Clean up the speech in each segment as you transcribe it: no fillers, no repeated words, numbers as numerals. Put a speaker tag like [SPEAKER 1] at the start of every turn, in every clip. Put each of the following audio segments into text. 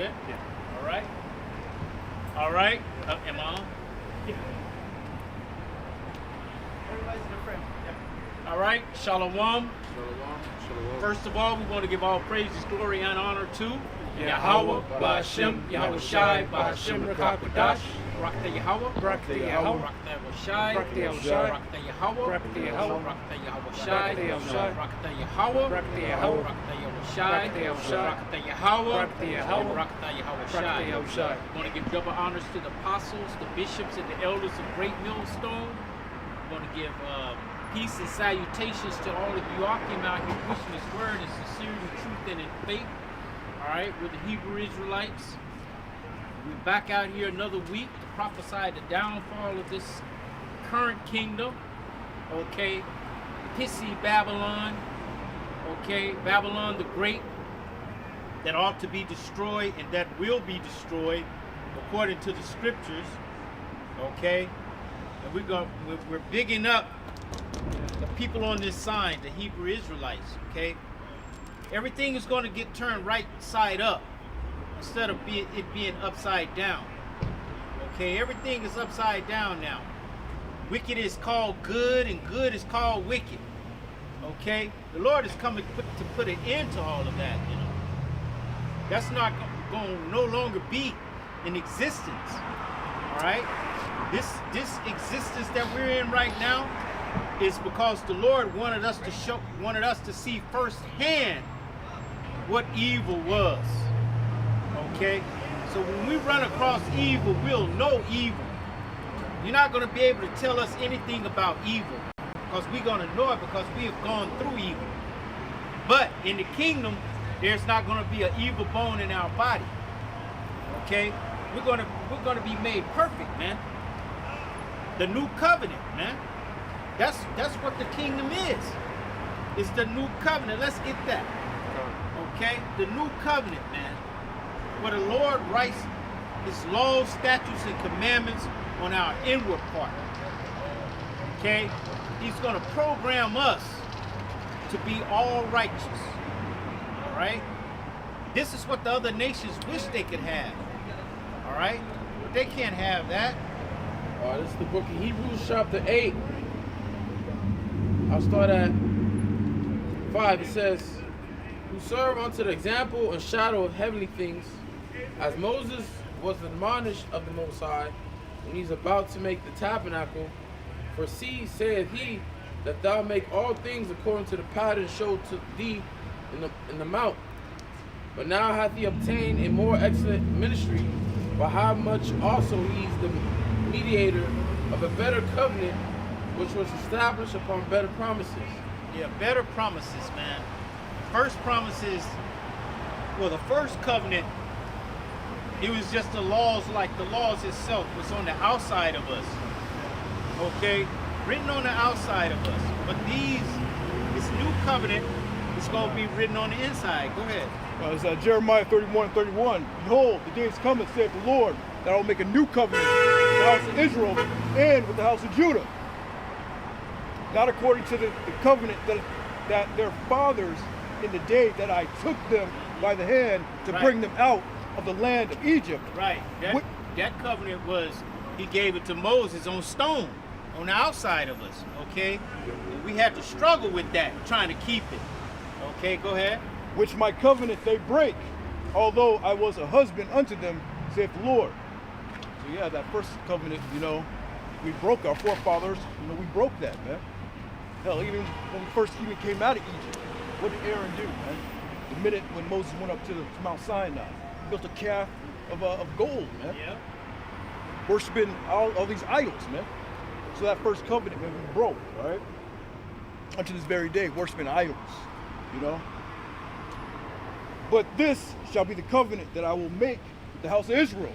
[SPEAKER 1] Good?
[SPEAKER 2] Yeah.
[SPEAKER 1] All right. All right. Am I on?
[SPEAKER 2] Yeah.
[SPEAKER 1] Everybody's a friend. Yeah. All right. Shalom.
[SPEAKER 3] Shalom.
[SPEAKER 1] First of all, we want to give all praises, glory, and honor to
[SPEAKER 3] Yahweh,
[SPEAKER 1] Ba'Hashem, Yahweh Shai, Ba'Hashem, Rakakadash, Rakta Yahweh,
[SPEAKER 2] Rakta Yahweh,
[SPEAKER 1] Rakta Shai,
[SPEAKER 2] Rakta Yahweh,
[SPEAKER 1] Rakta Yahweh,
[SPEAKER 2] Rakta Yahweh,
[SPEAKER 1] Rakta Yahweh Shai,
[SPEAKER 2] Rakta Yahweh,
[SPEAKER 1] Rakta Yahweh,
[SPEAKER 2] Rakta Yahweh,
[SPEAKER 1] Rakta Yahweh Shai,
[SPEAKER 2] Rakta Yahweh,
[SPEAKER 1] Rakta Yahweh,
[SPEAKER 2] Rakta Yahweh,
[SPEAKER 1] Rakta Yahweh
[SPEAKER 2] Rakta Yahweh
[SPEAKER 1] Shai.
[SPEAKER 2] Shai.
[SPEAKER 1] We want to give double honors to the apostles, the bishops, and the elders of Great Millstone. We want to give peace and salutations to all of you all came out here preaching His word in sincerity, truth, and in faith. All right, we're the Hebrew Israelites. We're back out here another week to prophesy the downfall of this current kingdom. Okay, pissy Babylon. Okay, Babylon the Great, that ought to be destroyed and that will be destroyed according to the scriptures. Okay, and we're bigging up the people on this sign, the Hebrew Israelites. Okay, everything is going to get turned right side up instead of it being upside down. Okay, everything is upside down now. Wicked is called good and good is called wicked. Okay, the Lord is coming to put an end to all of that. You know, that's not going to no longer be in existence. All right, this existence that we're in right now is because the Lord wanted us to see firsthand what evil was. Okay, so when we run across evil, we'll know evil. You're not going to be able to tell us anything about evil because we're going to know it because we have gone through evil. But in the kingdom, there's not going to be an evil bone in our body. Okay, we're going to be made perfect, man. The new covenant, man. That's what the kingdom is. It's the new covenant. Let's get that. Okay, the new covenant, man. Where the Lord writes His laws, statutes, and commandments on our inward part. Okay, He's going to program us to be all righteous. All right, this is what the other nations wish they could have. All right, but they can't have that.
[SPEAKER 3] This is the book of Hebrews, chapter 8. I'll start at 5. It says, "Who serve unto the example and shadow of heavenly things, as Moses was admonished of the Most High, when he's about to make the tabernacle. For see, saith he, that thou make all things according to the pattern showed to thee in the mount. But now hath he obtained a more excellent ministry, by how much also he is the mediator of a better covenant, which was established upon better promises."
[SPEAKER 1] Yeah, better promises, man. First promises, well, the first covenant, it was just the laws, like the laws itself was on the outside of us. Okay, written on the outside of us. But this new covenant is going to be written on the inside. Go ahead.
[SPEAKER 2] It's Jeremiah 31:31. "Behold, the days cometh, saith the Lord, that I will make a new covenant with the house of Israel and with the house of Judah. Not according to the covenant that their fathers in the day that I took them by the hand to bring them out of the land of Egypt."
[SPEAKER 1] Right. That covenant was, He gave it to Moses on stone, on the outside of us. Okay? And we had to struggle with that, trying to keep it. Okay, go ahead.
[SPEAKER 2] "Which my covenant they break, although I was a husband unto them, saith the Lord." So yeah, that first covenant, we broke. Our forefathers, we broke that, man. Hell, even when we first came out of Egypt, what did Aaron do, man? The minute when Moses went up to Mount Sinai, he built a calf of gold, man.
[SPEAKER 1] Yeah.
[SPEAKER 2] Worshiping all these idols, man. So that first covenant, man, we broke, right? Unto this very day, worshiping idols, "But this shall be the covenant that I will make with the house of Israel.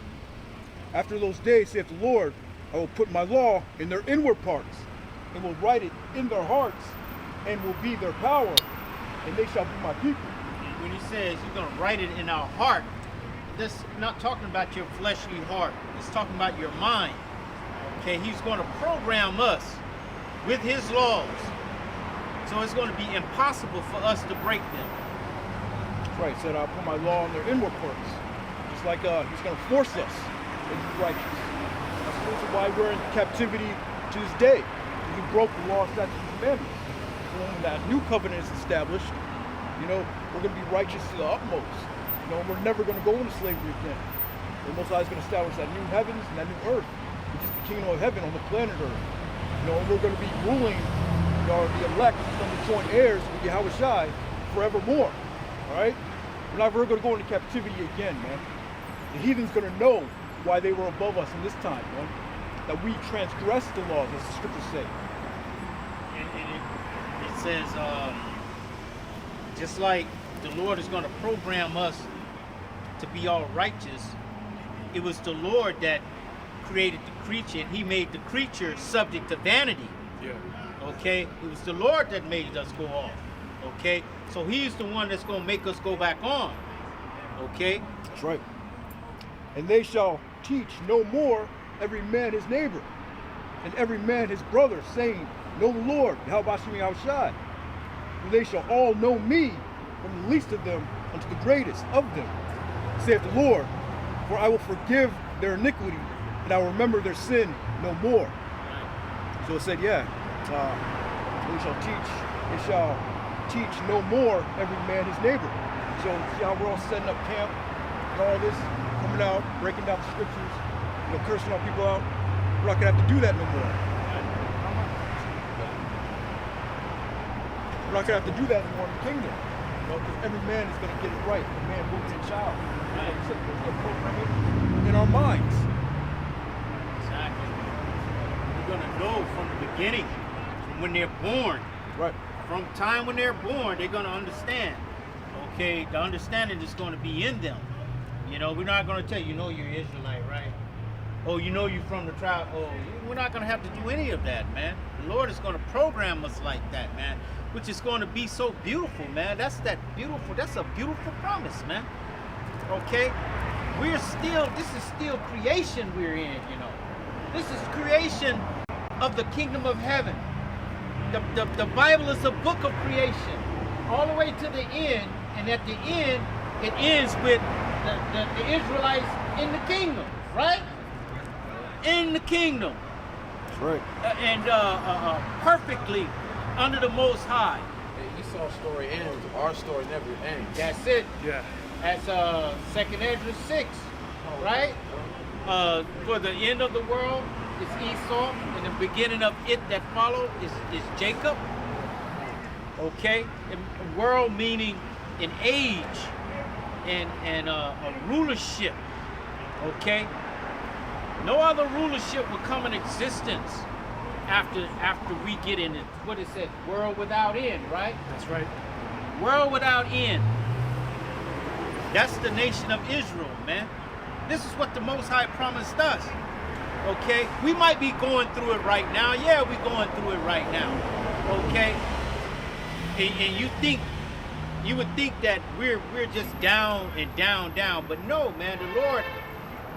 [SPEAKER 2] After those days, saith the Lord, I will put my law in their inward parts, and will write it in their hearts, and will be their power, and they shall be my people."
[SPEAKER 1] When He says He's going to write it in our heart, that's not talking about your fleshly heart. It's talking about your mind. Okay, He's going to program us with His laws. So it's going to be impossible for us to break them.
[SPEAKER 2] That's right, said I'll put my law in their inward parts. Just like he's going to force us to be righteous. That's the reason why we're in captivity to this day. We broke the law, statutes, and commandments. So when that new covenant is established, you know, we're going to be righteous to the utmost. You know, we're never going to go into slavery again. The Most High is going to establish that new heavens and that new earth, which is the kingdom of heaven on the planet Earth. You know, and we're going to be ruling, you know, the elect from the joint heirs with Yahweh Shai forevermore. All right? We're not ever going to go into captivity again, man. The heathen's going to know why they were above us in this time, man. That we transgressed the laws, as the scriptures say.
[SPEAKER 1] And it says, just like the Lord is going to program us to be all righteous, it was the Lord that created the creature, and he made the creature subject to vanity.
[SPEAKER 3] Yeah.
[SPEAKER 1] Okay? It was the Lord that made us go off. Okay? So he's the one that's going to make us go back on. Okay?
[SPEAKER 2] That's right. And they shall teach no more every man his neighbor, and every man his brother, saying, Know the Lord, Yahweh Shai. For they shall all know me, from the least of them unto the greatest of them, saith the Lord. For I will forgive their iniquity, and I will remember their sin no more. So it said, yeah, they shall teach no more every man his neighbor. So see how we're all setting up camp and all this, coming out, breaking down the scriptures, you know, cursing all people out. We're not gonna have to do that no more. We're not gonna have to do that anymore in the kingdom. You know, because every man is gonna get it right. The man, woman, and child. Like I said, there's no programming in our minds.
[SPEAKER 1] Exactly. We're going to know from the beginning, from when they're born.
[SPEAKER 2] Right.
[SPEAKER 1] From time when they're born, they're going to understand. Okay, the understanding is going to be in them. You know, we're not going to tell you, know you're Israelite, right? Oh, you know you're from the tribe. Oh, we're not going to have to do any of that, man. The Lord is going to program us like that, man, which is going to be so beautiful, man. That's a beautiful promise, man. Okay? This is still creation we're in, you know. This is creation of the kingdom of heaven. The Bible is a book of creation, all the way to the end, and at the end, it ends with the Israelites in the kingdom, right? In the kingdom.
[SPEAKER 2] That's right.
[SPEAKER 1] And perfectly under the Most High.
[SPEAKER 3] Esau's story ends, our story never ends.
[SPEAKER 1] That's it.
[SPEAKER 2] Yeah.
[SPEAKER 1] That's 2nd Ezra 6, right? For the end of the world is Esau, and the beginning of it that follow is Jacob. Okay? And world meaning an age and a rulership. Okay? No other rulership will come in existence after we get in it. What it said, world without end, right?
[SPEAKER 4] That's right.
[SPEAKER 1] World without end. That's the nation of Israel, man. This is what the Most High promised us. Okay? We might be going through it right now. Yeah, we're going through it right now. Okay? And you would think that we're just down and down. But no, man,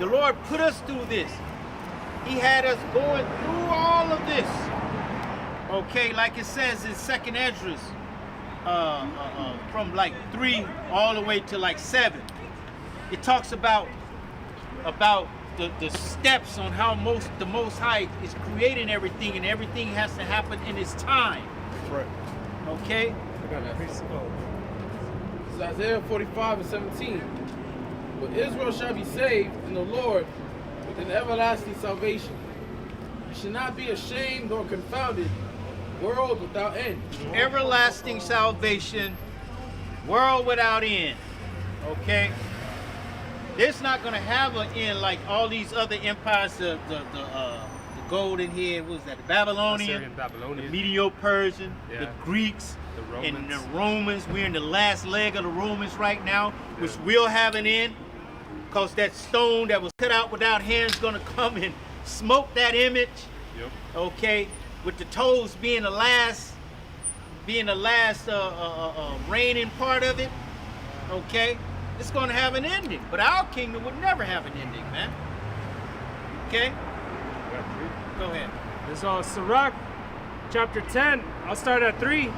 [SPEAKER 1] the Lord put us through this. He had us going through all of this. Okay, like it says in 2nd Ezra, from like 3 all the way to like 7. It talks about the steps on how the Most High is creating everything, and everything has to happen in its time.
[SPEAKER 2] That's right.
[SPEAKER 1] Okay?
[SPEAKER 3] I got that. This is Isaiah 45:17. But Israel shall be saved in the Lord with an everlasting salvation. You should not be ashamed nor confounded, world without end.
[SPEAKER 1] Everlasting salvation, world without end. Okay? It's not going to have an end like all these other empires, the golden head, what was that, the Babylonian,
[SPEAKER 4] Assyrian, Babylonian.
[SPEAKER 1] the Medo-Persian,
[SPEAKER 4] Yeah.
[SPEAKER 1] the Greeks,
[SPEAKER 4] The Romans.
[SPEAKER 1] and the Romans. We're in the last leg of the Romans right now, which will have an end, because that stone that was cut out without hands is going to come and smoke that image.
[SPEAKER 4] Yep.
[SPEAKER 1] Okay, with the toes being the last reigning part of it. Okay, it's going to have an ending, but our kingdom would never have an ending, man. Okay, go ahead.
[SPEAKER 4] This is Sirach, chapter 10. I'll start at 3.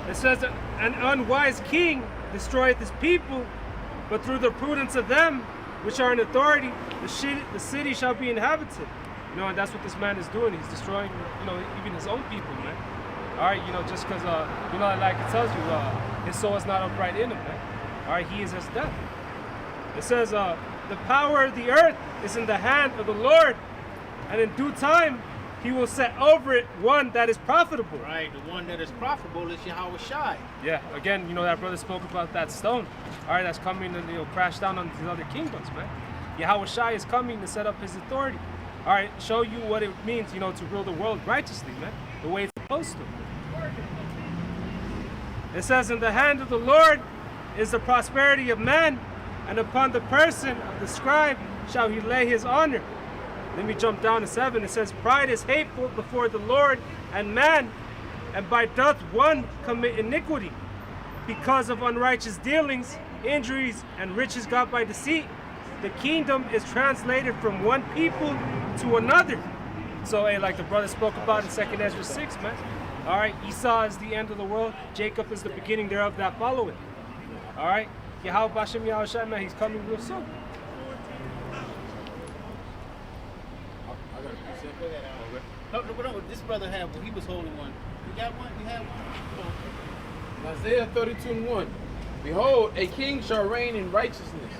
[SPEAKER 4] It says, an unwise king destroyeth his people, but through the prudence of them which are in authority, the city shall be inhabited. You know, and that's what this man is doing. He's destroying, you know, even his own people, man. All right, you know, just because, you know, like it tells you, his soul is not upright in him, man. All right, he is as death. It says, the power of the earth is in the hand of the Lord, and in due time he will set over it one that is profitable.
[SPEAKER 1] Right, the one that is profitable is Yahweh Shai.
[SPEAKER 4] Yeah, again, you know, that brother spoke about that stone. All right, that's coming and, you know, crash down on these other kingdoms, man. Yahweh Shai is coming to set up his authority. All right, show you what it means, you know, to rule the world righteously, man, the way it's supposed to. It says, in the hand of the Lord is the prosperity of man, and upon the person of the scribe shall he lay his honor. Let me jump down to 7. It says, pride is hateful before the Lord and man, and by doth one commit iniquity. Because of unrighteous dealings, injuries, and riches got by deceit, the kingdom is translated from one people to another. So, hey, like the brother spoke about in 2nd Ezra 6, man. All right, Esau is the end of the world. Jacob is the beginning thereof that follow it. All right, Yahweh Bashem Yahweh Shai, man, he's coming real soon.
[SPEAKER 1] No, this brother had one. He was holding one. You got one? You have one?
[SPEAKER 3] Isaiah 32:1. Behold, a king shall reign in righteousness,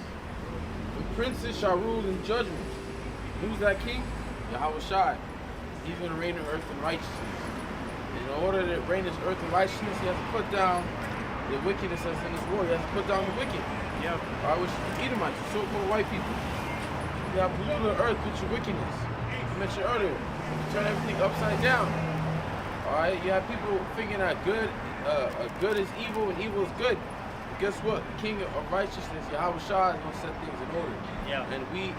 [SPEAKER 3] and princes shall rule in judgment. Who's that king? Yahweh Shai. He's going to reign on earth in righteousness. In order to reign this earth in righteousness, he has to put down the wickedness that's in this world. He has to put down the wicked.
[SPEAKER 4] Yeah.
[SPEAKER 3] All right, which is the Edomites, the so-called white people. You have polluted the earth with your wickedness. I mentioned earlier, you turn everything upside down. All right, you have people thinking that good is evil and evil is good. But guess what? The King of righteousness, Yahweh Shai, is gonna set things in order.
[SPEAKER 1] Yeah.
[SPEAKER 3] And if we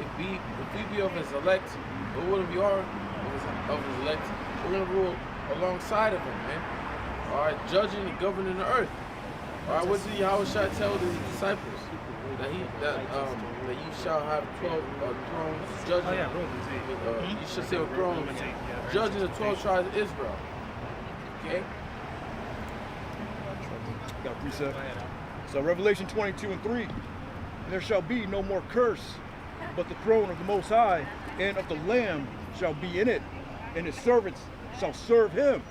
[SPEAKER 3] be of His elect, or what we are of His elect, we're gonna rule alongside of Him, man. All right, judging and governing the earth. All right, what did Yahweh Shai tell the disciples? That you shall have 12 thrones judging.
[SPEAKER 4] Oh, yeah,
[SPEAKER 3] You should say thrones judging the 12 tribes of Israel. Okay.
[SPEAKER 2] Got a precept. So Revelation 22:3. And there shall be no more curse, but the throne of the Most High and of the Lamb shall be in it, and his servants shall serve him,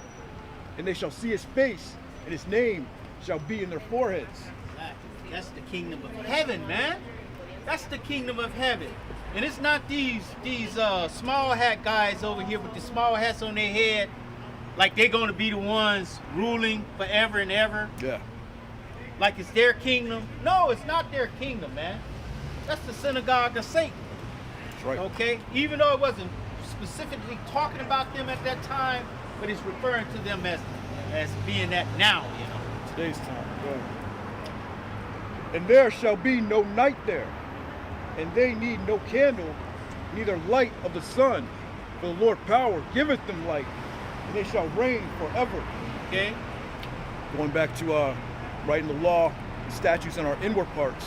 [SPEAKER 2] and they shall see his face, and his name shall be in their foreheads.
[SPEAKER 1] That's the kingdom of heaven, man. That's the kingdom of heaven. And it's not these small hat guys over here with the small hats on their head, like they're going to be the ones ruling forever and ever.
[SPEAKER 2] Yeah.
[SPEAKER 1] Like it's their kingdom. No, it's not their kingdom, man. That's the synagogue of Satan.
[SPEAKER 2] That's right.
[SPEAKER 1] Okay? Even though it wasn't specifically talking about them at that time, but it's referring to them as being that now, you know.
[SPEAKER 2] Today's time. Right. And there shall be no night there, and they need no candle, neither light of the sun, for the Lord power giveth them light, and they shall reign forever.
[SPEAKER 1] Okay?
[SPEAKER 2] Going back to writing the law, the statutes in our inward parts,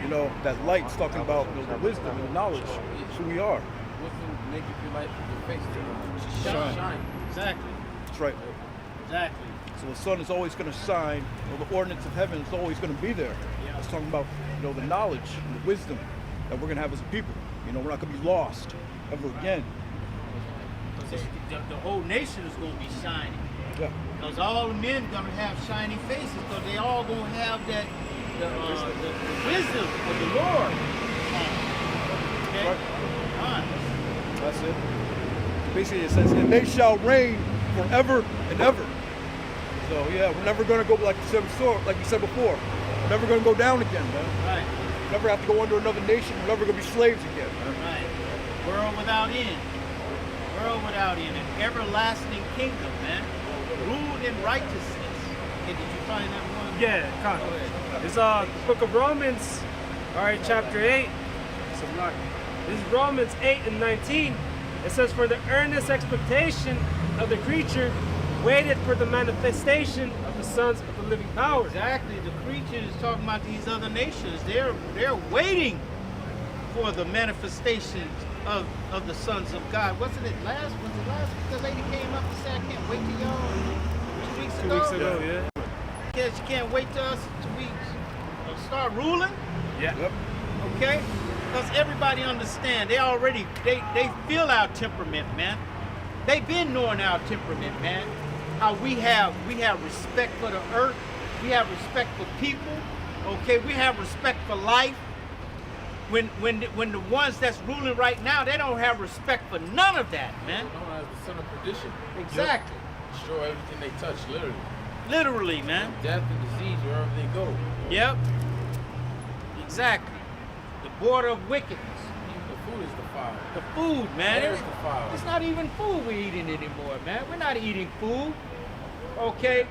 [SPEAKER 2] you know, that light's talking about, you know, the wisdom and the knowledge of who we are.
[SPEAKER 3] Wisdom make you like your face to
[SPEAKER 2] Shine.
[SPEAKER 1] Exactly.
[SPEAKER 2] That's right.
[SPEAKER 1] Exactly.
[SPEAKER 2] So the sun is always going to shine, or the ordinance of heaven is always going to be there. It's talking about, you know, the knowledge and the wisdom that we're going to have as a people. You know, we're not going to be lost ever again.
[SPEAKER 1] The whole nation is going to be shining.
[SPEAKER 2] Yeah.
[SPEAKER 1] Because all the men are going to have shiny faces, because they all going to have that the wisdom of the Lord. Okay?
[SPEAKER 2] Right. That's it. Basically, it says, and they shall reign forever and ever. So yeah, we're never going to go like you said before. We're never going to go down again, man.
[SPEAKER 1] Right.
[SPEAKER 2] Never have to go under another nation. We're never going to be slaves again, man.
[SPEAKER 1] Right. World without end. World without end. An everlasting kingdom, man. Ruled in righteousness. Okay, did you find that one?
[SPEAKER 4] Yeah, kind of. It's the book of Romans, all right, chapter 8. This is Romans 8:19. It says, for the earnest expectation of the creature waited for the manifestation of the sons of the living power.
[SPEAKER 1] Exactly. The preacher is talking about these other nations. They're waiting for the manifestations of the sons of God. Was it last week the lady came up and said, I can't wait till y'all 2 weeks ago?
[SPEAKER 4] 2 weeks ago, yeah.
[SPEAKER 1] Yes, you can't wait till us 2 weeks. Start ruling.
[SPEAKER 4] Yeah.
[SPEAKER 2] Yep.
[SPEAKER 1] Okay? Because everybody understand. They feel our temperament, man. They been knowing our temperament, man. How we have respect for the earth. We have respect for people. Okay, we have respect for life. When the ones that's ruling right now, they don't have respect for none of that, man.
[SPEAKER 3] Known as the son of perdition.
[SPEAKER 1] Exactly.
[SPEAKER 3] Destroy everything they touch, literally.
[SPEAKER 1] Literally, man.
[SPEAKER 3] Death and disease wherever they go.
[SPEAKER 1] Yep. Exactly. The border of wickedness.
[SPEAKER 3] Even the food is defiled.
[SPEAKER 1] The food, man.
[SPEAKER 3] Air is defiled.
[SPEAKER 1] It's not even food we're eating anymore, man. We're not eating food. Okay?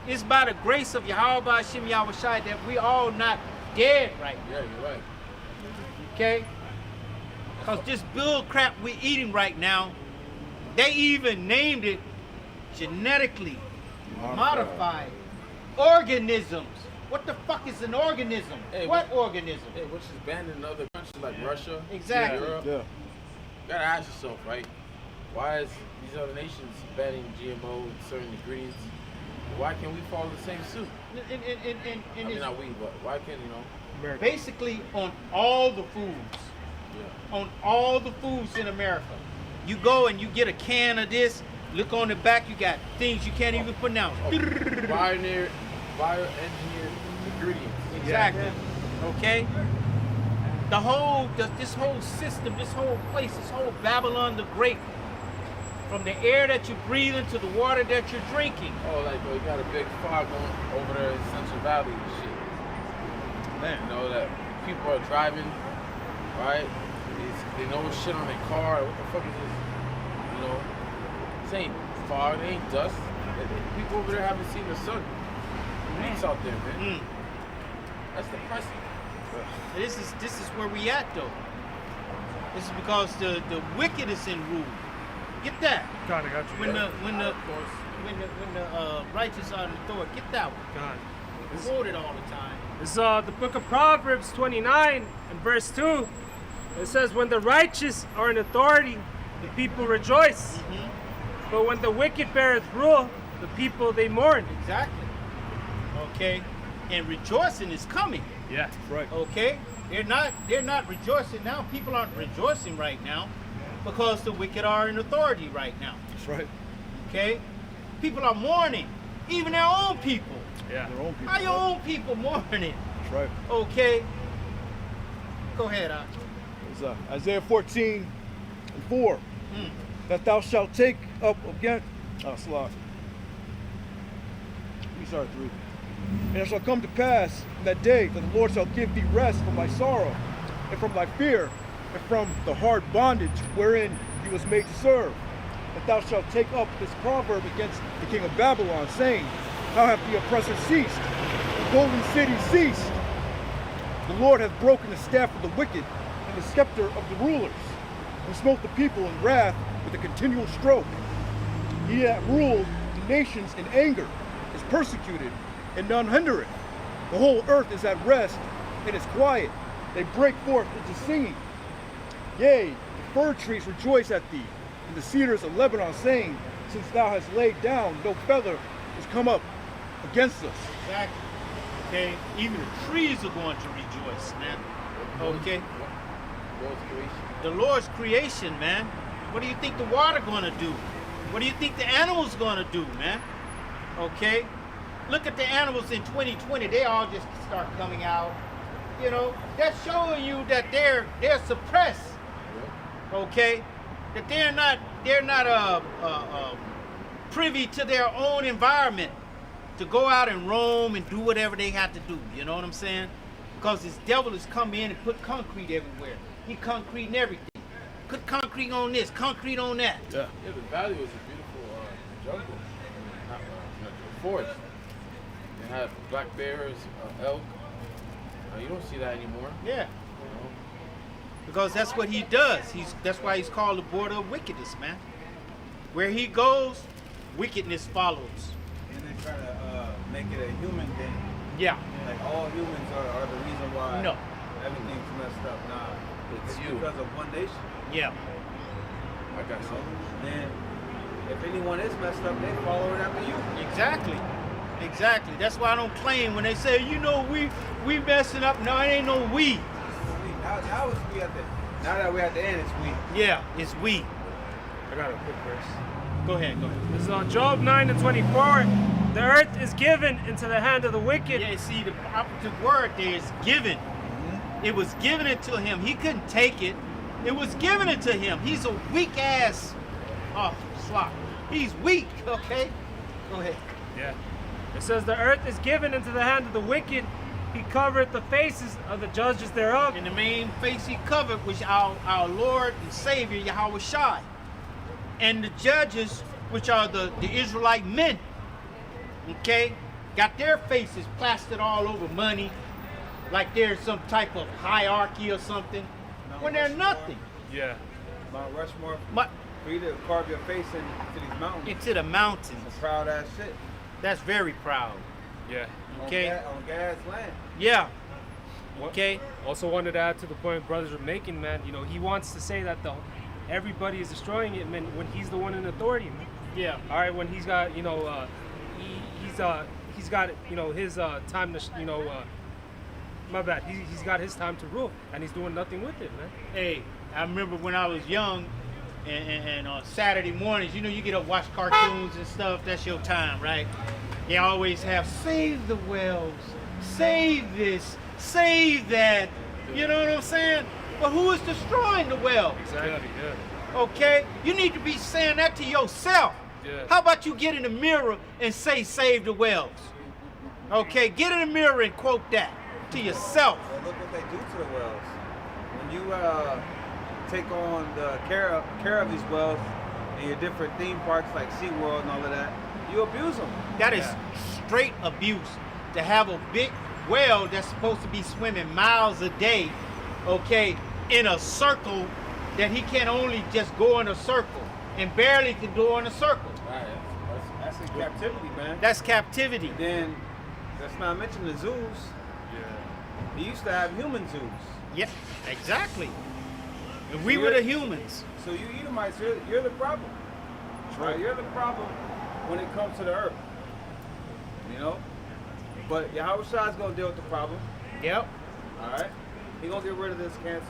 [SPEAKER 1] It's by the grace of Yahweh Hashem Yahushai that we all not dead right now.
[SPEAKER 3] Yeah, you're right.
[SPEAKER 1] Okay? Because this bull crap we're eating right now, they even named it genetically modified organisms. What the fuck is an organism?
[SPEAKER 3] Hey,
[SPEAKER 1] what organism?
[SPEAKER 3] Hey, which is banned in other countries like Russia,
[SPEAKER 1] Exactly.
[SPEAKER 3] Europe.
[SPEAKER 2] Yeah.
[SPEAKER 3] You gotta ask yourself, right? Why is these other nations banning GMO and certain ingredients? Why can't we follow the same suit?
[SPEAKER 1] And
[SPEAKER 3] I mean, not we, but why can't,
[SPEAKER 1] basically on all the foods.
[SPEAKER 3] Yeah.
[SPEAKER 1] On all the foods in America. You go and you get a can of this, look on the back, you got things you can't even pronounce.
[SPEAKER 3] Bioengineered ingredients.
[SPEAKER 1] Exactly. Okay? This whole system, this whole place, this whole Babylon the Great, from the air that you breathe into the water that you're drinking.
[SPEAKER 3] Oh, like you got a big fog going over there in Central Valley and shit.
[SPEAKER 1] Man.
[SPEAKER 3] You know that people are driving, right? They know shit on their car. What the fuck is this? You know, this ain't fog, it ain't dust. People over there haven't seen the sun. It's out there, man. That's depressing.
[SPEAKER 1] This is where we at though. This is because the wicked is in rule. Get that.
[SPEAKER 4] God, I got you.
[SPEAKER 1] When the righteous are in authority, get that one.
[SPEAKER 4] God.
[SPEAKER 1] We quote it all the time.
[SPEAKER 4] It's the book of Proverbs 29 and verse 2. It says, when the righteous are in authority, the people rejoice. But when the wicked beareth rule, the people they mourn.
[SPEAKER 1] Exactly. Okay. And rejoicing is coming.
[SPEAKER 4] Yeah.
[SPEAKER 2] Right.
[SPEAKER 1] Okay? They're not rejoicing now. People aren't rejoicing right now because the wicked are in authority right now.
[SPEAKER 2] That's right.
[SPEAKER 1] Okay? People are mourning. Even their own people.
[SPEAKER 4] Yeah.
[SPEAKER 2] Their own people.
[SPEAKER 1] How your own people mourning?
[SPEAKER 2] That's right.
[SPEAKER 1] Okay? Go ahead, Ak.
[SPEAKER 2] It's Isaiah 14 and 4. That thou shalt take up again. Salah. Let me start 3. And it shall come to pass in that day that the Lord shall give thee rest from thy sorrow, and from thy fear, and from the hard bondage wherein he was made to serve. That thou shalt take up this proverb against the king of Babylon, saying, how hath the oppressor ceased? The golden city ceased. The Lord hath broken the staff of the wicked, and the scepter of the rulers, and smote the people in wrath with a continual stroke. He that ruled the nations in anger is persecuted, and none hinder it. The whole earth is at rest, and is quiet. They break forth into singing. Yea, the fir trees rejoice at thee, and the cedars of Lebanon, saying, since thou hast laid down, no feather is come up against us.
[SPEAKER 1] Exactly. Okay? Even the trees are going to rejoice, man. Okay?
[SPEAKER 3] Lord's creation.
[SPEAKER 1] The Lord's creation, man. What do you think the water going to do? What do you think the animals going to do, man? Okay? Look at the animals in 2020. They all just start coming out. You know, that's showing you that they're suppressed. Okay? That they're not privy to their own environment to go out and roam and do whatever they have to do. You know what I'm saying? Because this devil has come in and put concrete everywhere. He concrete everything. Put concrete on this, concrete on that.
[SPEAKER 2] Yeah.
[SPEAKER 3] Yeah, the valley was a beautiful jungle. Not a forest. They had black bears, elk. You don't see that anymore.
[SPEAKER 1] Yeah.
[SPEAKER 3] You know?
[SPEAKER 1] Because that's what he does. That's why he's called the border of wickedness, man. Where he goes, wickedness follows.
[SPEAKER 5] And they try to make it a human thing.
[SPEAKER 1] Yeah.
[SPEAKER 5] Like all humans are the reason why
[SPEAKER 1] No.
[SPEAKER 5] everything's messed up. Nah,
[SPEAKER 3] It's you.
[SPEAKER 5] because of one nation.
[SPEAKER 1] Yeah.
[SPEAKER 3] I got
[SPEAKER 5] You know?
[SPEAKER 3] something.
[SPEAKER 5] Then if anyone is messed up, they follow it after you.
[SPEAKER 1] Exactly. Exactly. That's why I don't claim when they say, you know, we messing up. No, it ain't no we.
[SPEAKER 5] We not. now it's we at the. Now that we're at the end, it's we.
[SPEAKER 1] Yeah, it's we.
[SPEAKER 4] I got a quick verse.
[SPEAKER 1] Go ahead.
[SPEAKER 4] This is on Job 9:24. The earth is given into the hand of the wicked.
[SPEAKER 1] Yeah, see, the operative word there is given. It was given it to him. He couldn't take it. It was given it to him. He's a weak ass slop. He's weak, okay? Go ahead.
[SPEAKER 4] Yeah. It says the earth is given into the hand of the wicked. He covereth the faces of the judges thereof.
[SPEAKER 1] And the main face he covered was our Lord and Savior, Yahweh Shai. And the judges, which are the Israelite men, okay, got their faces plastered all over money, like there's some type of hierarchy or something, when they're nothing.
[SPEAKER 4] Yeah.
[SPEAKER 5] Mount Rushmore.
[SPEAKER 1] But
[SPEAKER 5] For you to carve your face into these mountains.
[SPEAKER 1] into the mountains.
[SPEAKER 5] Some proud ass shit.
[SPEAKER 1] That's very proud.
[SPEAKER 4] Yeah.
[SPEAKER 1] Okay.
[SPEAKER 5] On Gad's land.
[SPEAKER 1] Yeah.
[SPEAKER 4] What-
[SPEAKER 1] Okay.
[SPEAKER 4] Also wanted to add to the point brothers are making, man. You know, he wants to say that everybody is destroying it, man, when he's the one in authority, man.
[SPEAKER 1] Yeah.
[SPEAKER 4] All right, when he's got, he's got, his time to, my bad. He's got his time to rule, and he's doing nothing with it, man.
[SPEAKER 1] Hey, I remember when I was young, and on Saturday mornings, you get up watch cartoons and stuff. That's your time, right? They always have save the whales, save this, save that. You know what I'm saying? But who is destroying the well?
[SPEAKER 4] Exactly, yeah.
[SPEAKER 1] Okay, you need to be saying that to yourself.
[SPEAKER 4] Yeah.
[SPEAKER 1] How about you get in the mirror and say save the whales? Okay, get in the mirror and quote that to yourself.
[SPEAKER 5] Well, look what they do to the wells. When you take on the care of these wells in your different theme parks like SeaWorld and all of that, you abuse them.
[SPEAKER 1] That is straight abuse. To have a big whale that's supposed to be swimming miles a day, okay, in a circle that he can only just go in a circle and barely can go in a circle.
[SPEAKER 5] Right. That's in captivity, man.
[SPEAKER 1] That's captivity.
[SPEAKER 5] Then let's not mention the zoos.
[SPEAKER 4] Yeah.
[SPEAKER 5] They used to have human zoos.
[SPEAKER 1] Yeah, exactly. And we were the humans.
[SPEAKER 5] So you Edomites, you're the problem. Right. You're the problem when it comes to the earth. You know? But Yahweh Shai's gonna deal with the problem.
[SPEAKER 1] Yep.
[SPEAKER 5] Alright? He gonna get rid of this cancer.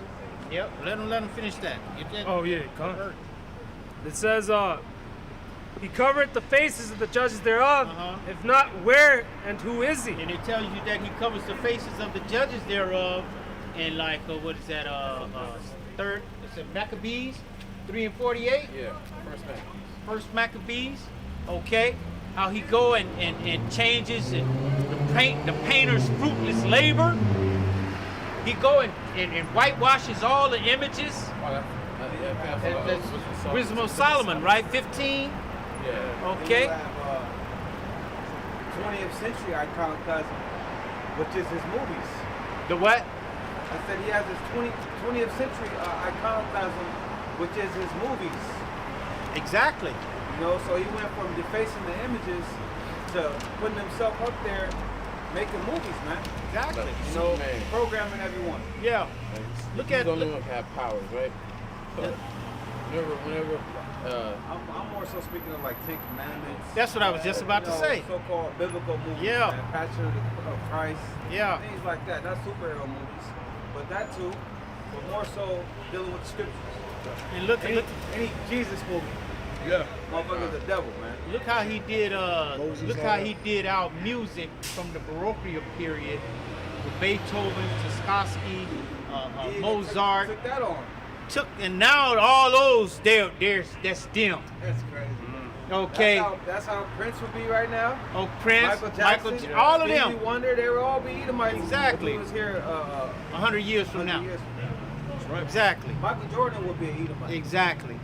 [SPEAKER 1] Yep. Let him finish that.
[SPEAKER 4] Oh, yeah, come on. It says, he covered the faces of the judges thereof.
[SPEAKER 1] Uh-huh.
[SPEAKER 4] If not, where and who is he?
[SPEAKER 1] And it tells you that he covers the faces of the judges thereof. And like, what is that? Third, is it Maccabees 3 and 48?
[SPEAKER 3] Yeah, first man.
[SPEAKER 1] First Maccabees. Okay. How he go and changes and the painter's fruitless labor. He go and whitewashes all the images. That's Wisdom of Solomon, right? 15.
[SPEAKER 3] Yeah.
[SPEAKER 1] Okay.
[SPEAKER 5] Then you have 20th century iconoclasm, which is his movies.
[SPEAKER 1] The what?
[SPEAKER 5] I said he has his 20th century iconoclasm, which is his movies.
[SPEAKER 1] Exactly.
[SPEAKER 5] You know, so he went from defacing the images to putting himself up there, making movies, man.
[SPEAKER 1] Exactly.
[SPEAKER 5] You know,
[SPEAKER 3] Superman.
[SPEAKER 5] programming everyone.
[SPEAKER 1] Yeah. Look at
[SPEAKER 3] Don't even have powers, right? But whenever
[SPEAKER 5] I'm more so speaking of like Ten Commandments.
[SPEAKER 1] That's what I was just about to say.
[SPEAKER 5] So-called biblical movies.
[SPEAKER 1] Yeah.
[SPEAKER 5] Man, Passion of Christ.
[SPEAKER 1] Yeah.
[SPEAKER 5] Things like that. Not superhero movies, but that too. But more so dealing with the scriptures.
[SPEAKER 1] And look
[SPEAKER 5] Any Jesus movie.
[SPEAKER 2] Yeah.
[SPEAKER 5] Motherfucker's the devil, man.
[SPEAKER 1] look how he did
[SPEAKER 2] Moses
[SPEAKER 1] look how he did our music from the Baroque period with Beethoven, Tchaikovsky,
[SPEAKER 5] He
[SPEAKER 1] Mozart.
[SPEAKER 5] Took that on.
[SPEAKER 1] And now all those that's them.
[SPEAKER 5] That's crazy.
[SPEAKER 1] Okay.
[SPEAKER 5] That's how Prince would be right now.
[SPEAKER 1] Oh, Prince,
[SPEAKER 5] Michael Jackson,
[SPEAKER 1] all of
[SPEAKER 5] Stevie
[SPEAKER 1] them.
[SPEAKER 5] Wonder, they would all be Edomites.
[SPEAKER 1] Exactly.
[SPEAKER 5] If he was here
[SPEAKER 1] 100 years from
[SPEAKER 5] 100
[SPEAKER 1] now.
[SPEAKER 5] years from now.
[SPEAKER 1] Exactly.
[SPEAKER 5] Michael Jordan would be an Edomite.
[SPEAKER 1] Exactly.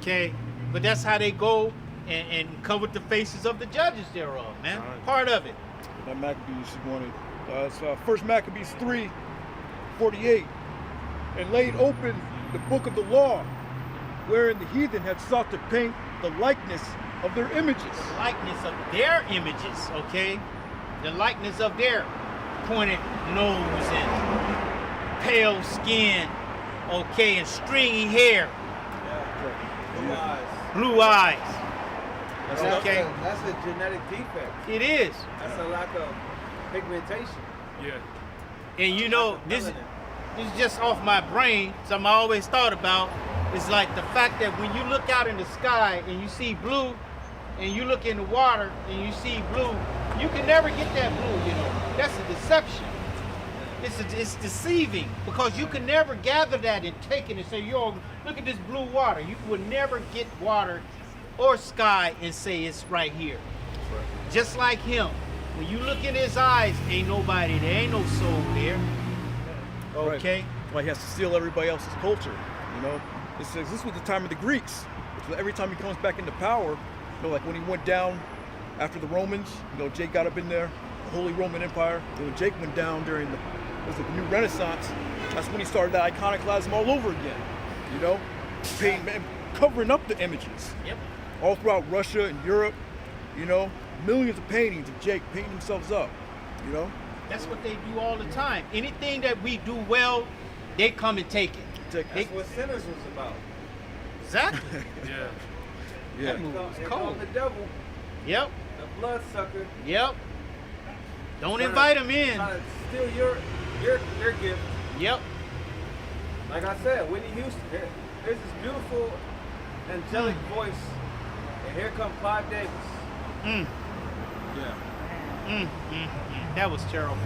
[SPEAKER 1] Okay. But that's how they go and cover the faces of the judges thereof, man. Part of it.
[SPEAKER 2] That Maccabees wanted. It's First Maccabees 3, 48. And laid open the book of the law, wherein the heathen had sought to paint the likeness of their images.
[SPEAKER 1] Likeness of their images, okay? The likeness of their pointed nose and pale skin, okay, and stringy hair,
[SPEAKER 5] Blue eyes.
[SPEAKER 1] blue eyes.
[SPEAKER 5] That's
[SPEAKER 1] Okay.
[SPEAKER 5] That's a genetic defect.
[SPEAKER 1] It is.
[SPEAKER 5] That's a lack of pigmentation.
[SPEAKER 4] Yeah.
[SPEAKER 1] And you know, this
[SPEAKER 5] Melanin.
[SPEAKER 6] it's just off my brain, something I always thought about, is like the fact that when you look out in the sky and you see blue, and you look in the water and you see blue, you can never get that blue, you know. That's a deception. It's deceiving because you can never gather that and take it and say, yo, look at this blue water. You would never get water or sky and say it's right here. Right. Just like him. When you look in his eyes, ain't nobody there, ain't no soul there. Okay?
[SPEAKER 2] Right. Why he has to steal everybody else's culture, you know? It says this was the time of the Greeks. So every time he comes back into power, you know, like when he went down after the Romans, you know, Jake got up in there, the Holy Roman Empire. And when Jake went down during the new Renaissance, that's when he started that iconoclasm all over again. You know, covering up the images.
[SPEAKER 6] Yep.
[SPEAKER 2] All throughout Russia and Europe, you know, millions of paintings of Jake painting themselves up. You know.
[SPEAKER 6] That's what they do all the time. Anything that we do well, they come and take it.
[SPEAKER 5] That's what sinners was about.
[SPEAKER 6] Exactly.
[SPEAKER 3] Yeah.
[SPEAKER 2] Yeah.
[SPEAKER 6] That move was
[SPEAKER 5] Here
[SPEAKER 6] cold.
[SPEAKER 5] comes the devil,
[SPEAKER 6] Yep.
[SPEAKER 5] the bloodsucker.
[SPEAKER 6] Yep. Don't
[SPEAKER 5] trying
[SPEAKER 6] invite
[SPEAKER 5] to-
[SPEAKER 6] him in.
[SPEAKER 5] Trying to steal your gift.
[SPEAKER 6] Yep.
[SPEAKER 5] Like I said, Whitney Houston. There's this beautiful, angelic voice, and here comes Clive Davis.
[SPEAKER 6] Mm.
[SPEAKER 2] Yeah.
[SPEAKER 6] That was terrible.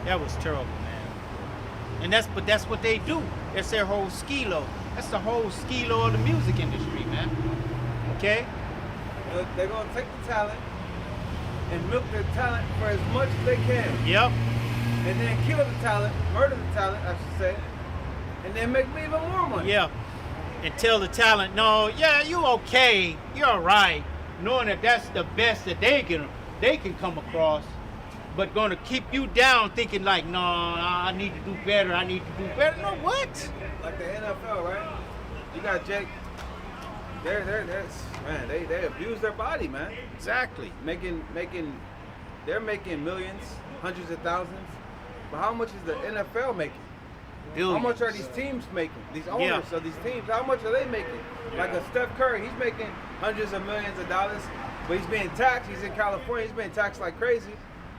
[SPEAKER 6] That was terrible, man. And that's what they do. That's their whole skilo. That's the whole skilo of the music industry, man. Okay?
[SPEAKER 5] They're gonna take the talent and milk their talent for as much as they can,
[SPEAKER 6] Yep.
[SPEAKER 5] and then kill the talent, murder the talent, I should say, and then make me even more money.
[SPEAKER 6] Yeah. And tell the talent, no, yeah, you okay. You're all right. Knowing that that's the best that they can come across, but going to keep you down thinking like, no, I need to do better. I need to do better. No, what?
[SPEAKER 5] Like the NFL, right? You got Jake. They abuse their body, man.
[SPEAKER 6] Exactly.
[SPEAKER 5] They're making millions, hundreds of thousands. But how much is the NFL making?
[SPEAKER 6] Billions.
[SPEAKER 5] How much are these teams making? These owners of these teams, how much are they making? Like a Steph Curry, he's making hundreds of millions of dollars, but he's being taxed. He's in California, he's being taxed like crazy.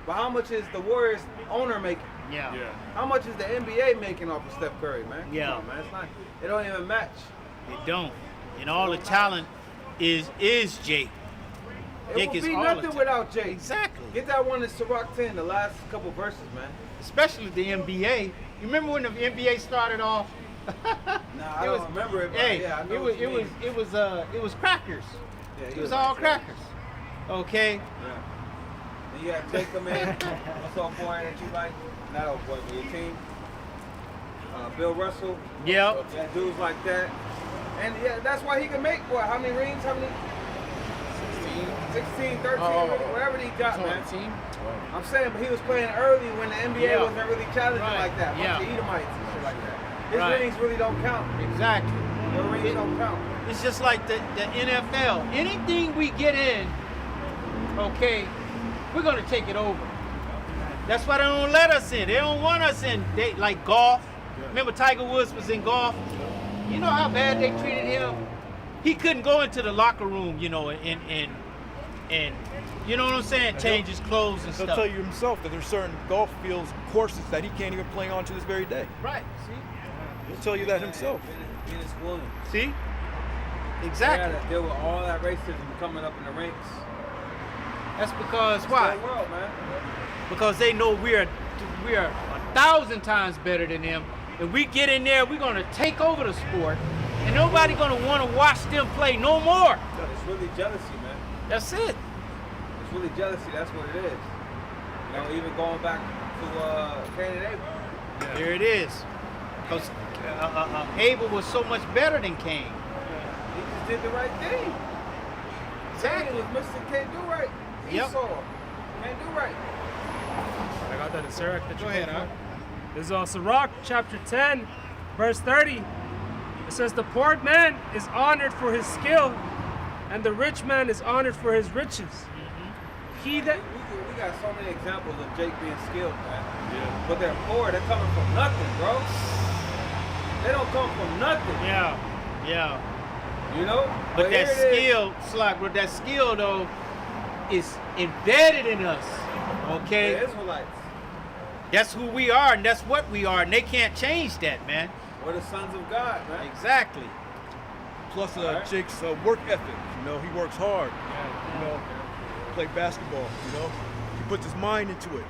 [SPEAKER 5] But how much is the Warriors owner making?
[SPEAKER 6] Yeah.
[SPEAKER 5] How much is the NBA making off of Steph Curry, man?
[SPEAKER 6] Yeah.
[SPEAKER 5] Come on, man. It don't even match.
[SPEAKER 6] They don't. And all the talent is Jake.
[SPEAKER 5] It
[SPEAKER 6] Jake
[SPEAKER 5] would
[SPEAKER 6] is
[SPEAKER 5] be
[SPEAKER 6] all the
[SPEAKER 5] nothing
[SPEAKER 6] ta-
[SPEAKER 5] without Jake.
[SPEAKER 6] Exactly.
[SPEAKER 5] Get that one in Ciroc 10, the last couple verses, man.
[SPEAKER 6] Especially the NBA. You remember when the NBA started off?
[SPEAKER 5] Nah, I don't remember it, but
[SPEAKER 6] Hey,
[SPEAKER 5] yeah, I know what you mean.
[SPEAKER 6] it was crackers.
[SPEAKER 5] Yeah,
[SPEAKER 6] It was all crackers. Okay.
[SPEAKER 5] Yeah. And you have Jake come in. What's old boy that you like? Not old boy, but your team. Bill Russell.
[SPEAKER 6] Yep.
[SPEAKER 5] Yeah, dudes like that. And yeah, that's why he can make what? How many rings? How many? 16, 13, whatever he got, man.
[SPEAKER 3] Team?
[SPEAKER 5] I'm saying, but he was playing early when the NBA
[SPEAKER 6] Yeah.
[SPEAKER 5] wasn't really challenging
[SPEAKER 6] Right.
[SPEAKER 5] like that.
[SPEAKER 6] Yeah.
[SPEAKER 5] Bunch of Edomites and shit like that. His
[SPEAKER 6] Right.
[SPEAKER 5] rings really don't count.
[SPEAKER 6] Exactly.
[SPEAKER 5] Your rings don't count.
[SPEAKER 6] It's just like the NFL. Anything we get in, okay, we're gonna take it over. That's why they don't let us in. They don't want us in. They like golf. Remember Tiger Woods was in golf? You know how bad they treated him? He couldn't go into the locker room, you know, and you know what I'm saying? Change his clothes and
[SPEAKER 2] He'll
[SPEAKER 6] stuff.
[SPEAKER 2] tell you himself that there's certain golf fields, courses that he can't even play on to this very day.
[SPEAKER 6] Right. See?
[SPEAKER 2] He'll tell you that himself.
[SPEAKER 5] Venus Williams.
[SPEAKER 6] See?
[SPEAKER 5] They
[SPEAKER 6] Exactly.
[SPEAKER 5] gotta deal with all that racism coming up in the ranks.
[SPEAKER 6] That's because
[SPEAKER 5] It's
[SPEAKER 6] why?
[SPEAKER 5] the world, man.
[SPEAKER 6] Because they know we are 1,000 times better than them. And we get in there, we're gonna take over the sport, and nobody gonna want to watch them play no more.
[SPEAKER 5] It's really jealousy, man.
[SPEAKER 6] That's it.
[SPEAKER 5] It's really jealousy. That's what it is. You know, even going back to Cain and Abel.
[SPEAKER 6] There it is. Because Abel was so much better than Cain.
[SPEAKER 5] He just did the right thing. Cain was Mr. Can't do right.
[SPEAKER 6] Yep.
[SPEAKER 5] Esau can't do right.
[SPEAKER 4] I got that in Sirach.
[SPEAKER 6] Go ahead, huh?
[SPEAKER 4] This is Sirach, chapter 10, verse 30. It says, the poor man is honored for his skill, and the rich man is honored for his riches. He that
[SPEAKER 5] We got so many examples of Jake being skilled, man. Yeah. But they're poor. They're coming from nothing, bro. They don't come from nothing.
[SPEAKER 6] Yeah.
[SPEAKER 5] You know?
[SPEAKER 6] But that
[SPEAKER 5] here it is.
[SPEAKER 6] skill, Slack, but that skill though is embedded in us. Okay?
[SPEAKER 5] The Israelites.
[SPEAKER 6] That's who we are, and that's what we are, and they can't change that, man.
[SPEAKER 5] We're the sons of God, man.
[SPEAKER 6] Exactly.
[SPEAKER 2] Plus
[SPEAKER 5] Alright.
[SPEAKER 2] Jake's work ethic. You know, he works hard. You know, play basketball. You know, he puts his mind into it,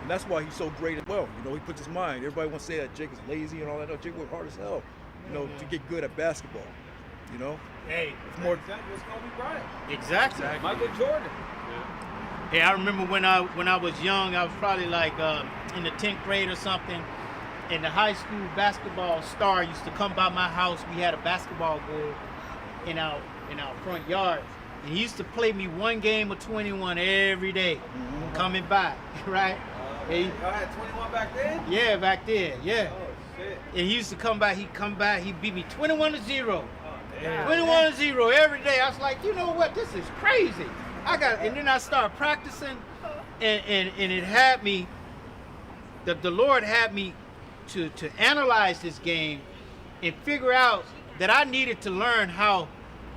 [SPEAKER 2] and that's why he's so great as well. You know, he puts his mind. Everybody wants to say that Jake is lazy and all that. No, Jake worked hard as hell. You know, to get good at basketball. You know,
[SPEAKER 6] Hey,
[SPEAKER 2] it's more.
[SPEAKER 5] Example is Kobe Bryant.
[SPEAKER 6] exactly.
[SPEAKER 5] Michael Jordan.
[SPEAKER 6] Hey, I remember when I was young, I was probably like in the 10th grade or something, and the high school basketball star used to come by my house. We had a basketball goal in our front yard. And he used to play me one game of 21 every day, coming by, right? And
[SPEAKER 5] Y'all had 21 back then?
[SPEAKER 6] yeah, back then, yeah.
[SPEAKER 5] Oh, shit.
[SPEAKER 6] And he used to come by, he beat me 21-0.
[SPEAKER 5] Oh, damn.
[SPEAKER 6] 21-0 every day. I was like, you know what? This is crazy. And then I started practicing, and it had me. The Lord had me to analyze this game and figure out that I needed to learn how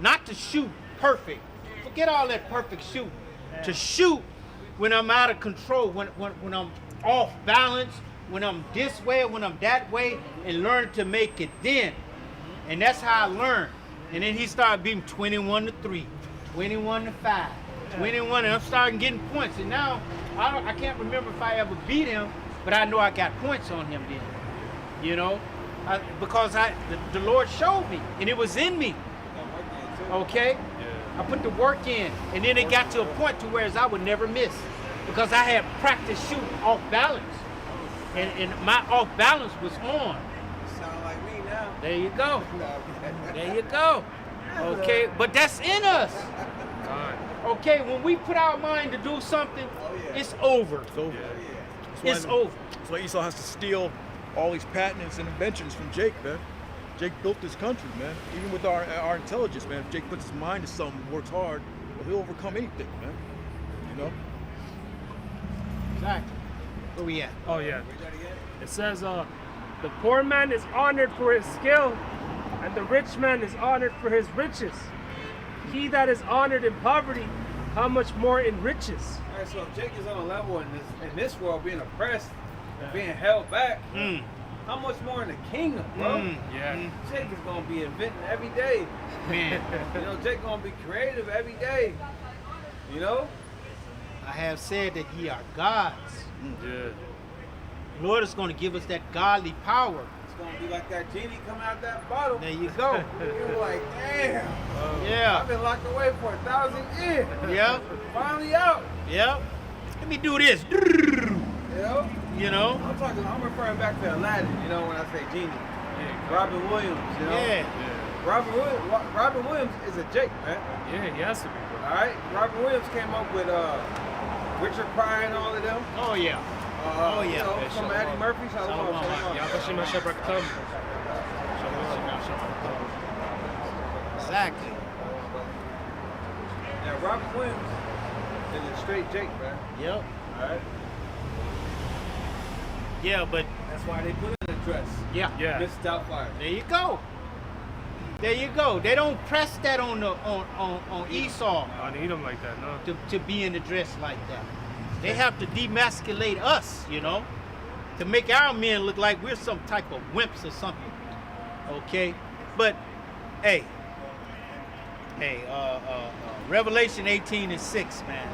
[SPEAKER 6] not to shoot perfect. Forget all that perfect shooting. To shoot when I'm out of control, when I'm off balance, when I'm this way, when I'm that way, and learn to make it then. And that's how I learned. And then he started being 21-3, 21-5, 21, and I'm starting getting points. And now I can't remember if I ever beat him, but I know I got points on him then. You know, because the Lord showed me, and it was in me. Okay, I put the work in, and then it got to a point to where I would never miss, because I had practiced shooting off balance, and my off balance was on.
[SPEAKER 5] Sound like me now.
[SPEAKER 6] There you go. There you go. Okay, but that's in us. Okay, when we put our mind to do something, it's over.
[SPEAKER 2] It's over.
[SPEAKER 6] It's over.
[SPEAKER 2] That's why Esau has to steal all these patents and inventions from Jake, man. Jake built this country, man. Even with our intelligence, man. If Jake puts his mind to something, works hard, well, he'll overcome anything, man. You know?
[SPEAKER 6] Exactly. Where we at?
[SPEAKER 4] Oh yeah. It says, the poor man is honored for his skill, and the rich man is honored for his riches. He that is honored in poverty, how much more in riches?
[SPEAKER 5] All right, so if Jake is on a level in this world, being oppressed, being held back, how much more in the kingdom, bro?
[SPEAKER 4] Yeah.
[SPEAKER 5] Jake is gonna be inventing every day.
[SPEAKER 6] Man,
[SPEAKER 5] You know, Jake gonna be creative every day. You know?
[SPEAKER 6] I have said that ye are gods.
[SPEAKER 4] Yeah.
[SPEAKER 6] The Lord is going to give us that godly power.
[SPEAKER 5] It's gonna be like that genie coming out that bottle.
[SPEAKER 6] There you go.
[SPEAKER 5] You're like, damn, I've
[SPEAKER 6] Yeah.
[SPEAKER 5] been locked away for 1,000 years.
[SPEAKER 6] Yep.
[SPEAKER 5] Finally out.
[SPEAKER 6] Yep. Let me do this.
[SPEAKER 5] You know?
[SPEAKER 6] You know?
[SPEAKER 5] I'm referring back to Aladdin, you know, when I say genie. Robin Williams, you know?
[SPEAKER 6] Yeah.
[SPEAKER 5] Robin Williams is a Jake, man.
[SPEAKER 4] Yeah, he has to be, bro.
[SPEAKER 5] All right? Robin Williams came up with Richard Pryor and all of them.
[SPEAKER 6] Oh yeah. Oh, yeah.
[SPEAKER 5] You know,
[SPEAKER 4] Yeah,
[SPEAKER 5] from
[SPEAKER 4] Shalom.
[SPEAKER 5] Eddie Murphy. Shalom.
[SPEAKER 4] Yabashima Shabraktam.
[SPEAKER 6] Exactly.
[SPEAKER 5] Yeah, Robin Williams is a straight Jake, man.
[SPEAKER 6] Yep.
[SPEAKER 5] All right?
[SPEAKER 6] Yeah, but
[SPEAKER 5] That's why they put in a dress.
[SPEAKER 6] yeah.
[SPEAKER 4] Yeah.
[SPEAKER 5] Miss Doubtfire.
[SPEAKER 6] There you go. There you go. They don't press that on Esau
[SPEAKER 4] I don't need him like that, no.
[SPEAKER 6] to be in a dress like that. They have to demasculate us, you know, to make our men look like we're some type of wimps or something. Okay? But hey, Revelation 18:6, man.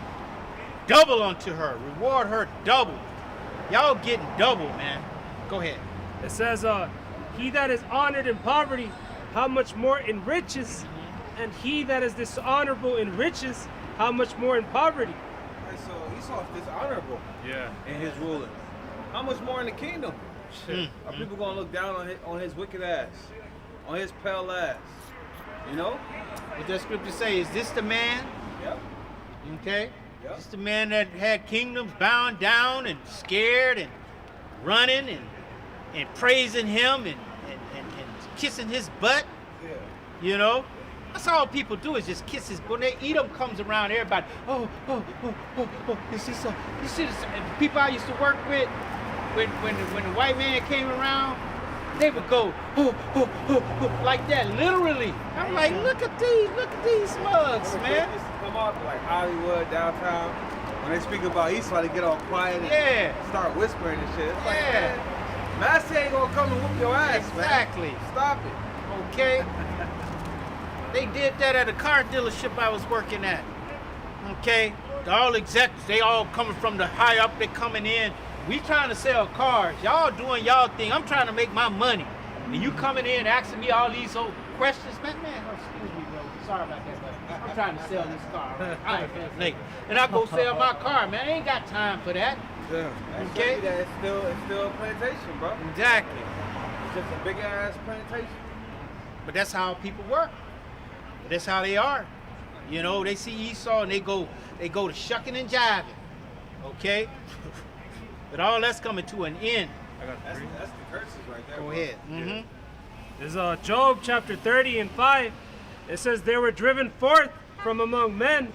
[SPEAKER 6] Double unto her, reward her double. Y'all getting double, man. Go ahead.
[SPEAKER 4] It says, he that is honored in poverty, how much more in riches? And he that is dishonorable in riches, how much more in poverty?
[SPEAKER 5] And so Esau's dishonorable
[SPEAKER 4] Yeah.
[SPEAKER 5] in his ruling. How much more in the kingdom?
[SPEAKER 4] Shit.
[SPEAKER 5] Are people gonna look down on his wicked ass, on his pale ass? You know?
[SPEAKER 6] What that scripture say? Is this the man?
[SPEAKER 5] Yep.
[SPEAKER 6] Okay?
[SPEAKER 5] Yep.
[SPEAKER 6] This the man that had kingdoms bound down and scared and running and praising him and kissing his butt.
[SPEAKER 5] Yeah.
[SPEAKER 6] You know? That's all people do is just kiss his butt. When they eat him, comes around, everybody, oh, is this a, you see this, and the people I used to work with, when the white man came around, they would go, like that, literally. I'm like, look at these mugs,
[SPEAKER 5] Remember
[SPEAKER 6] man.
[SPEAKER 5] Jake used to come up like Hollywood, downtown. When they speak about Esau, they get all quiet and
[SPEAKER 6] Yeah.
[SPEAKER 5] start whispering and shit. It's like,
[SPEAKER 6] Yeah.
[SPEAKER 5] man, Master ain't gonna come and whoop your ass,
[SPEAKER 6] Exactly.
[SPEAKER 5] man. Stop it.
[SPEAKER 6] Okay? They did that at a car dealership I was working at. Okay? All executives, they all coming from the high up, they coming in. We trying to sell cars. Y'all doing y'all thing. I'm trying to make my money. And you coming in asking me all these old questions. Man, oh, excuse me, bro. Sorry about that, but I'm trying to sell this car. Right? I ain't finna late. And I go sell my car, man. I ain't got time for that.
[SPEAKER 5] Yeah.
[SPEAKER 6] Okay.
[SPEAKER 5] Okay. That it's still a plantation, bro.
[SPEAKER 6] Exactly.
[SPEAKER 5] It's just a big ass plantation.
[SPEAKER 6] But that's how people work. That's how they are. You know, they see Esau and they go to shucking and jiving. Okay? But all that's coming to an end.
[SPEAKER 5] That's the curses right there.
[SPEAKER 6] Go
[SPEAKER 5] bro.
[SPEAKER 6] ahead. Mm-hmm.
[SPEAKER 4] There's Job chapter 30 and 5. It says, they were driven forth from among men.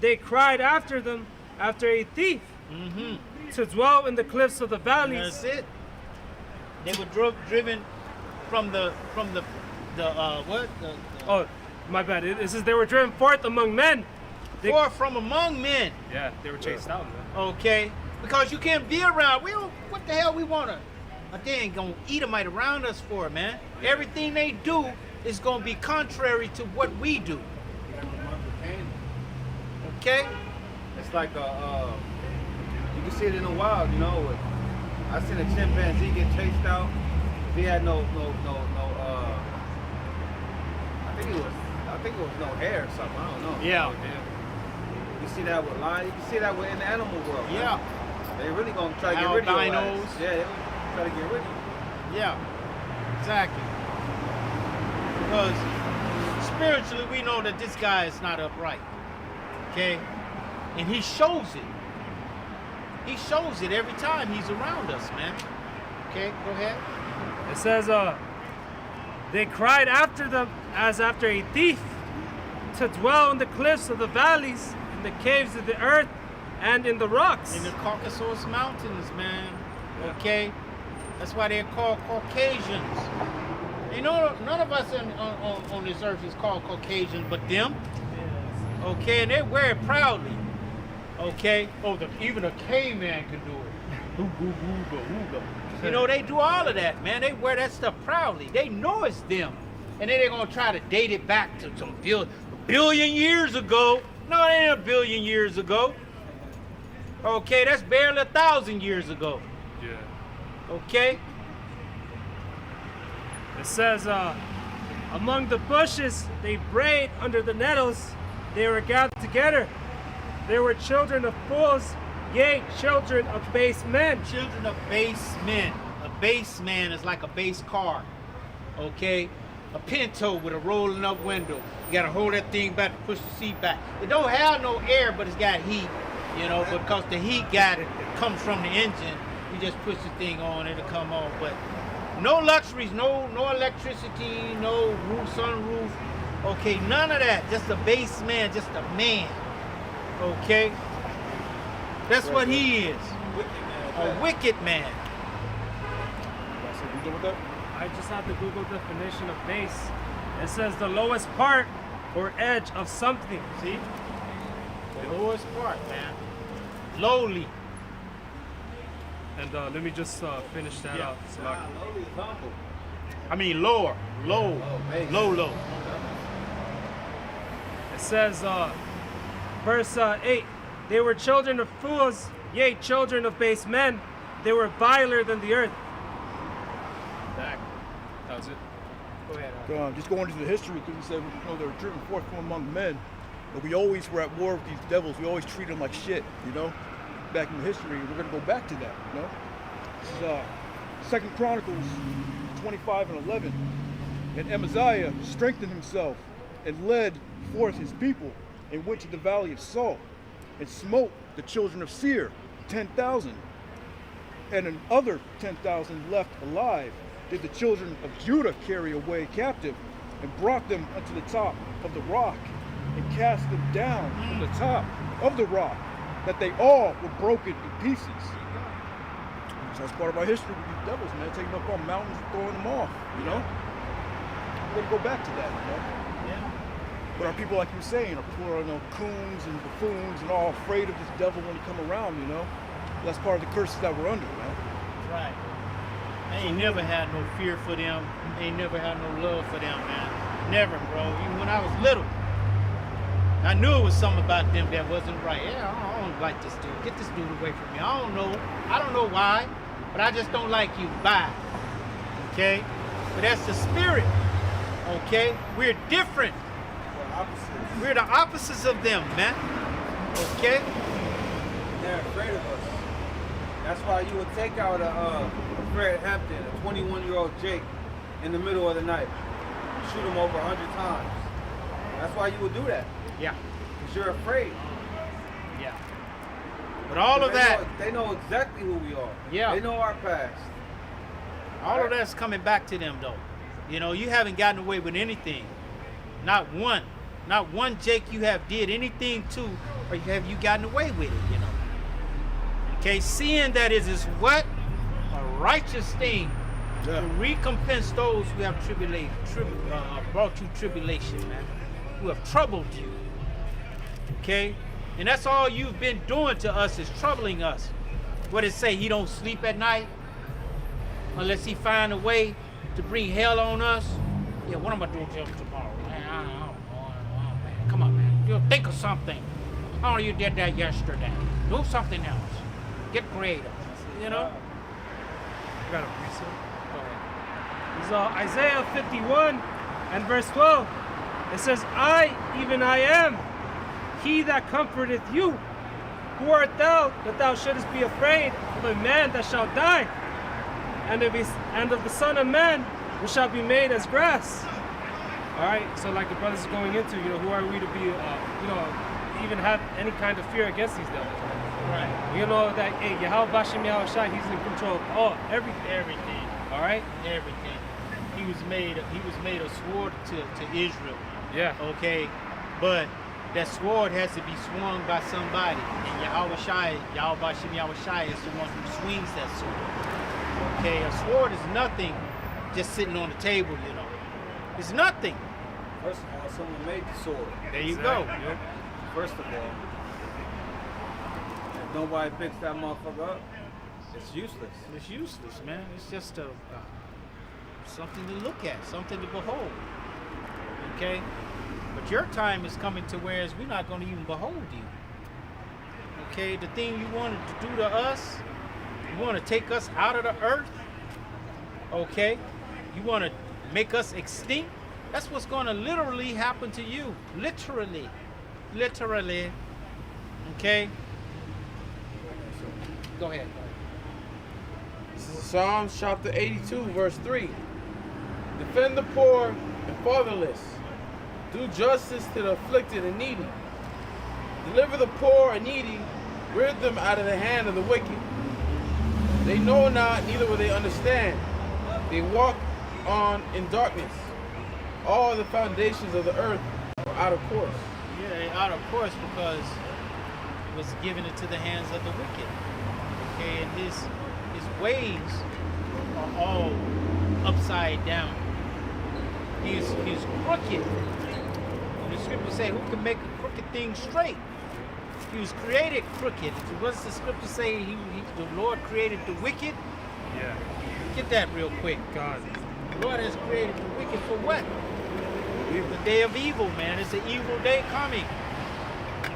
[SPEAKER 4] They cried after them, after a thief, to dwell in the cliffs of the valleys.
[SPEAKER 6] That's it. They were driven from the what?
[SPEAKER 4] Oh, my bad. It says they were driven forth among men.
[SPEAKER 6] Forth from among men.
[SPEAKER 4] Yeah, they were chased out, man.
[SPEAKER 6] Okay? Because you can't be around. We don't, what the hell we want to, they ain't going to Edomite around us for, man. Everything they do is going to be contrary to what we do. Okay?
[SPEAKER 5] It's like you can see it in the wild, you know. I seen a chimpanzee get chased out. He had no I think it was no hair or something. I don't know.
[SPEAKER 6] Yeah.
[SPEAKER 5] You see that with lions. You can see that in the animal world. Man.
[SPEAKER 6] Yeah.
[SPEAKER 5] They really gonna try to get rid of your
[SPEAKER 6] Albinos.
[SPEAKER 5] ass. Yeah, they gonna try to get rid of you.
[SPEAKER 6] Yeah, exactly. Because spiritually, we know that this guy is not upright. Okay? And he shows it. He shows it every time he's around us, man. Okay, go ahead.
[SPEAKER 4] It says, they cried after them as after a thief, to dwell in the cliffs of the valleys, in the caves of the earth, and in the rocks.
[SPEAKER 6] In the Caucasus Mountains, man. Okay? That's why they're called Caucasians. You know, none of us on this earth is called Caucasian but them. Okay? And they wear it proudly. Okay? Oh, even a caveman can do it. You know, they do all of that, man. They wear that stuff proudly. They know it's them. And then they're going to try to date it back to some billion years ago. No, it ain't a billion years ago. Okay, that's barely 1,000 years ago.
[SPEAKER 4] Yeah.
[SPEAKER 6] Okay?
[SPEAKER 4] It says, among the bushes they brayed, under the nettles they were gathered together. They were children of fools, yea, children of base men.
[SPEAKER 6] Children of base men. A base man is like a base car. Okay? A Pinto with a rolling up window. You gotta hold that thing back to push the seat back. It don't have no air, but it's got heat. You know, because the heat comes from the engine. You just push the thing on, it'll come on. But no luxuries, no electricity, no roof, sunroof. Okay, none of that. Just a base man, just a man. Okay? That's what he is. A wicked man.
[SPEAKER 2] You done with that?
[SPEAKER 4] I just have the Google definition of base. It says the lowest part or edge of something.
[SPEAKER 6] See? The lowest part, man. Lowly.
[SPEAKER 4] And let me just finish that
[SPEAKER 6] Yeah.
[SPEAKER 4] up. So I can-
[SPEAKER 5] Lowly is humble.
[SPEAKER 6] I mean lower. Low.
[SPEAKER 5] base.
[SPEAKER 6] Low.
[SPEAKER 4] It says, verse 8, they were children of fools, yea, children of base men. They were viler than the earth.
[SPEAKER 6] Exactly.
[SPEAKER 4] That was it.
[SPEAKER 6] Go ahead.
[SPEAKER 2] Just going into the history, because he said, you know, they were driven forth from among men. But we always were at war with these devils. We always treat them like shit, you know? Back in the history, we're going to go back to that, you know? This is 2 Chronicles 25 and 11. And Amaziah strengthened himself and led forth his people and went to the valley of Salt and smote the children of Seir, 10,000. And another 10,000 left alive did the children of Judah carry away captive and brought them unto the top of the rock and cast them down from the top of the rock, that they all were broken in pieces. So that's part of our history with these devils, man, taking up on mountains and throwing them off, you know? We're gonna go back to that, you know? But our people, like you were saying, are poor, coons and buffoons and all afraid of this devil when he come around, That's part of the curses that we're under, man.
[SPEAKER 6] Right. I ain't never had no fear for them. Ain't never had no love for them, man. Never, bro. Even when I was little, I knew it was something about them that wasn't right. Yeah, I don't like this dude. Get this dude away from me. I don't know why, but I just don't like you. Bye. Okay? But that's the spirit. Okay? We're different. We're the opposites of them, man. Okay?
[SPEAKER 5] They're afraid of us. That's why you would take out a Fred Hampton, a 21-year-old Jake, in the middle of the night, shoot him over 100 times. That's why you would do that.
[SPEAKER 6] Yeah.
[SPEAKER 5] Because you're afraid.
[SPEAKER 6] Yeah. But all of that,
[SPEAKER 5] they know exactly who we are.
[SPEAKER 6] Yeah.
[SPEAKER 5] They know our past.
[SPEAKER 6] all of that's coming back to them, though. You haven't gotten away with anything. Not one. Not one Jake you have did anything to, or have you gotten away with it, Okay, seeing that it is what? A righteous thing to recompense those who have brought you tribulation, man. Who have troubled you. Okay? And that's all you've been doing to us is troubling us. What it say? He don't sleep at night? Unless he find a way to bring hell on us? Yeah, what am I doing to him tomorrow? Man, I don't know, man. Come on, man. You think of something. Oh, you did that yesterday. Do something else. Get creative.
[SPEAKER 4] I got a precept. Go ahead. It's Isaiah 51 and verse 12. It says, I, even I am, he that comforteth you. Who art thou, that thou shouldest be afraid of a man that shall die, and of the Son of Man, which shall be made as grass? All right, so like the brothers are going into, who are we to be, even have any kind of fear against these devils?
[SPEAKER 6] Right.
[SPEAKER 4] You know that, hey, Yahweh Bashem Yahweh Shai, he's in control of all, everything.
[SPEAKER 6] Everything.
[SPEAKER 4] All right?
[SPEAKER 6] Everything. He was made a sword to Israel.
[SPEAKER 4] Yeah.
[SPEAKER 6] Okay. But that sword has to be swung by somebody. And Yahweh Bashem Yahweh Shai is the one who swings that sword. Okay, a sword is nothing just sitting on the table, It's nothing.
[SPEAKER 5] First of all, someone made the sword.
[SPEAKER 6] There you go.
[SPEAKER 4] Yep.
[SPEAKER 5] First of all, if nobody picks that motherfucker up, it's useless.
[SPEAKER 6] It's useless, man. It's just something to look at, something to behold. Okay? But your time is coming to whereas we're not going to even behold you. Okay? The thing you wanted to do to us, you want to take us out of the earth. Okay? You want to make us extinct. That's what's going to literally happen to you. Literally. Okay? Go ahead.
[SPEAKER 3] This is Psalms chapter 82, verse 3. Defend the poor and fatherless. Do justice to the afflicted and needy. Deliver the poor and needy. Rid them out of the hand of the wicked. They know not, neither will they understand. They walk on in darkness. All the foundations of the earth are out of course.
[SPEAKER 6] Yeah, they're out of course because it was given into the hands of the wicked. Okay, and his ways are all upside down. He's crooked. And the scripture say, who can make a crooked thing straight? He was created crooked. What's the scripture say? The Lord created the wicked?
[SPEAKER 4] Yeah.
[SPEAKER 6] Get that real quick.
[SPEAKER 4] God.
[SPEAKER 6] The Lord has created the wicked for what? The day of evil, man. It's an evil day coming.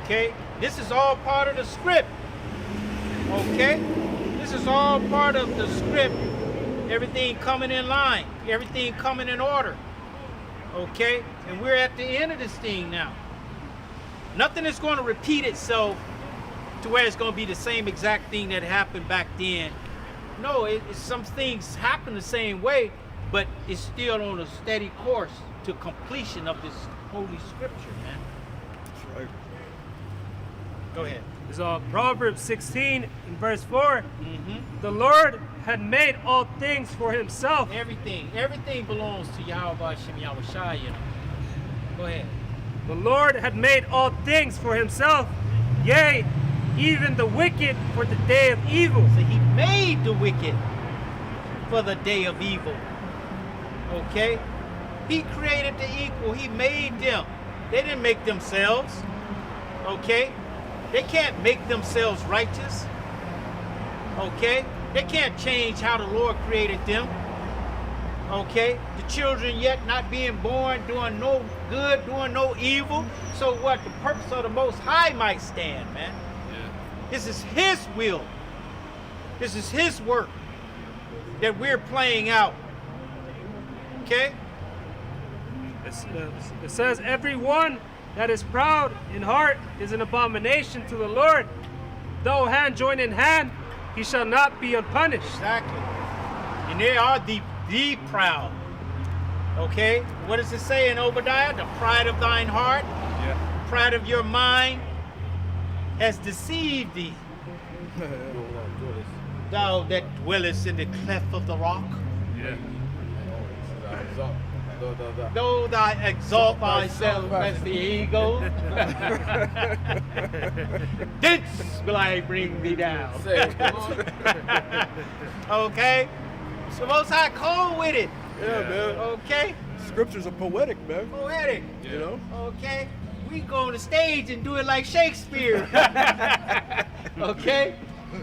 [SPEAKER 6] Okay? This is all part of the script. Okay? This is all part of the script. Everything coming in line. Everything coming in order. Okay? And we're at the end of this thing now. Nothing is going to repeat itself to where it's going to be the same exact thing that happened back then. No, some things happen the same way, but it's still on a steady course to completion of this holy scripture, man.
[SPEAKER 2] That's right.
[SPEAKER 6] Go ahead.
[SPEAKER 4] It's Proverbs 16 and verse 4.
[SPEAKER 6] Mm-hmm.
[SPEAKER 4] The Lord had made all things for himself.
[SPEAKER 6] Everything belongs to Yahweh Hashem Yahweh Shai, Go ahead.
[SPEAKER 4] The Lord had made all things for himself, yea, even the wicked for the day of evil.
[SPEAKER 6] So he made the wicked for the day of evil. Okay? He created the equal. He made them. They didn't make themselves. Okay? They can't make themselves righteous. Okay? They can't change how the Lord created them. Okay? The children yet not being born, doing no good, doing no evil. So what? The purpose of the Most High might stand, man. This is His will. This is His work that we're playing out. Okay?
[SPEAKER 4] It says, everyone that is proud in heart is an abomination to the Lord. Though hand join in hand, he shall not be unpunished.
[SPEAKER 6] Exactly. And they are the proud. Okay? What does it say in Obadiah? The pride of thine heart, pride of your mind has deceived thee. Thou that dwellest in the cleft of the rock. Though thou exalt thyself as the eagle, thence will I bring thee down. Okay? So Most High cold with it.
[SPEAKER 2] Yeah, man.
[SPEAKER 6] Okay?
[SPEAKER 2] Scriptures are poetic, man.
[SPEAKER 6] Poetic.
[SPEAKER 2] You know?
[SPEAKER 6] Okay? We go on the stage and do it like Shakespeare. Okay?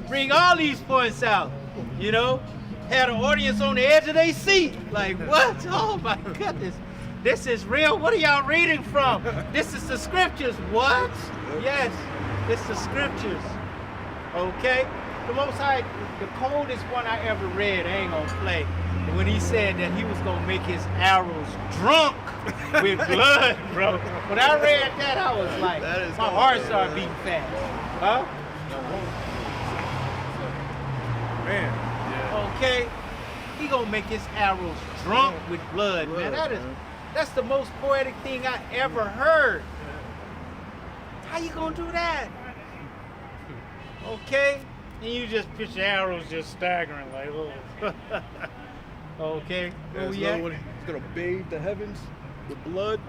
[SPEAKER 6] Bring all these points out. You know? Had an audience on the edge of their seat. Like, what? Oh my goodness. This is real. What are y'all reading from? This is the scriptures. What? Yes, it's the scriptures. Okay? The Most High, the coldest one I ever read, I ain't gonna play. When he said that he was gonna make his arrows drunk with blood, bro. When I read that, I was like, my heart started beating fast. Huh?
[SPEAKER 2] Man.
[SPEAKER 6] Okay? He gonna make his arrows drunk with blood, man. That's the most poetic thing I ever heard. How you gonna do that? Okay? And you just picture arrows just staggering like, oh. Okay? Where we at?
[SPEAKER 2] He's gonna bathe the heavens with blood.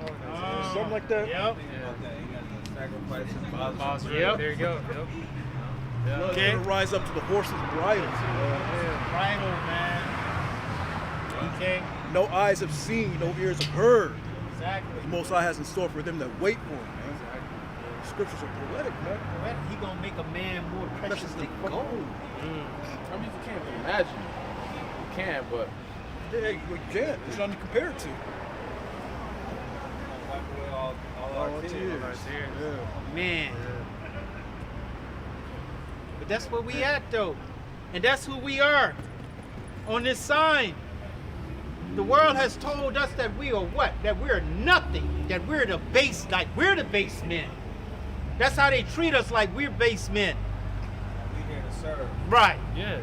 [SPEAKER 2] Something like that.
[SPEAKER 6] Yep.
[SPEAKER 4] Yep. There you go. Yep.
[SPEAKER 2] Blood's
[SPEAKER 6] Okay.
[SPEAKER 2] gonna rise up to the horse's bridles.
[SPEAKER 6] Bridle, man. Okay?
[SPEAKER 2] No eyes have seen, no ears have heard.
[SPEAKER 6] Exactly.
[SPEAKER 2] The Most High has in store for them that wait for him, man. Scriptures are poetic, man.
[SPEAKER 6] He gonna make a man more precious than gold.
[SPEAKER 3] I mean, you can't imagine. You can, but
[SPEAKER 2] Yeah, you can't. There's nothing to compare it to.
[SPEAKER 5] All
[SPEAKER 2] tears. Yeah.
[SPEAKER 6] Man. But that's where we at though. And that's who we are. On this sign. The world has told us that we are what? That we're nothing. That we're the base, like we're the base men. That's how they treat us, like we're base men.
[SPEAKER 5] We here to serve.
[SPEAKER 6] Right.
[SPEAKER 4] Yeah.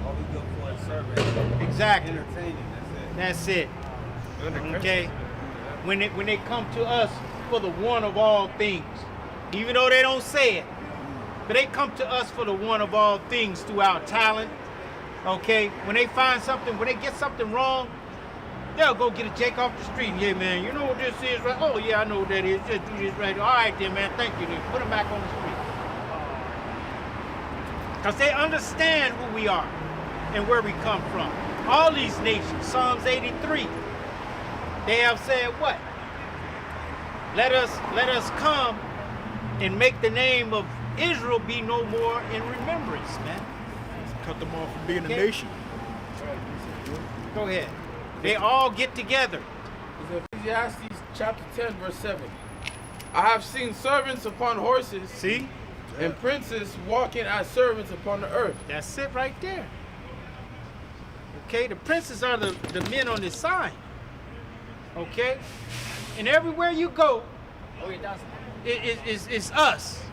[SPEAKER 5] All we go for is serving.
[SPEAKER 6] Exactly.
[SPEAKER 5] Entertaining,
[SPEAKER 6] That's it. Okay? When they come to us for the one of all things, even though they don't say it, but they come to us for the one of all things through our talent. Okay? When they find something, when they get something wrong, they'll go get a Jake off the street. Yeah, man, you know what this is, right? Oh, yeah, I know what that is. Just do this right. All right, then, man. Thank you. Then put them back on the street. Because they understand who we are and where we come from. All these nations, Psalms 83, they have said what? Let us come and make the name of Israel be no more in remembrance, man.
[SPEAKER 2] Cut them off from being
[SPEAKER 6] Okay.
[SPEAKER 2] a nation.
[SPEAKER 6] Go ahead. They all get together.
[SPEAKER 3] Ecclesiastes chapter 10, verse 7. I have seen servants upon horses
[SPEAKER 6] See?
[SPEAKER 3] and princes walking as servants upon the earth.
[SPEAKER 6] That's it right there. Okay, the princes are the men on this sign. Okay? And everywhere you go, it's us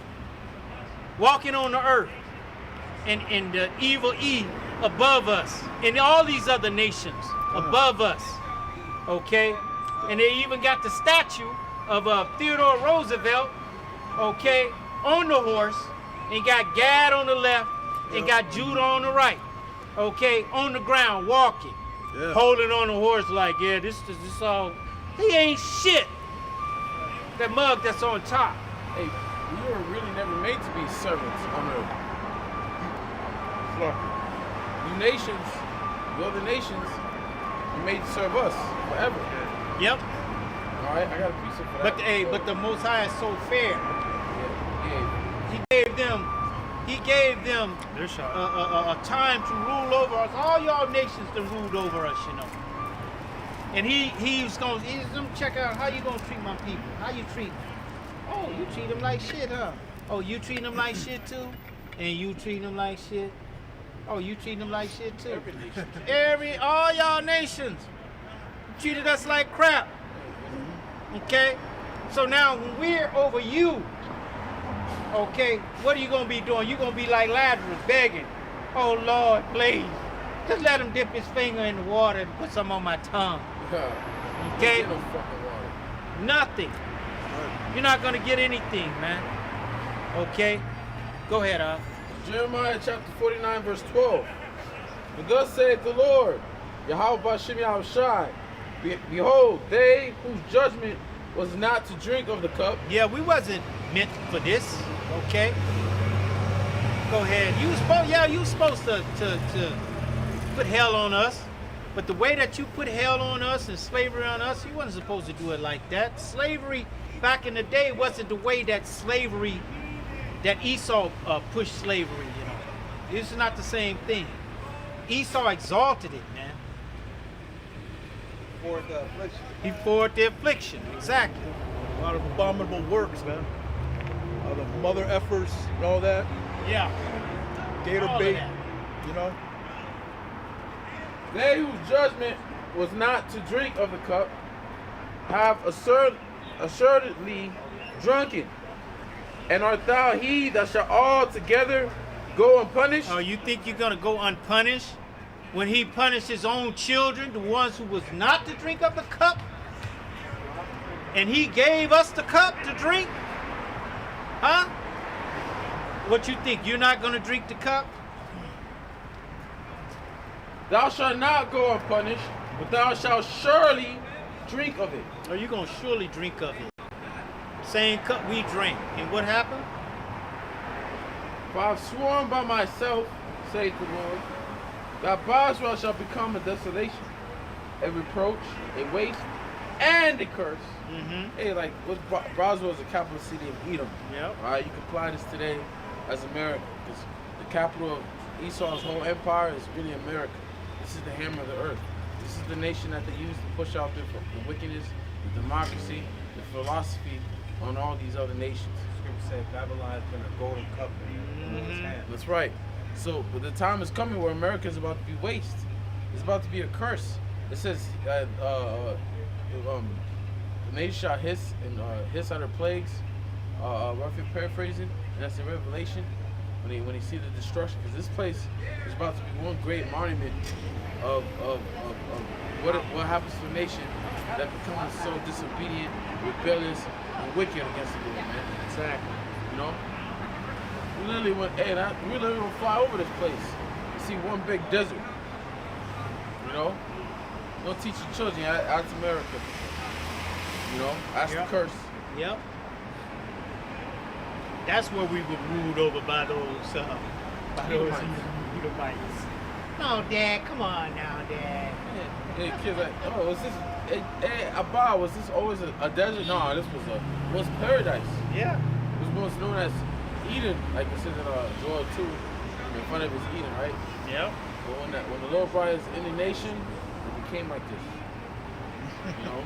[SPEAKER 6] walking on the earth. And the evil E above us. And all these other nations above us. Okay? And they even got the statue of Theodore Roosevelt, okay, on the horse. And got Gad on the left and got Judah on the right. Okay, on the ground, walking, holding on the horse like, yeah, this all. He ain't shit. That mug that's on top.
[SPEAKER 3] Hey, we were really never made to be servants on earth. You nations, you other nations, you made to serve us forever.
[SPEAKER 6] Yep.
[SPEAKER 3] All right, I got a piece of for that.
[SPEAKER 6] But the Most High is so fair.
[SPEAKER 3] Yeah.
[SPEAKER 6] He gave them
[SPEAKER 4] Their shot.
[SPEAKER 6] a time to rule over us. All y'all nations that ruled over us, you know. And he's gonna check out how you gonna treat my people. How you treat them? Oh, you treat them like shit, huh? Oh, you treat them like shit too? And you treat them like shit? Oh, you treat them like shit too? All y'all nations treated us like crap. Okay? So now when we're over you, okay, what are you gonna be doing? You're gonna be like Lazarus begging. Oh Lord, please. Just let him dip his finger in the water and put some on my tongue. Okay?
[SPEAKER 3] No fucking water.
[SPEAKER 6] Nothing. You're not gonna get anything, man. Okay? Go ahead,
[SPEAKER 3] Jeremiah chapter 49, verse 12. And thus saith the Lord, Yahweh Bashem Yahushai, behold, they whose judgment was not to drink of the cup.
[SPEAKER 6] Yeah, we wasn't meant for this. Okay? Go ahead. You was supposed to put hell on us. But the way that you put hell on us and slavery on us, you wasn't supposed to do it like that. Slavery back in the day wasn't the way that Esau pushed slavery, you know. It's not the same thing. Esau exalted it, man.
[SPEAKER 2] For the affliction.
[SPEAKER 6] He forwarded the affliction, exactly.
[SPEAKER 2] A lot of abominable works, man. All the mother effers and all that.
[SPEAKER 6] Yeah.
[SPEAKER 2] Gator
[SPEAKER 6] All of
[SPEAKER 2] bait,
[SPEAKER 6] that.
[SPEAKER 2] you know.
[SPEAKER 3] They whose judgment was not to drink of the cup have assuredly drunken. And art thou he that shall altogether go unpunished?
[SPEAKER 6] Oh, you think you're gonna go unpunished when he punished his own children, the ones who was not to drink of the cup? And he gave us the cup to drink? Huh? What you think? You're not gonna drink the cup?
[SPEAKER 3] Thou shalt not go unpunished, but thou shalt surely drink of it.
[SPEAKER 6] Or you gonna surely drink of it? Same cup we drank. And what happened?
[SPEAKER 3] For I have sworn by myself, saith the Lord, that Bosra shall become a desolation, a reproach, a waste, and a curse.
[SPEAKER 6] Mm-hmm.
[SPEAKER 3] Hey, like, Bosra is the capital city of Edom.
[SPEAKER 6] Yep.
[SPEAKER 3] All right, you can apply this today as America, because the capital of Esau's whole empire is really America. This is the hammer of the earth. This is the nation that they use to push out the wickedness, the democracy, the philosophy on all these other nations.
[SPEAKER 5] Scripture said Babylon has been a golden cup in his hand.
[SPEAKER 3] That's right. So, but the time is coming where America is about to be waste. It's about to be a curse. It says the nation shall hiss and hiss at her plagues. Roughly paraphrasing, and that's in Revelation. When he see the destruction, because this place is about to be one great monument of what happens to a nation that becomes so disobedient, rebellious, and wicked against the Lord, man.
[SPEAKER 6] Exactly.
[SPEAKER 3] You know, we literally went fly over this place and see one big desert. You know, don't teach your children. That's America. You know, that's the curse.
[SPEAKER 6] Yep. That's where we were ruled over by those Edomites. No, Dad, come on now, Dad.
[SPEAKER 3] Yeah, kids like, oh, was this? Hey, Abba, was this always a desert? No, this was paradise.
[SPEAKER 6] Yeah.
[SPEAKER 3] It was once known as Eden, like it says in Joel 2, in front of his Eden, right?
[SPEAKER 6] Yep.
[SPEAKER 3] But when the Lord brought his indignation, it became like this. You know?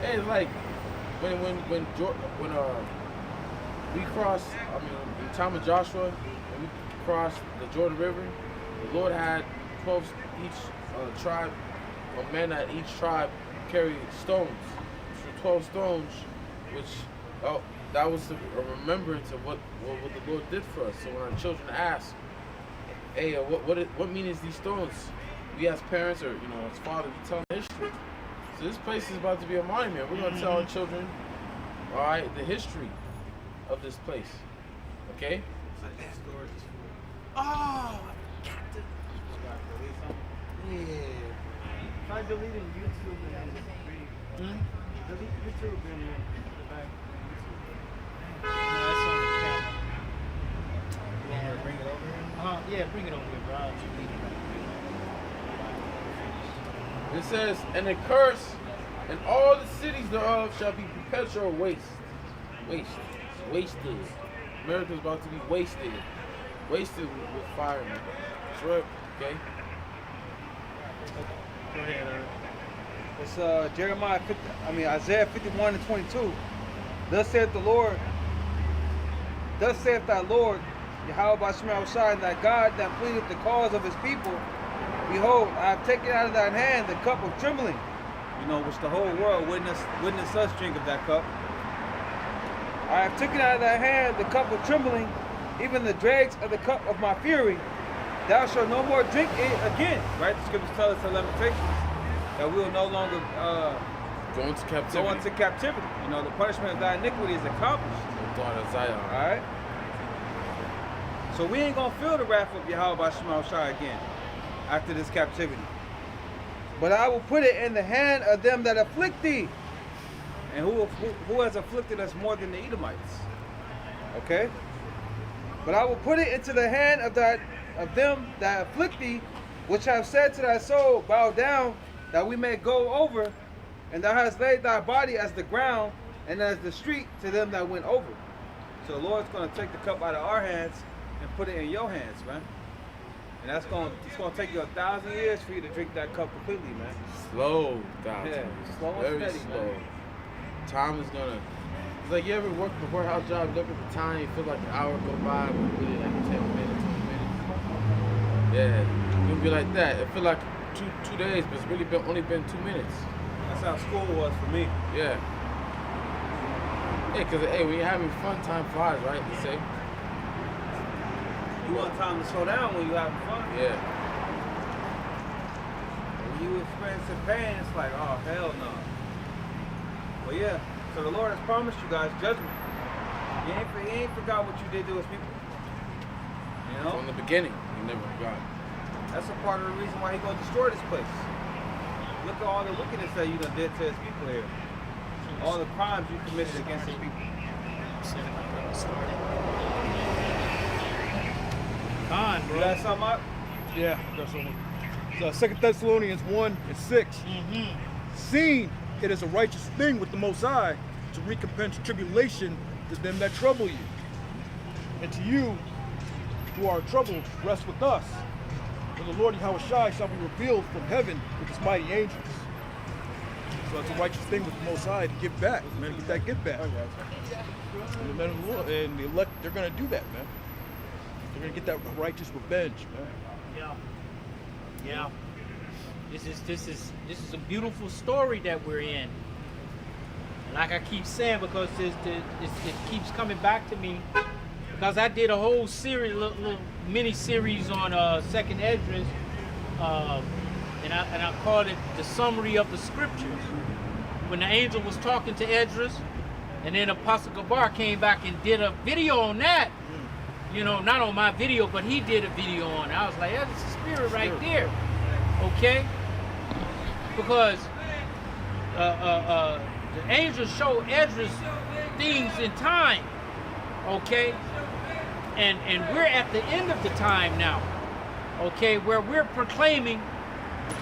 [SPEAKER 3] Hey, it's like when we crossed, in the time of Joshua, when we crossed the Jordan River, the Lord had 12 each tribe, or men at each tribe carried stones. 12 stones, which that was a remembrance of what the Lord did for us. So when our children ask, hey, what mean is these stones? We as parents, or as fathers, we tell them history. So this place is about to be a monument. We're going to tell our children, all right, the history of this place. Okay?
[SPEAKER 6] Oh, yeah.
[SPEAKER 4] Try deleting YouTube and delete YouTube and the back.
[SPEAKER 6] No, that's on the camera.
[SPEAKER 5] You want me to bring it over here?
[SPEAKER 6] Yeah, bring it over here, bro. I'll just leave it right
[SPEAKER 3] It says, and a curse and all the cities thereof shall be perpetual waste. Wasted. America's about to be wasted with fire, man.
[SPEAKER 5] That's right.
[SPEAKER 3] Okay.
[SPEAKER 4] Go ahead, Aaron.
[SPEAKER 5] It's Isaiah 51 and 22. Thus saith thy Lord, Yahweh Bashar Shai, thy God that pleadeth the cause of his people. Behold, I have taken out of thine hand the cup of trembling, which the whole world witness us drink of that cup. I have taken out of thy hand the cup of trembling, even the dregs of the cup of my fury. Thou shalt no more drink it again. Right? The scriptures tell us in Lamentations that we will no longer
[SPEAKER 3] Go into captivity.
[SPEAKER 5] go into captivity. The punishment of thy iniquity is accomplished.
[SPEAKER 3] Daughter Zion.
[SPEAKER 5] Alright? So we ain't gonna feel the wrath of Yahweh by Shemal Shai again after this captivity. But I will put it in the hand of them that afflict thee. And who has afflicted us more than the Edomites? Okay? But I will put it into the hand of them that afflict thee, which have said to thy soul, bow down, that we may go over, and thou hast laid thy body as the ground, and as the street to them that went over. So the Lord's going to take the cup out of our hands and put it in your hands, man. And it's going to take you 1,000 years for you to drink that cup completely, man.
[SPEAKER 3] Slow down.
[SPEAKER 5] Yeah, slow and
[SPEAKER 3] Very
[SPEAKER 5] steady,
[SPEAKER 3] slow.
[SPEAKER 5] man.
[SPEAKER 3] Time is gonna. It's like you ever work a warehouse job, look at the time, you feel like an hour go by, but really like 10 minutes, 20 minutes. Yeah, you'll be like that. It feel like two days, but it's really only been 2 minutes.
[SPEAKER 5] That's how school was for me.
[SPEAKER 3] Yeah. Hey, cause when you're having fun, time flies, right? You say.
[SPEAKER 5] You want time to slow down when you're having fun.
[SPEAKER 3] Yeah.
[SPEAKER 5] When you experiencing pain, it's like, oh, hell no. Well, yeah. So the Lord has promised you guys judgment. He ain't forgot what you did to his people.
[SPEAKER 3] From the beginning, you never forgot.
[SPEAKER 5] That's a part of the reason why he's going to destroy this place. Look at all the wickedness that you done did to his people here. All the crimes you committed against his people.
[SPEAKER 1] Con,
[SPEAKER 5] You
[SPEAKER 1] bro.
[SPEAKER 5] got something up?
[SPEAKER 2] Yeah, that's something. So 2 Thessalonians 1 and 6. Seeing it is a righteous thing with the Most High to recompense tribulation to them that trouble you. And to you who are in trouble, rest with us. For the Lord Yahweh Shai shall be revealed from heaven with his mighty angels. So it's a righteous thing with the Most High to give back, man, get that give back. And the men of the Lord and the elect, they're gonna do that, man. They're gonna get that righteous revenge, man.
[SPEAKER 1] Yeah. This is a beautiful story that we're in. And like I keep saying, because it keeps coming back to me, because I did a whole series, little mini series on Second Esdras, and I called it the summary of the scriptures. When the angel was talking to Esdras, and then Apostle Gabar came back and did a video on that. Not on my video, but he did a video on it. I was like, that's the spirit right there. Okay? Because the angels show Esdras things in time. Okay? And we're at the end of the time now. Okay? Where we're proclaiming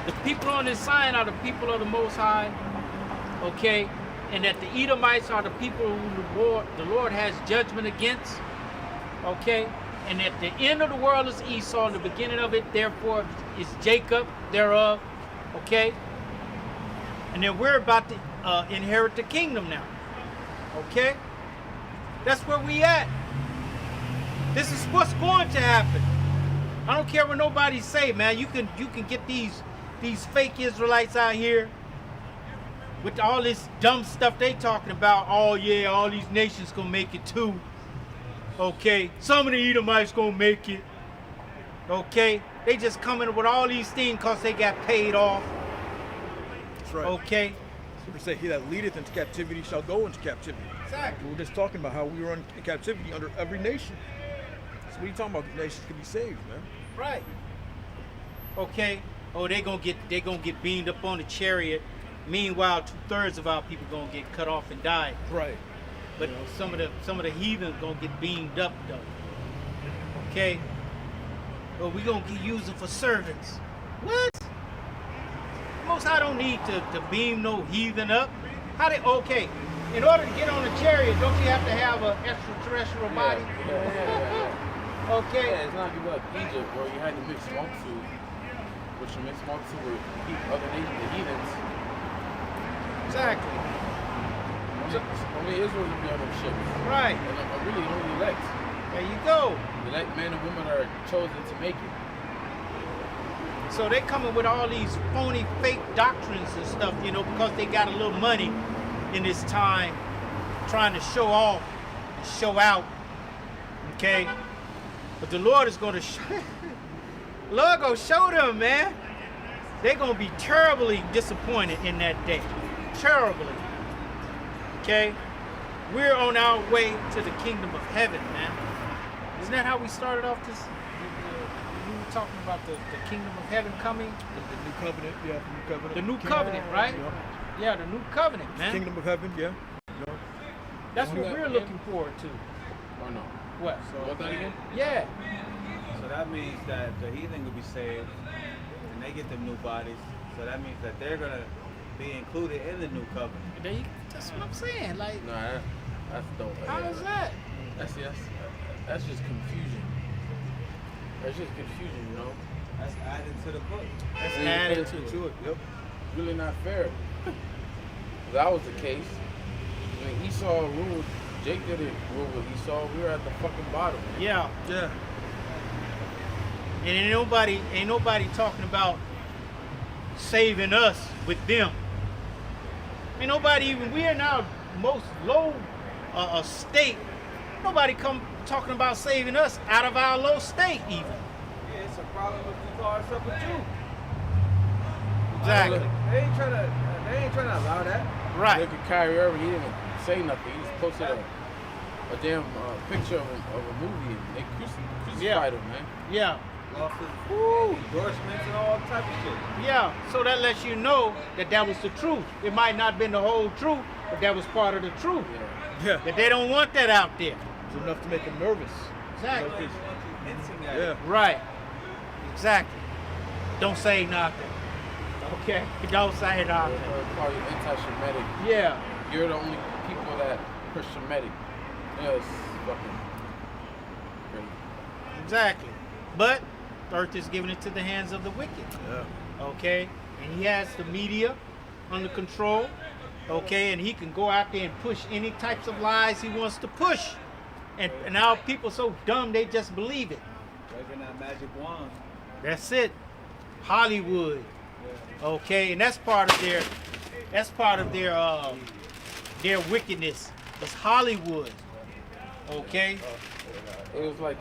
[SPEAKER 1] the people on this sign are the people of the Most High. Okay? And that the Edomites are the people who the Lord has judgment against. Okay? And at the end of the world is Esau, and the beginning of it, therefore, is Jacob thereof. Okay? And then we're about to inherit the kingdom now. Okay? That's where we at. This is what's going to happen. I don't care what nobody say, man. You can get these fake Israelites out here with all this dumb stuff they talking about. Oh yeah, all these nations gonna make it too. Okay, some of the Edomites gonna make it. Okay, they just coming with all these things because they got paid off.
[SPEAKER 2] That's right.
[SPEAKER 1] Okay.
[SPEAKER 2] Scripture say, he that leadeth into captivity shall go into captivity.
[SPEAKER 1] Exactly.
[SPEAKER 2] We're just talking about how we were in captivity under every nation. So what are you talking about? The nations can be saved, man.
[SPEAKER 1] Right. Okay. Oh, they gonna get beamed up on the chariot. Meanwhile, 2/3 of our people gonna get cut off and die.
[SPEAKER 2] Right.
[SPEAKER 1] But some of the heathens gonna get beamed up though. Okay. Well, we gonna get using for servants. What?
[SPEAKER 6] Most High don't need to beam no heathen up. How they, okay, in order to get on a chariot, don't you have to have an extraterrestrial body?
[SPEAKER 3] Yeah.
[SPEAKER 6] Okay.
[SPEAKER 3] Yeah, it's not like Egypt where you had to mix monk food, which you mix monk food with other nations, the heathens.
[SPEAKER 6] Exactly.
[SPEAKER 3] Only Israel will be on them ships.
[SPEAKER 6] Right.
[SPEAKER 3] And I'm really only elect.
[SPEAKER 6] There you go.
[SPEAKER 3] The elect men and women are chosen to make it.
[SPEAKER 6] So they coming with all these phony, fake doctrines and stuff, you know, because they got a little money in this time, trying to show off, and show out. Okay. But the Lord is going to show. Lord gonna show them, man. They're gonna be terribly disappointed in that day. Terribly. Okay? We're on our way to the kingdom of heaven, man. Isn't that how we started off this? We were talking about the kingdom of heaven coming.
[SPEAKER 2] The new covenant, yeah, the new covenant.
[SPEAKER 6] The new covenant, right? Yeah, the new covenant, man.
[SPEAKER 2] Kingdom of heaven, yeah.
[SPEAKER 6] That's what we're looking forward to.
[SPEAKER 3] Or no?
[SPEAKER 6] What?
[SPEAKER 3] What that again?
[SPEAKER 6] Yeah.
[SPEAKER 5] So that means that the heathen will be saved, and they get them new bodies. So that means that they're gonna be included in the new covenant.
[SPEAKER 6] That's what I'm saying. Like,
[SPEAKER 3] No, that's dope.
[SPEAKER 6] how is that?
[SPEAKER 3] That's just confusion. That's just confusion, you know?
[SPEAKER 5] That's added to the book.
[SPEAKER 6] That's
[SPEAKER 3] And
[SPEAKER 6] added
[SPEAKER 3] it's
[SPEAKER 6] to it.
[SPEAKER 2] Yep.
[SPEAKER 3] really not fair. If that was the case, when Esau ruled, Jake didn't rule with Esau, we were at the fucking bottom.
[SPEAKER 6] Yeah.
[SPEAKER 2] Yeah.
[SPEAKER 6] And ain't nobody talking about saving us with them. Ain't nobody even, we are in our most low state. Nobody come talking about saving us out of our low state even.
[SPEAKER 5] Yeah, it's a problem if you call yourself a Jew.
[SPEAKER 6] Exactly.
[SPEAKER 5] They ain't trying to allow that.
[SPEAKER 6] Right.
[SPEAKER 3] Look at Kyrie Irving, he didn't say nothing. He just posted a damn picture of a movie. They crucified him, man.
[SPEAKER 6] Yeah.
[SPEAKER 5] Lost his endorsements and all type of shit.
[SPEAKER 6] Yeah. So that lets you know that was the truth. It might not have been the whole truth, but that was part of the truth.
[SPEAKER 3] Yeah.
[SPEAKER 2] Yeah.
[SPEAKER 6] That they don't want that out there.
[SPEAKER 2] It's enough to make them nervous.
[SPEAKER 6] Exactly.
[SPEAKER 5] Hinting at
[SPEAKER 2] Yeah.
[SPEAKER 5] it.
[SPEAKER 6] Right. Exactly. Don't say nothing. Okay. Don't say nothing.
[SPEAKER 3] Or call you anti-Semitic.
[SPEAKER 6] Yeah.
[SPEAKER 3] You're the only people that are Semitic. Yeah, it's fucking crazy.
[SPEAKER 6] Exactly. But earth is giving it to the hands of the wicked.
[SPEAKER 2] Yeah.
[SPEAKER 6] Okay? And he has the media under control. Okay? And he can go out there and push any types of lies he wants to push. And now people so dumb they just believe it.
[SPEAKER 5] Waving that magic wand.
[SPEAKER 6] That's it. Hollywood. Okay? And that's part of their wickedness. It's Hollywood. Okay?
[SPEAKER 3] It was like,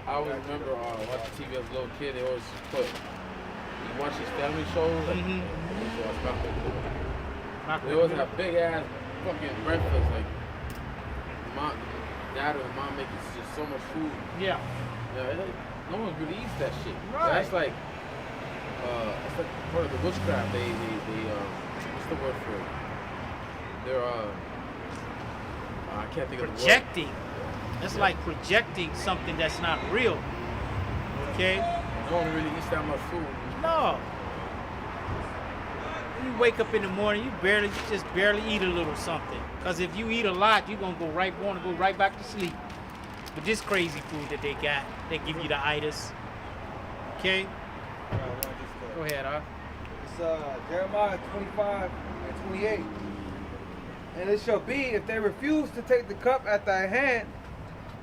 [SPEAKER 3] I always remember watching TV as a little kid, they always put, you watch these family shows, like, they always have big ass fucking breakfast, like, dad or mom making just so much food.
[SPEAKER 6] Yeah.
[SPEAKER 3] No one really eats that shit.
[SPEAKER 6] Right.
[SPEAKER 3] That's like part of the witchcraft. They what's the word for it? They're I can't think of the word.
[SPEAKER 6] Projecting. It's like projecting something that's not real. Okay?
[SPEAKER 3] No one really eats that much food.
[SPEAKER 6] No. You wake up in the morning, you just barely eat a little something. Because if you eat a lot, you're gonna want to go right back to sleep. But this crazy food that they got, they give you the itis. Okay? Go ahead, huh?
[SPEAKER 5] It's Jeremiah 25 and 28. And it shall be, if they refuse to take the cup at thy hand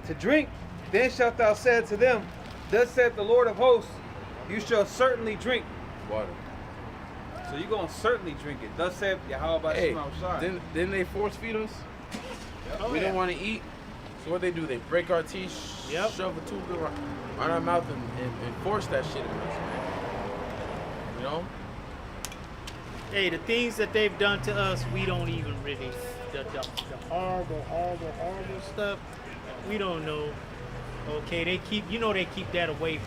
[SPEAKER 5] to drink, then shalt thou say to them, thus saith the Lord of hosts, you shall certainly drink.
[SPEAKER 3] Water.
[SPEAKER 5] So you're going to certainly drink it. Thus saith Yahweh
[SPEAKER 3] Hey,
[SPEAKER 5] Shai.
[SPEAKER 3] didn't they force feed us?
[SPEAKER 6] Oh,
[SPEAKER 3] We
[SPEAKER 6] yeah.
[SPEAKER 3] don't want to eat. So what they do? They break our teeth,
[SPEAKER 6] Yep.
[SPEAKER 3] shove a tube on our mouth, and force that shit in us, man. You know?
[SPEAKER 6] Hey, the things that they've done to us, we don't even really, the horrible stuff, we don't know. Okay, they keep that away.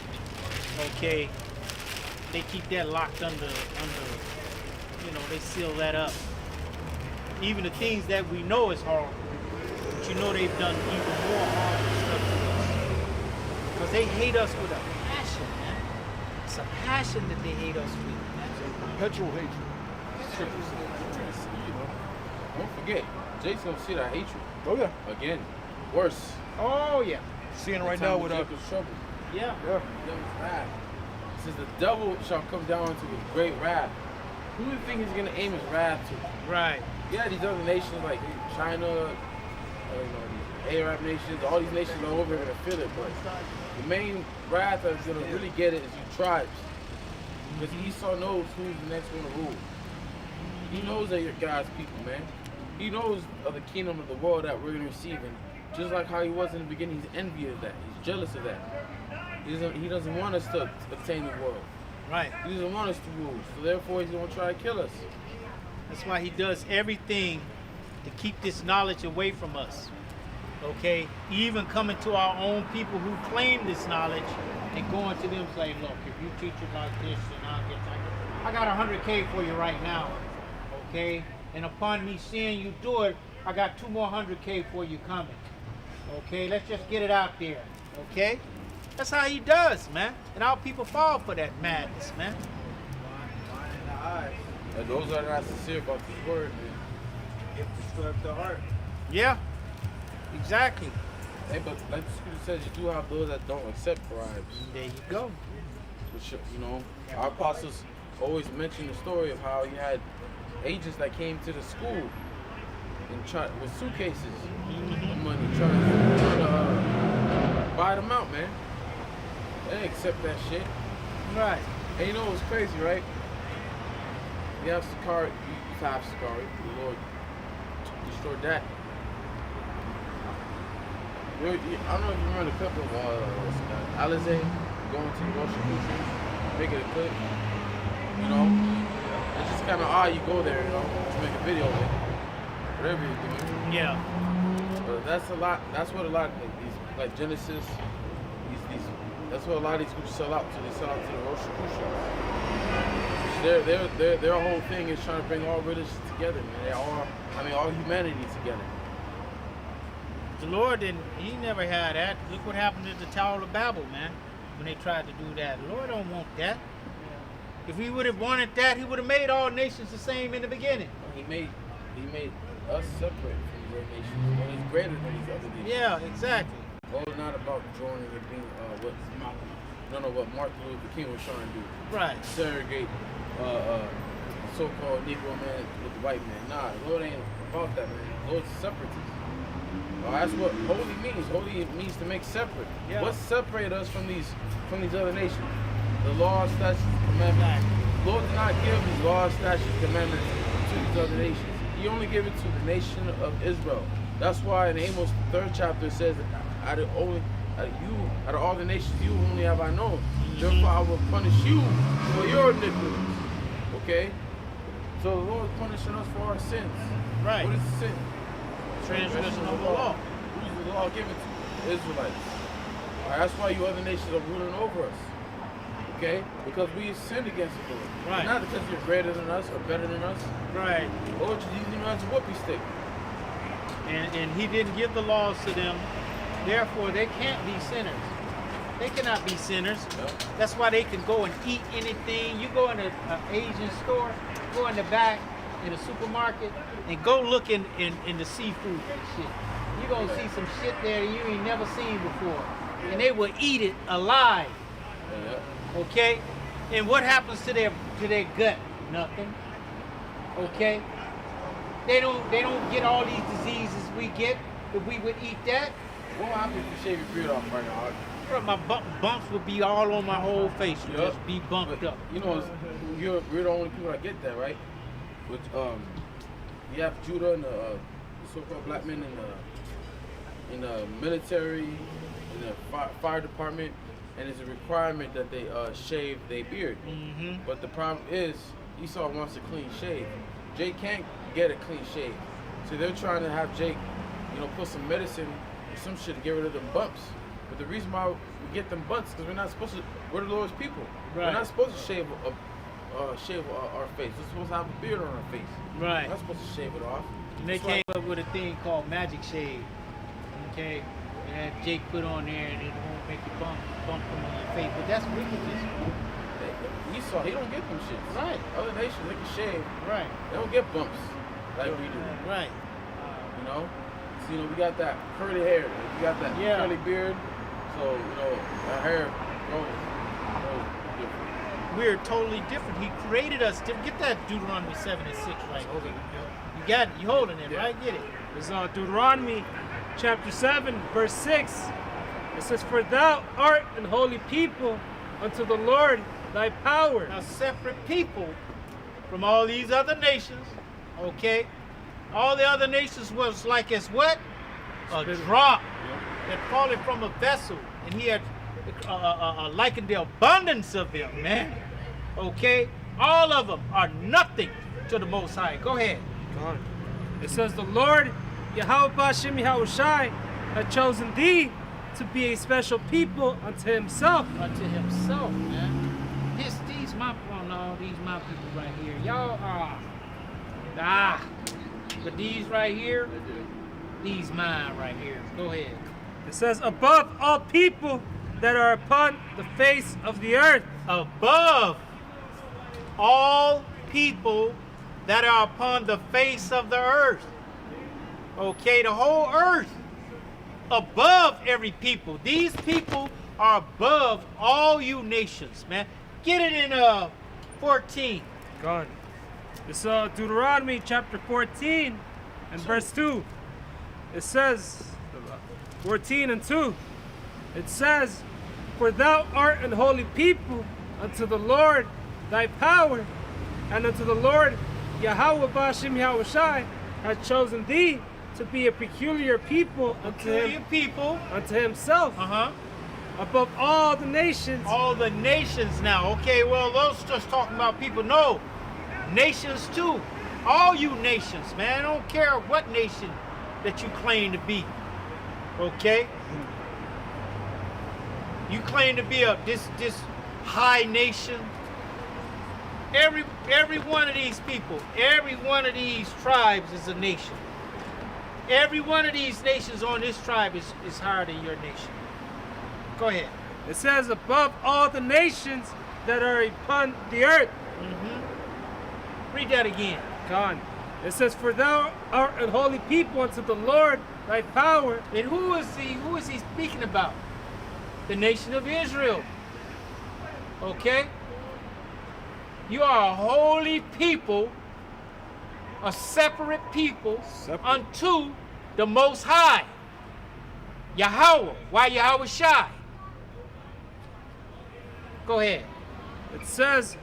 [SPEAKER 6] Okay, they keep that locked under, they seal that up. Even the things that we know is horrible, but they've done even more horrible stuff to us. Because they hate us with a passion, man. It's a passion that they hate us with.
[SPEAKER 2] perpetual hatred.
[SPEAKER 3] Scripture says, you know. Don't forget, Jake's gonna see that hatred
[SPEAKER 2] Oh yeah.
[SPEAKER 3] again. Worse.
[SPEAKER 1] Oh yeah.
[SPEAKER 2] Seeing it right now with
[SPEAKER 3] Jacob's trouble.
[SPEAKER 1] Yeah.
[SPEAKER 2] yeah.
[SPEAKER 3] Devil's wrath. It says the devil shall come down to a great wrath. Who do you think he's gonna aim his wrath to?
[SPEAKER 1] Right.
[SPEAKER 3] Yeah, these other nations like China, these Arab nations, all these nations all over are gonna feel it, but the main wrath that's gonna really get it is you tribes. Because Esau knows who's the next one to rule. He knows that you're God's people, man. He knows of the kingdom of the world that we're gonna receive, and just like how he was in the beginning, he's envious of that. He's jealous of that. He doesn't want us to obtain the world.
[SPEAKER 1] Right.
[SPEAKER 3] He doesn't want us to rule, so therefore he's gonna try to kill us.
[SPEAKER 6] That's why he does everything to keep this knowledge away from us. Okay? Even coming to our own people who claim this knowledge and going to them saying, look, if you teach it like this, then I got 100K for you right now. Okay? And upon me seeing you do it, I got 2 more 100K for you coming. Okay? Let's just get it out there. Okay? That's how he does, man. And our people fall for that madness, man.
[SPEAKER 3] And those that are not sincere about this word, man.
[SPEAKER 5] It disturbs the heart.
[SPEAKER 6] Yeah. Exactly.
[SPEAKER 3] Hey, but like the scripture says, you do have those that don't accept bribes.
[SPEAKER 6] There you go.
[SPEAKER 3] Which, our apostles always mention the story of how he had agents that came to the school and with suitcases of money, trying to buy them out, man. They didn't accept that shit.
[SPEAKER 6] Right.
[SPEAKER 3] And you know what's crazy, right? You have Sakari, you have Sakari, the Lord destroyed that. I don't know if you remember the clip of Alizé going to the Rosicrucians, making a clip. You know? It's just kind of odd you go there, to make a video of it. Whatever you're doing.
[SPEAKER 6] Yeah.
[SPEAKER 3] But that's what a lot of these, like Genesis, that's what a lot of these groups sell out to. They sell out to the Rosicrucians. Their whole thing is trying to bring all religions together, man. All humanity together.
[SPEAKER 6] The Lord he never had that. Look what happened to the Tower of Babel, man, when they tried to do that. The Lord don't want that. If he would have wanted that, he would have made all nations the same in the beginning.
[SPEAKER 3] He made us separate from the other nations. But he's greater than these other nations.
[SPEAKER 6] Yeah, exactly.
[SPEAKER 3] Well, it's not about joining and being what Martin Luther King was trying to do.
[SPEAKER 6] Right.
[SPEAKER 3] Segregate so-called Negro man with the white man. Nah, the Lord ain't about that, man. The Lord's separatist. That's what holy means. Holy means to make separate.
[SPEAKER 6] Yeah.
[SPEAKER 3] What separates us from these other nations? The law, statutes, commandments. The Lord did not give these laws, statutes, commandments to these other nations. He only gave it to the nation of Israel. That's why in Amos, the 3rd chapter, it says, out of all the nations, you only have I known. Therefore, I will punish you for your iniquities. Okay? So the Lord is punishing us for our sins.
[SPEAKER 6] Right.
[SPEAKER 3] What is sin?
[SPEAKER 6] Transgression of the law.
[SPEAKER 3] Who's the law given to? Israelites. All right, that's why you other nations are ruling over us. Okay? Because we sinned against the Lord.
[SPEAKER 6] Right.
[SPEAKER 3] Not because you're greater than us or better than us.
[SPEAKER 6] Right.
[SPEAKER 3] Lord, you're using us a whoopee stick.
[SPEAKER 6] And he didn't give the laws to them. Therefore, they can't be sinners. They cannot be sinners.
[SPEAKER 3] Yep.
[SPEAKER 6] That's why they can go and eat anything. You go in an Asian store, go in the back, in a supermarket, and go look in the seafood and shit. You're going to see some shit there you ain't never seen before. And they will eat it alive.
[SPEAKER 3] Yeah.
[SPEAKER 6] Okay? And what happens to their gut? Nothing. Okay? They don't get all these diseases we get if we would eat that.
[SPEAKER 3] What happens if you shave your beard off right now?
[SPEAKER 6] Bro, my bumps would be all on my whole face. Would
[SPEAKER 3] Yep.
[SPEAKER 6] just be bumped up.
[SPEAKER 3] You know, we're the only people that get that, right? Which you have Judah and the so-called black men in the military, in the fire department, and it's a requirement that they shave their beard.
[SPEAKER 6] Mm-hmm.
[SPEAKER 3] But the problem is, Esau wants a clean shave. Jake can't get a clean shave, so they're trying to have Jake, put some medicine or some shit to get rid of them bumps. But the reason why we get them bumps because we're the Lord's people.
[SPEAKER 6] Right.
[SPEAKER 3] We're not supposed to shave our face. We're supposed to have a beard on our face.
[SPEAKER 6] Right.
[SPEAKER 3] We're not supposed to shave it off.
[SPEAKER 6] And they
[SPEAKER 3] It's
[SPEAKER 6] came up with a thing called magic shave. Okay? And Jake put on there and it won't make you bump them on your face. But that's wickedness.
[SPEAKER 3] Esau, he don't get them shits.
[SPEAKER 6] Right.
[SPEAKER 3] Other nations, they can shave.
[SPEAKER 6] Right.
[SPEAKER 3] They don't get bumps like we do.
[SPEAKER 6] Right.
[SPEAKER 3] You know? So, you know, we got that curly hair. We got that curly beard. So, you know, our hair grows different.
[SPEAKER 6] We're totally different. He created us different. Get that Deuteronomy 7 and 6 right.
[SPEAKER 4] Okay.
[SPEAKER 6] You got it. You holding it, right? Get it.
[SPEAKER 4] It's Deuteronomy chapter 7, verse 6. It says, "For thou art an holy people unto the Lord thy power."
[SPEAKER 6] Now, separate people from all these other nations, okay? All the other nations was like as what? A drop that fallen from a vessel. And he had likened the abundance of them, man. Okay? All of them are nothing to the Most High. Go ahead.
[SPEAKER 4] God. It says, "The Lord, Yahweh Bashem Yahushai, had chosen thee to be a special people unto himself."
[SPEAKER 6] Unto himself, man. These my people right here. Y'all are but these right here, these mine right here. Go ahead.
[SPEAKER 4] It says, "Above all people that are upon the face of the earth."
[SPEAKER 6] Above all people that are upon the face of the earth. Okay, the whole earth. Above every people. These people are above all you nations, man. Get it in 14.
[SPEAKER 4] God. It's Deuteronomy chapter 14 and verse 2. It says, 14 and 2. It says, "For thou art an holy people unto the Lord thy power, and unto the Lord Yahweh Bashem Yahushai hath chosen thee to be a peculiar people unto himself, above all the nations."
[SPEAKER 6] All the nations now. Okay, well, those just talking about people. No, nations too. All you nations, man. I don't care what nation that you claim to be. Okay? You claim to be this high nation. Every one of these people, every one of these tribes is a nation. Every one of these nations on this tribe is higher than your nation. Go ahead.
[SPEAKER 4] It says, "Above all the nations that are upon the earth."
[SPEAKER 6] Read that again.
[SPEAKER 4] God. It says, "For thou art an holy people unto the Lord thy power."
[SPEAKER 6] And who is he speaking about? The nation of Israel. Okay? You are a holy people, a separate people unto the Most High. Yahweh. Why Yahweh Shai? Go ahead.
[SPEAKER 4] It says,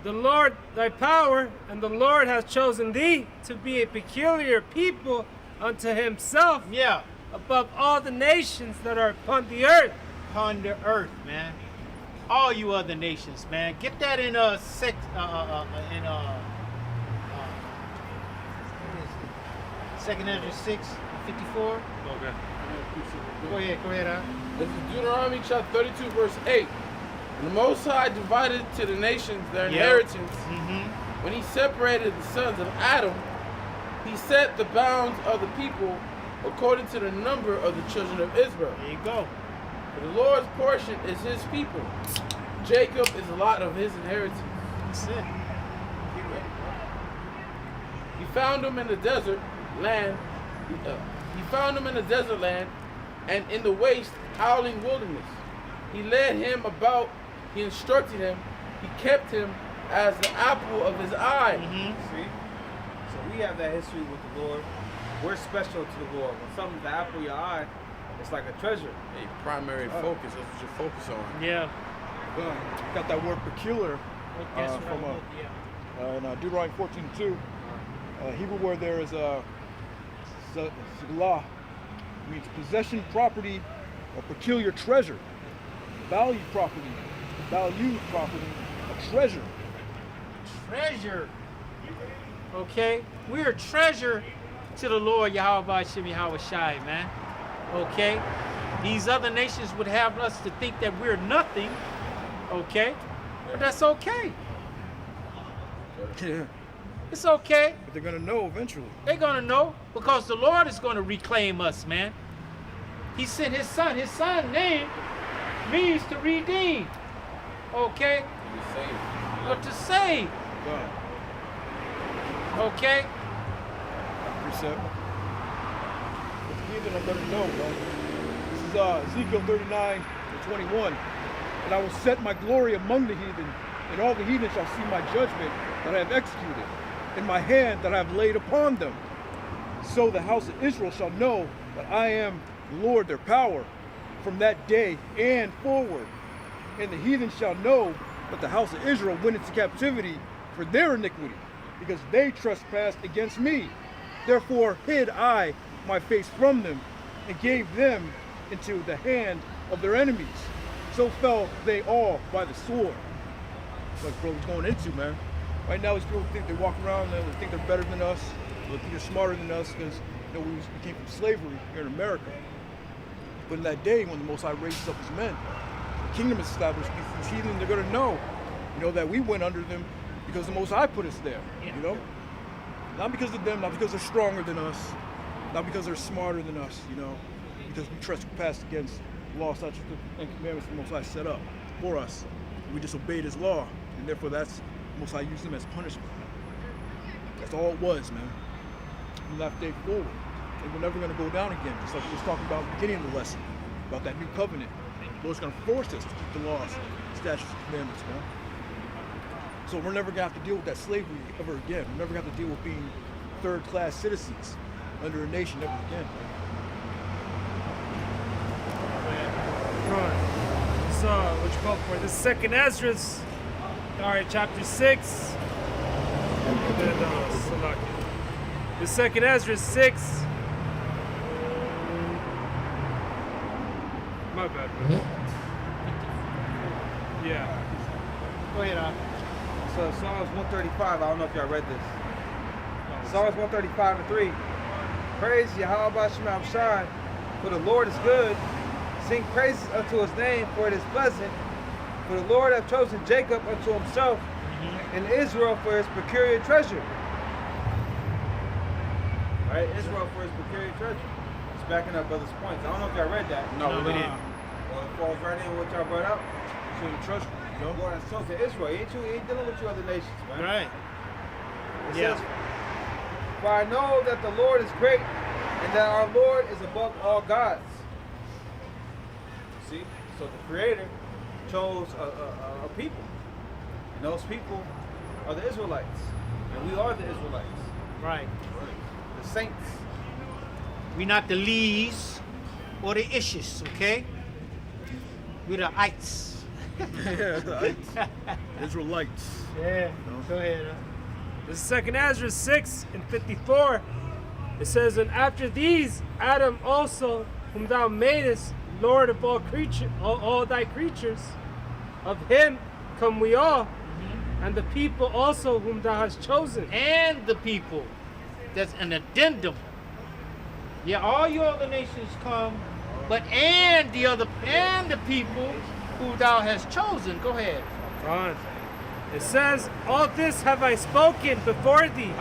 [SPEAKER 4] "The Lord thy power, and the Lord hath chosen thee to be a peculiar people unto himself,
[SPEAKER 6] Yeah.
[SPEAKER 4] above all the nations that are upon the earth."
[SPEAKER 6] Upon the earth, man. All you other nations, man. Get that in Second Ezra 6:54.
[SPEAKER 4] Okay.
[SPEAKER 6] Go ahead,
[SPEAKER 3] This is Deuteronomy chapter 32, verse 8. And the Most High divided to the nations their inheritance. When he separated the sons of Adam, he set the bounds of the people according to the number of the children of Israel.
[SPEAKER 6] There you go.
[SPEAKER 3] For the Lord's portion is his people. Jacob is a lot of his inheritance.
[SPEAKER 6] That's it.
[SPEAKER 3] He found him in the desert land. He found him in the desert land and in the waste, howling wilderness. He led him about. He instructed him. He kept him as the apple of his eye.
[SPEAKER 5] See? So we have that history with the Lord. We're special to the Lord. When something's the apple of your eye, it's like a treasure.
[SPEAKER 3] A primary focus. That's what you focus on.
[SPEAKER 4] Yeah.
[SPEAKER 2] Got that word peculiar from in Deuteronomy 14:2. Hebrew word there is siglah, means possession, property, or peculiar treasure. Valued property, a treasure.
[SPEAKER 6] Treasure. Okay? We're a treasure to the Lord Yahweh Bashem Yahweh Shai, man. Okay? These other nations would have us to think that we're nothing. Okay? But that's okay.
[SPEAKER 2] Yeah.
[SPEAKER 6] It's okay.
[SPEAKER 2] But they're gonna know eventually.
[SPEAKER 6] They're gonna know because the Lord is gonna reclaim us, man. He sent his son. His son's name means to redeem. Okay?
[SPEAKER 3] Be saved.
[SPEAKER 1] but to save.
[SPEAKER 2] God.
[SPEAKER 1] Okay?
[SPEAKER 2] Precept. With the heathen, I'm letting know, bro. This is Ezekiel 39 to 21. And I will set my glory among the heathen, and all the heathen shall see my judgment that I have executed, in my hand that I have laid upon them. So the house of Israel shall know that I am the Lord their power from that day and forward. And the heathen shall know that the house of Israel went into captivity for their iniquity, because they trespassed against me. Therefore hid I my face from them, and gave them into the hand of their enemies. So fell they all by the sword. That's what bro's going into, man. Right now, these people think they walk around and they think they're better than us. They think they're smarter than us because we came from slavery here in America. But in that day, when the Most High raises up his men, the kingdom is established. These heathen, they're going to know, that we went under them because the Most High put us there. Not because of them, not because they're stronger than us, not because they're smarter than us. Because we trespassed against law, statutes, and commandments the Most High set up for us. We disobeyed his law, and therefore that's the Most High used them as punishment. That's all it was, man. From that day forward. And we're never going to go down again, just like we was talking about at the beginning of the lesson, about that new covenant. The Lord's going to force us to keep the laws, statutes, and commandments, man. So we're never going to have to deal with that slavery ever again. We're never going to have to deal with being third-class citizens under a nation ever again, man.
[SPEAKER 4] Right. So, what you call for? This second Ezra's, all right, chapter 6. And then, Salaki. The second Ezra's 6. My bad, man. Yeah.
[SPEAKER 1] Go ahead,
[SPEAKER 5] So Psalms 135, I don't know if y'all read this. Psalms 135 and 3. Praise Yahweh Shema Shai, for the Lord is good. Sing praises unto his name, for it is pleasant. For the Lord hath chosen Jacob unto himself, and Israel for his peculiar treasure. Right? Israel for his peculiar treasure. It's backing up brother's points. I don't know if y'all read that.
[SPEAKER 3] No, we didn't.
[SPEAKER 5] Well, it falls right in what y'all brought up.
[SPEAKER 2] So the treasure,
[SPEAKER 5] The Lord has chosen Israel. He ain't dealing with you other nations, man.
[SPEAKER 1] Right.
[SPEAKER 5] It says, for I know that the Lord is great, and that our Lord is above all gods. See? So the Creator chose a people. And those people are the Israelites. And we are the Israelites.
[SPEAKER 1] Right.
[SPEAKER 5] The saints.
[SPEAKER 1] We not the Lees or the Ishes, okay? We're the ites.
[SPEAKER 2] Israelites.
[SPEAKER 1] Yeah. Go ahead.
[SPEAKER 4] This is second Ezra 6 and 54. It says, and after these, Adam also, whom thou madest, Lord of all creatures, all thy creatures, of him come we all, and the people also whom thou hast chosen.
[SPEAKER 1] And the people. That's an addendum. Yeah, all your other nations come, but and the people who thou hast chosen. Go ahead.
[SPEAKER 4] Fine. It says, all this have I spoken before thee,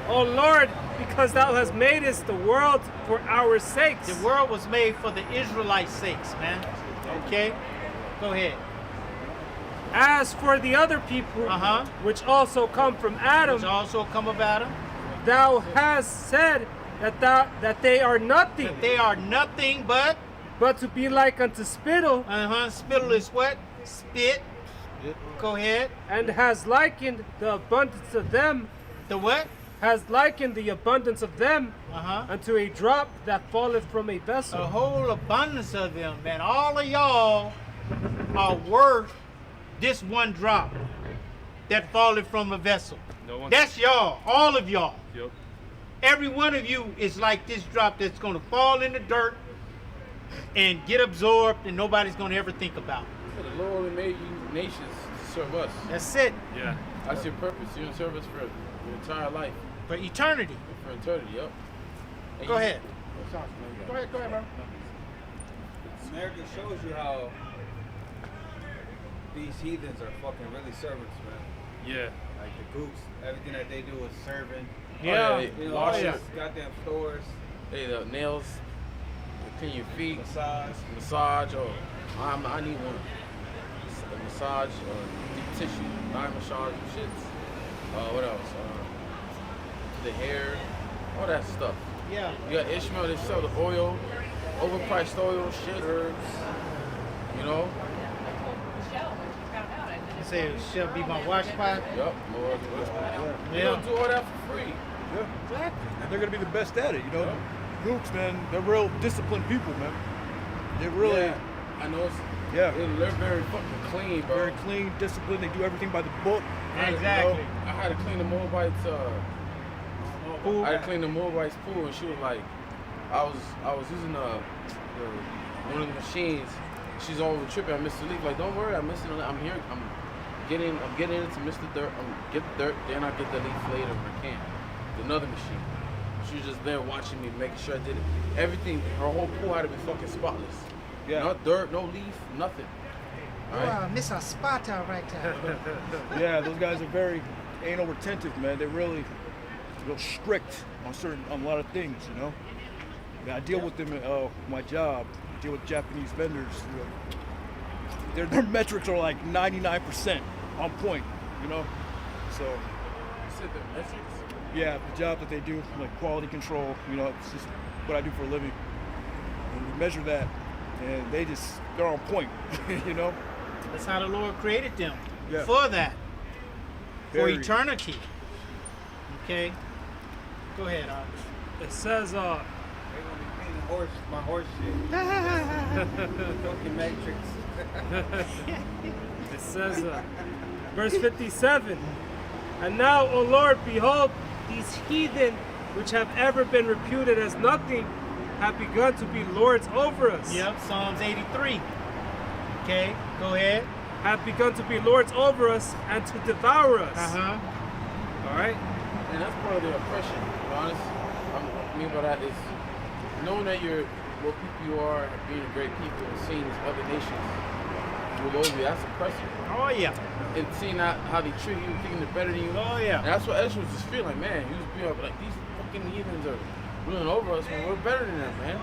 [SPEAKER 4] O Lord, because thou hast made us the world for our sakes.
[SPEAKER 1] The world was made for the Israelites' sakes, man. Okay? Go ahead.
[SPEAKER 4] As for the other people, which also come from Adam,
[SPEAKER 1] Which also come of Adam.
[SPEAKER 4] thou hast said that they are nothing,
[SPEAKER 1] That they are nothing but
[SPEAKER 4] to be like unto spittle,
[SPEAKER 1] spittle is what? Spit. Go ahead.
[SPEAKER 4] and has likened the abundance of them,
[SPEAKER 1] The what?
[SPEAKER 4] has likened the abundance of them
[SPEAKER 1] Uh-huh.
[SPEAKER 4] unto a drop that falleth from a
[SPEAKER 1] A
[SPEAKER 4] vessel.
[SPEAKER 1] whole abundance of them, man. All of y'all are worth this one drop that falleth from a vessel.
[SPEAKER 4] No one-
[SPEAKER 1] That's y'all. All of y'all.
[SPEAKER 4] Yep.
[SPEAKER 1] Every one of you is like this drop that's going to fall in the dirt and get absorbed and nobody's going to ever think about.
[SPEAKER 3] The Lord only made you nations to serve us.
[SPEAKER 1] That's it.
[SPEAKER 4] Yeah.
[SPEAKER 3] That's your purpose. You're in service for your entire life.
[SPEAKER 1] For eternity.
[SPEAKER 3] For eternity, yep. And
[SPEAKER 1] Go
[SPEAKER 3] you-
[SPEAKER 1] ahead.
[SPEAKER 3] Oh, sorry, man.
[SPEAKER 1] Go ahead, bro.
[SPEAKER 5] America shows you how these heathens are fucking really servants, man.
[SPEAKER 4] Yeah.
[SPEAKER 5] Like the groups, everything that they do is serving.
[SPEAKER 1] Yeah.
[SPEAKER 5] You know,
[SPEAKER 3] Wash
[SPEAKER 5] all
[SPEAKER 3] your
[SPEAKER 5] these goddamn stores,
[SPEAKER 3] Hey, the nails, clean your feet,
[SPEAKER 5] massage.
[SPEAKER 3] massage, or I need one. A massage or deep tissue, eye massage and shits. What else? The hair, all that stuff.
[SPEAKER 6] Yeah.
[SPEAKER 3] You got Ishmael, they sell the oil, overpriced oil, shit, herbs. You know?
[SPEAKER 6] You say it shall be my wash spot.
[SPEAKER 3] Yup. They
[SPEAKER 6] Yeah.
[SPEAKER 3] don't do all that for free.
[SPEAKER 2] Yeah.
[SPEAKER 6] Exactly.
[SPEAKER 2] And they're gonna be the best at it, you know. Dukes, man, they're real disciplined people, man. They really,
[SPEAKER 3] Yeah. I know it's,
[SPEAKER 2] yeah,
[SPEAKER 3] they're very fucking clean, bro.
[SPEAKER 2] very clean, disciplined. They do everything by the book.
[SPEAKER 6] Exactly.
[SPEAKER 3] I had to clean the Moabite's
[SPEAKER 6] Pool.
[SPEAKER 3] I had to clean the Moabite's pool, and she was like, I was using one of the machines. She's all over tripping. I missed the leak. Like, don't worry, I'm missing. I'm here. I'm getting into miss the dirt. I'm get the dirt. Then I get the leaf later when I can. Another machine. She was just there watching me, making sure I did it. Everything. Her whole pool had to be fucking spotless.
[SPEAKER 2] Yeah.
[SPEAKER 3] No dirt, no leaf, nothing. All right.
[SPEAKER 6] Wow, Miss Sparta right there.
[SPEAKER 2] Yeah, those guys are very anal retentive, man. They're really real strict on a lot of things, you know. Yeah, I deal with them at my job. I deal with Japanese vendors. You know. Their metrics are like 99% on point, you know. So
[SPEAKER 3] You said the metrics?
[SPEAKER 2] yeah, the job that they do, like quality control, you know, it's just what I do for a living. And we measure that, and they're on point, you know.
[SPEAKER 6] That's how the Lord created them.
[SPEAKER 2] Yeah.
[SPEAKER 6] For that. For
[SPEAKER 2] Very.
[SPEAKER 6] eternity. Okay. Go ahead, Alex.
[SPEAKER 4] It says,
[SPEAKER 5] They're gonna be cleaning my horse shit. Fucking Matrix.
[SPEAKER 4] It says, verse 57, and now, O Lord, behold, these heathen, which have ever been reputed as nothing, have begun to be lords over us.
[SPEAKER 6] Yep, Psalms 83. Okay, go ahead.
[SPEAKER 4] Have begun to be lords over us and to devour us.
[SPEAKER 6] Uh-huh.
[SPEAKER 4] All right?
[SPEAKER 3] And that's part of the oppression, to be honest. What I mean by that is knowing that you're what people you are, being great people, and seeing these other nations rule over you, that's oppressive.
[SPEAKER 6] Oh, yeah.
[SPEAKER 3] And seeing how they treat you, thinking they're better than you.
[SPEAKER 6] Oh,
[SPEAKER 3] And
[SPEAKER 6] yeah.
[SPEAKER 3] that's what Ezra was just feeling, man. He was being like, these fucking heathens are ruling over us when we're better than them, man.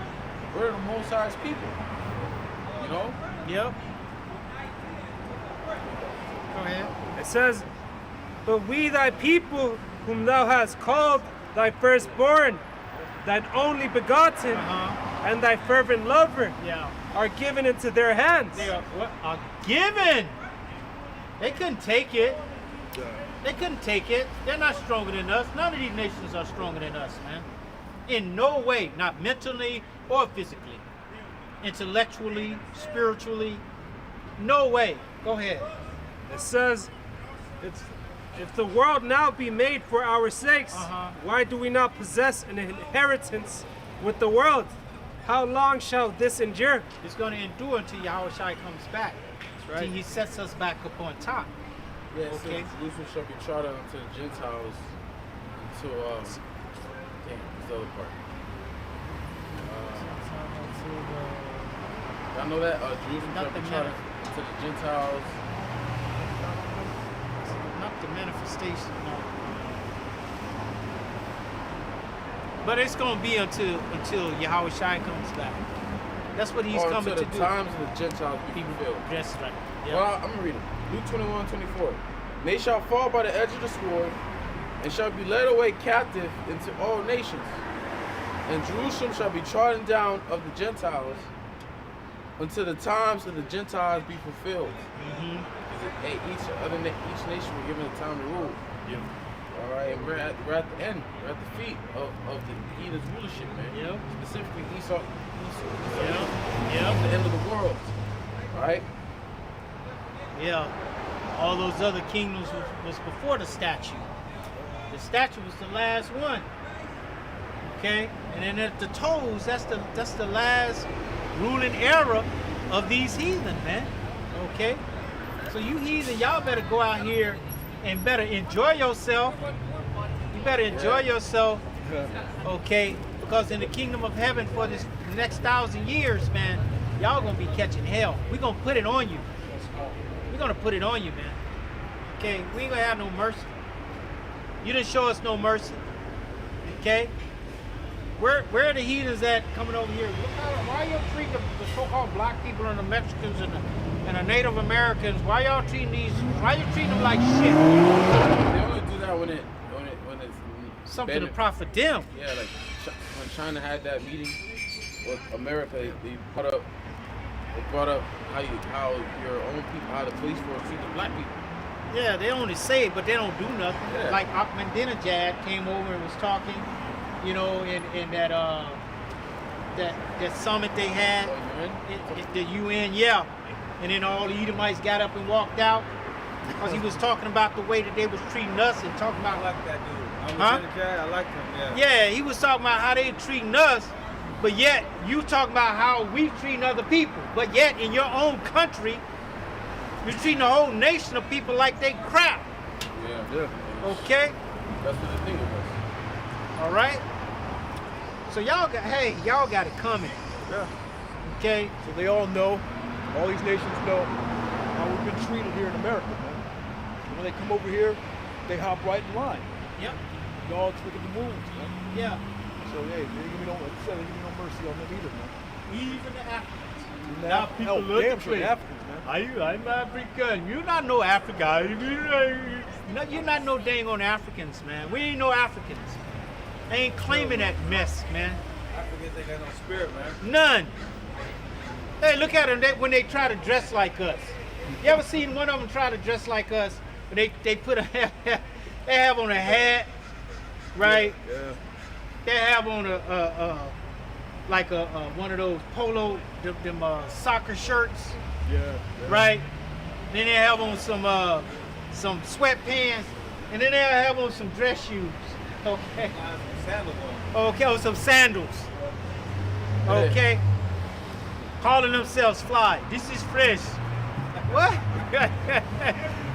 [SPEAKER 3] We're the most highest people. You know?
[SPEAKER 6] Yep. Go ahead.
[SPEAKER 4] It says, but we thy people, whom thou hast called thy firstborn, thine only begotten,
[SPEAKER 6] Uh-huh.
[SPEAKER 4] and thy fervent lover,
[SPEAKER 6] Yeah.
[SPEAKER 4] are given into their hands.
[SPEAKER 6] They are what? Are given. They couldn't take it. They couldn't take it. They're not stronger than us. None of these nations are stronger than us, man. In no way, not mentally or physically. Intellectually, spiritually, no way. Go ahead.
[SPEAKER 4] It says, if the world now be made for our sakes,
[SPEAKER 6] Uh-huh.
[SPEAKER 4] why do we not possess an inheritance with the world? How long shall this endure?
[SPEAKER 6] It's going to endure until Yahushua comes back.
[SPEAKER 4] right.
[SPEAKER 6] Till he sets us back up on top.
[SPEAKER 3] Yeah, it
[SPEAKER 6] Okay.
[SPEAKER 3] says Jerusalem shall be trodden unto the Gentiles until damn, what's the other part? Y'all know that? Jerusalem shall be
[SPEAKER 6] Nothing
[SPEAKER 3] trodden unto the Gentiles.
[SPEAKER 6] Not the manifestation, no.
[SPEAKER 1] But it's going to be until Yahushua comes back. That's what he's
[SPEAKER 3] Or
[SPEAKER 1] coming
[SPEAKER 3] until
[SPEAKER 1] to
[SPEAKER 3] the
[SPEAKER 1] do.
[SPEAKER 3] times of the Gentiles be fulfilled.
[SPEAKER 1] That's right. Yeah.
[SPEAKER 3] Well, I'm gonna read it. Luke 21:24. And they shall fall by the edge of the sword, and shall be led away captive into all nations. And Jerusalem shall be trodden down of the Gentiles until the times of the Gentiles be fulfilled. Each nation will given a time to rule.
[SPEAKER 1] Yep.
[SPEAKER 3] All right, and we're at the end. We're at the feet of the heathen's rulership, man.
[SPEAKER 1] Yep.
[SPEAKER 3] Specifically Esau.
[SPEAKER 1] Yep.
[SPEAKER 3] The end of the world. All right.
[SPEAKER 1] Yeah. All those other kingdoms was before the statue. The statue was the last one. Okay? And then at the toes, that's the last ruling era of these heathen, man. Okay? So you heathen, y'all better go out here and better enjoy yourself. You better enjoy yourself. Okay? Because in the kingdom of heaven for this next 1,000 years, man, y'all gonna be catching hell. We're gonna put it on you. We're gonna put it on you, man. Okay, we ain't gonna have no mercy. You didn't show us no mercy. Okay?
[SPEAKER 6] Where are the heathens at coming over here? Why y'all treating the so-called black people and the Mexicans and the Native Americans? Why y'all treating why you treating them like shit?
[SPEAKER 3] They only do that when it's
[SPEAKER 6] Something to profit them.
[SPEAKER 3] Yeah, like when China had that meeting with America, they brought up how your own people, how the police force treat the black people.
[SPEAKER 6] Yeah, they only say it, but they don't do nothing.
[SPEAKER 3] Yeah.
[SPEAKER 6] Like Ahmadinejad came over and was talking, you know, in that summit they had at the UN, yeah. And then all the Edomites got up and walked out because he was talking about the way that they was treating us and talking about.
[SPEAKER 5] I like that dude.
[SPEAKER 6] Huh?
[SPEAKER 5] I like him. Yeah.
[SPEAKER 6] Yeah, he was talking about how they treating us, but yet you talking about how we treating other people. But yet in your own country, you're treating a whole nation of people like they crap.
[SPEAKER 3] Yeah.
[SPEAKER 6] Okay?
[SPEAKER 3] That's what the thing was.
[SPEAKER 6] All right? So y'all got it coming.
[SPEAKER 2] Yeah.
[SPEAKER 6] Okay?
[SPEAKER 2] So they all know, all these nations know how we've been treated here in America, man. So when they come over here, they hop right in line.
[SPEAKER 6] Yep.
[SPEAKER 2] Dogs look at the moves, man.
[SPEAKER 6] Yeah.
[SPEAKER 2] So hey, they give me no mercy on them either, man.
[SPEAKER 6] Even the Africans.
[SPEAKER 2] Even
[SPEAKER 6] Now
[SPEAKER 2] the
[SPEAKER 6] people
[SPEAKER 2] hell,
[SPEAKER 6] look
[SPEAKER 2] damn
[SPEAKER 6] at
[SPEAKER 2] sure
[SPEAKER 6] me.
[SPEAKER 2] the Africans, man.
[SPEAKER 6] I'm African. You're not no Africa. You're not no dang on Africans, man. We ain't no Africans. They ain't claiming that mess, man.
[SPEAKER 5] Africans ain't got no spirit, man.
[SPEAKER 6] None. Hey, look at them when they try to dress like us. You ever seen one of them try to dress like us? They put they have on a hat, right?
[SPEAKER 2] Yeah.
[SPEAKER 6] They have on like one of those polo them soccer shirts,
[SPEAKER 2] Yeah.
[SPEAKER 6] right? Then they have on some sweatpants, and then they have on some dress shoes. Okay.
[SPEAKER 5] Sandals on.
[SPEAKER 6] Okay, or some sandals. Okay. Calling themselves fly. This is fresh. What?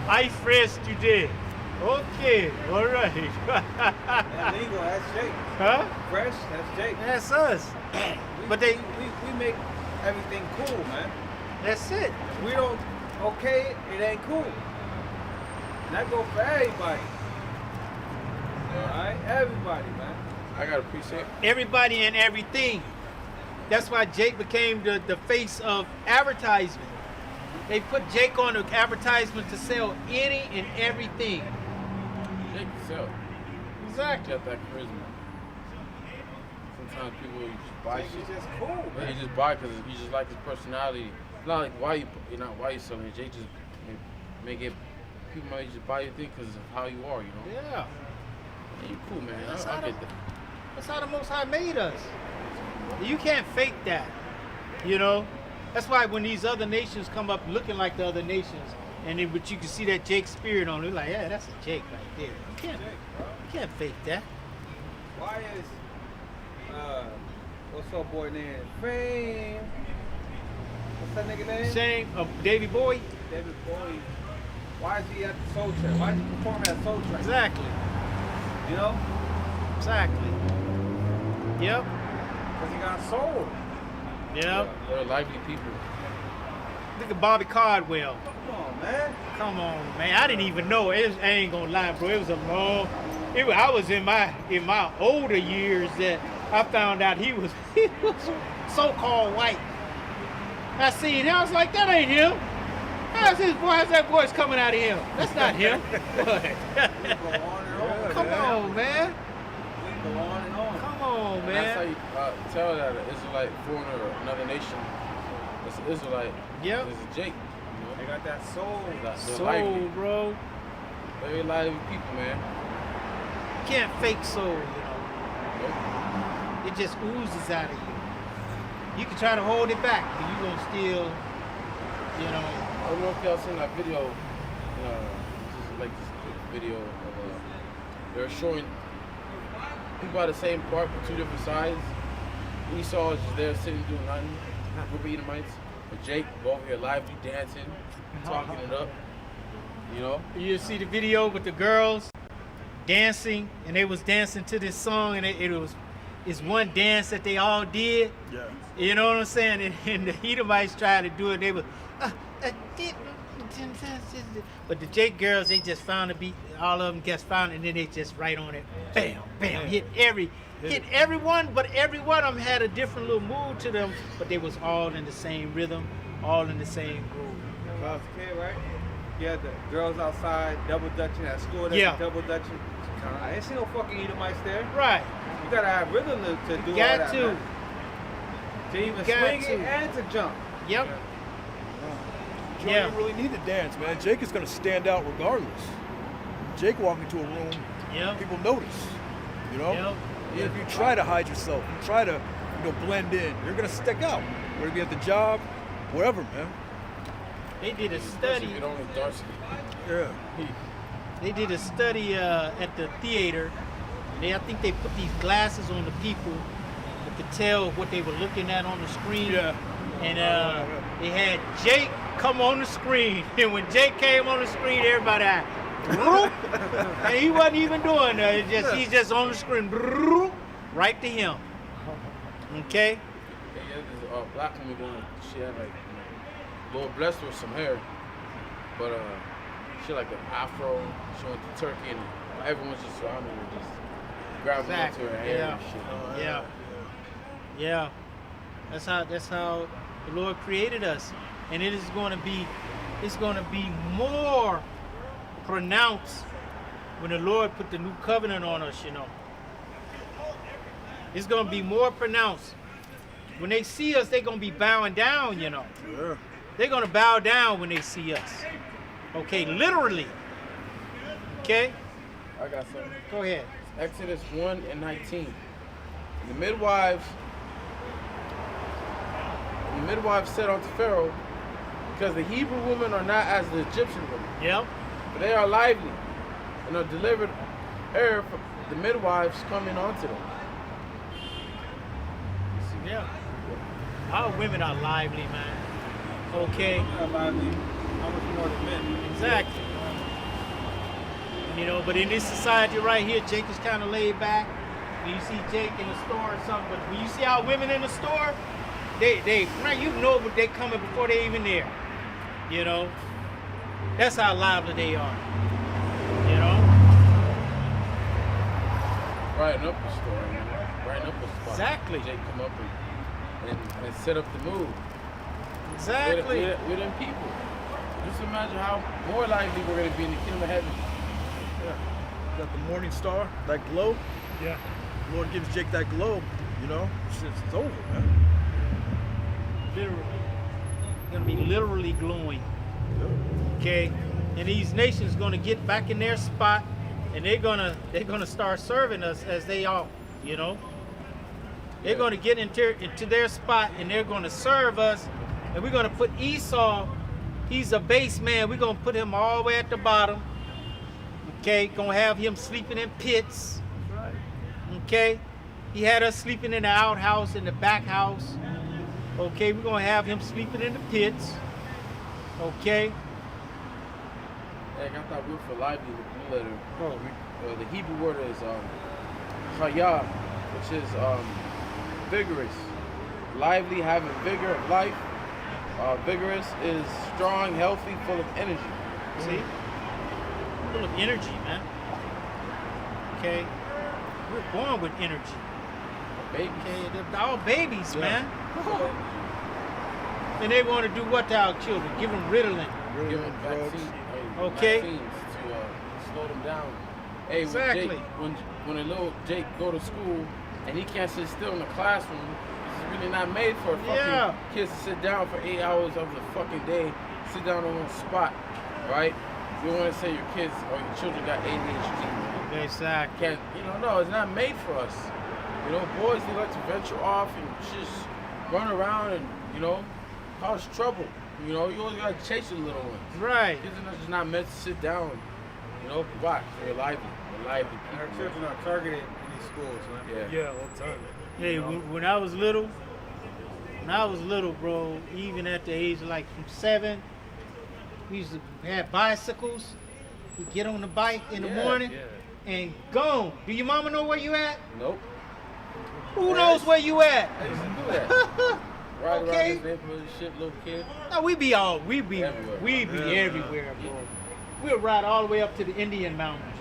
[SPEAKER 6] I fresh today. Okay, all right.
[SPEAKER 5] That lingo, that's Jake.
[SPEAKER 6] Huh?
[SPEAKER 5] Fresh, that's Jake.
[SPEAKER 6] That's us. But they,
[SPEAKER 5] we make everything cool, man.
[SPEAKER 6] that's it.
[SPEAKER 5] If we don't okay it ain't cool. And that go for everybody. Alright? Everybody, man.
[SPEAKER 3] I got a preset.
[SPEAKER 6] Everybody and everything. That's why Jake became the face of advertisement. They put Jake on the advertisement to sell any and everything.
[SPEAKER 3] Jake can sell.
[SPEAKER 6] Exactly.
[SPEAKER 3] Got that charisma. Sometimes people just buy
[SPEAKER 5] Jake
[SPEAKER 3] shit.
[SPEAKER 5] is just cool,
[SPEAKER 3] Yeah,
[SPEAKER 5] man.
[SPEAKER 3] you just buy because you just like his personality. It's not like why you selling it. Jake just make it. People might just buy your thing because of how you are, you know.
[SPEAKER 6] Yeah.
[SPEAKER 3] And you cool, man.
[SPEAKER 6] That's
[SPEAKER 3] I
[SPEAKER 6] how
[SPEAKER 3] get
[SPEAKER 6] the-
[SPEAKER 3] that.
[SPEAKER 6] That's how the Most High made us. You can't fake that, you know. That's why when these other nations come up looking like the other nations, but you can see that Jake spirit on it, like, yeah, that's a Jake right there. You can't fake that.
[SPEAKER 5] Why is what's up boy name? Fame. What's that nigga name?
[SPEAKER 6] Same Davy Boy.
[SPEAKER 5] David Bowie. Why is he at the Soul Train? Why is he performing at Soul Train?
[SPEAKER 6] Exactly.
[SPEAKER 5] You know?
[SPEAKER 6] Exactly. Yep.
[SPEAKER 5] Because he got soul.
[SPEAKER 6] Yep.
[SPEAKER 3] They're lively people.
[SPEAKER 6] Look at Bobby Caldwell.
[SPEAKER 5] Come on, man.
[SPEAKER 6] Come on, man. I didn't even know. I ain't gonna lie, bro. It was a long. I was in my older years that I found out he was so-called white. I seen him. I was like, that ain't him. How's that voice coming out of him? That's not him.
[SPEAKER 5] We go on and on.
[SPEAKER 6] Come on, man.
[SPEAKER 5] We go on and on.
[SPEAKER 6] Come on,
[SPEAKER 3] And that's how
[SPEAKER 6] man.
[SPEAKER 3] you tell that an Israelite foreigner or another nation. It's an Israelite.
[SPEAKER 6] Yep.
[SPEAKER 3] It's a Jake. You
[SPEAKER 5] They
[SPEAKER 3] know?
[SPEAKER 5] got that soul.
[SPEAKER 3] They're
[SPEAKER 6] Soul,
[SPEAKER 3] lively.
[SPEAKER 6] bro.
[SPEAKER 3] Very lively people, man.
[SPEAKER 6] You can't fake soul, you know.
[SPEAKER 3] Nope.
[SPEAKER 6] It just oozes out of you. You can try to hold it back, but you gonna still, you know.
[SPEAKER 3] I don't know if y'all seen that video. Just like this quick video of they're showing people at the same park with two different sides. Esau is just there sitting doing nothing. Group of Edomites. But Jake go over here lively dancing, talking it up. You know?
[SPEAKER 6] You see the video with the girls dancing, and they was dancing to this song, and it's one dance that they all did.
[SPEAKER 2] Yeah.
[SPEAKER 6] You know what I'm saying? And the Edomites tried to do it. They were, but the Jake girls, they just found the beat. All of them just found it, and then they just right on it. Bam, bam, hit hit everyone, but every one of them had a different little mood to them, but they was all in the same rhythm, all in the same groove.
[SPEAKER 5] When I was a kid, right? You had the girls outside double dutching at school. They double dutching. I ain't see no fucking Edomites there.
[SPEAKER 6] Right.
[SPEAKER 5] You gotta have rhythm to do all
[SPEAKER 6] Got
[SPEAKER 5] that.
[SPEAKER 6] to.
[SPEAKER 5] Man. To even swing it and to jump.
[SPEAKER 6] Yep.
[SPEAKER 2] You don't even really need to dance, man. Jake is gonna stand out regardless. Jake walk into a room, people notice. You know?
[SPEAKER 6] Yep.
[SPEAKER 2] If you try to hide yourself, you try to, blend in, you're gonna stick out. Whether it be at the job, wherever, man.
[SPEAKER 6] They did a study.
[SPEAKER 2] Yeah.
[SPEAKER 6] They did a study at the theater. I think they put these glasses on the people that could tell what they were looking at on the screen.
[SPEAKER 2] Yeah.
[SPEAKER 6] And they had Jake come on the screen. And when Jake came on the screen, everybody and he wasn't even doing that. He's just on the screen. Right to him. Okay?
[SPEAKER 3] Yeah, this black woman going, she had like, Lord blessed her with some hair. But she had like an afro. She went to Turkey and everyone's just surrounding her, just grabbing onto her hair and shit.
[SPEAKER 6] Yeah. That's how the Lord created us. And it's going to be more pronounced when the Lord put the new covenant on us, It's going to be more pronounced. When they see us, they're going to be bowing down,
[SPEAKER 2] Yeah.
[SPEAKER 6] They're going to bow down when they see us. Okay, literally. Okay?
[SPEAKER 3] I got something.
[SPEAKER 6] Go ahead.
[SPEAKER 3] Exodus 1:19. The midwives said unto Pharaoh, because the Hebrew women are not as the Egyptian women,
[SPEAKER 6] Yep.
[SPEAKER 3] but they are lively and are delivered air from the midwives coming unto them.
[SPEAKER 6] Yeah. Our women are lively, man. Okay.
[SPEAKER 5] How much more than men?
[SPEAKER 6] Exactly. But in this society right here, Jake is kind of laid back. When you see Jake in the store or something, but when you see our women in the store, they but they coming before they even there. That's how lively they are.
[SPEAKER 3] Riding up the store, riding up the spot.
[SPEAKER 6] Exactly.
[SPEAKER 3] Jake come up and set up the move.
[SPEAKER 6] Exactly.
[SPEAKER 3] With them people. Just imagine how more lively we're going to be in the kingdom of heaven.
[SPEAKER 2] Got the morning star, that glow.
[SPEAKER 4] Yeah.
[SPEAKER 2] The Lord gives Jake that glow, it's over, man.
[SPEAKER 6] Literally. Gonna be literally glowing. Okay? And these nations gonna get back in their spot and they're gonna start serving us as they ought, They're gonna get into their spot and they're gonna serve us, and we're gonna put Esau, he's a base man, we're gonna put him all the way at the bottom. Okay, gonna have him sleeping in pits. Okay, he had us sleeping in the outhouse, in the back house. Okay, we're gonna have him sleeping in the pits. Okay.
[SPEAKER 3] Hey, I thought we were for lively with the blue letter. The Hebrew word is chaya, which is vigorous. Lively, having vigor of life. Vigorous is strong, healthy, full of energy.
[SPEAKER 6] See? Full of energy, man. Okay? We're born with energy.
[SPEAKER 3] Babies.
[SPEAKER 6] Okay? They're all babies, man. And they want to do what to our children? Give them Ritalin.
[SPEAKER 3] Give them vaccines.
[SPEAKER 6] Okay.
[SPEAKER 3] Vaccines to slow them down. Hey,
[SPEAKER 6] Exactly.
[SPEAKER 3] when a little Jake go to school and he can't sit still in the classroom, it's really not made for fucking kids to sit down for 8 hours of the fucking day, sit down on one spot, right? You want to say your kids or your children got ADHD.
[SPEAKER 6] Exactly.
[SPEAKER 3] No, it's not made for us. Boys, they like to venture off and just run around and, cause trouble. You always got to chase your little ones.
[SPEAKER 6] Right.
[SPEAKER 3] Kids are just not meant to sit down, watch. They're lively.
[SPEAKER 5] Our children are targeted in these schools, man.
[SPEAKER 3] Yeah.
[SPEAKER 4] All the time.
[SPEAKER 6] Hey, when I was little, bro, even at the age of like from 7, we used to have bicycles. We'd get on the bike in the morning and go. Do your mama know where you at?
[SPEAKER 3] Nope.
[SPEAKER 6] Who knows where you at?
[SPEAKER 3] I used to do that. Ride around this neighborhood and shit, little kid.
[SPEAKER 6] No, we be everywhere, bro. We'll ride all the way up to the Indian mountains,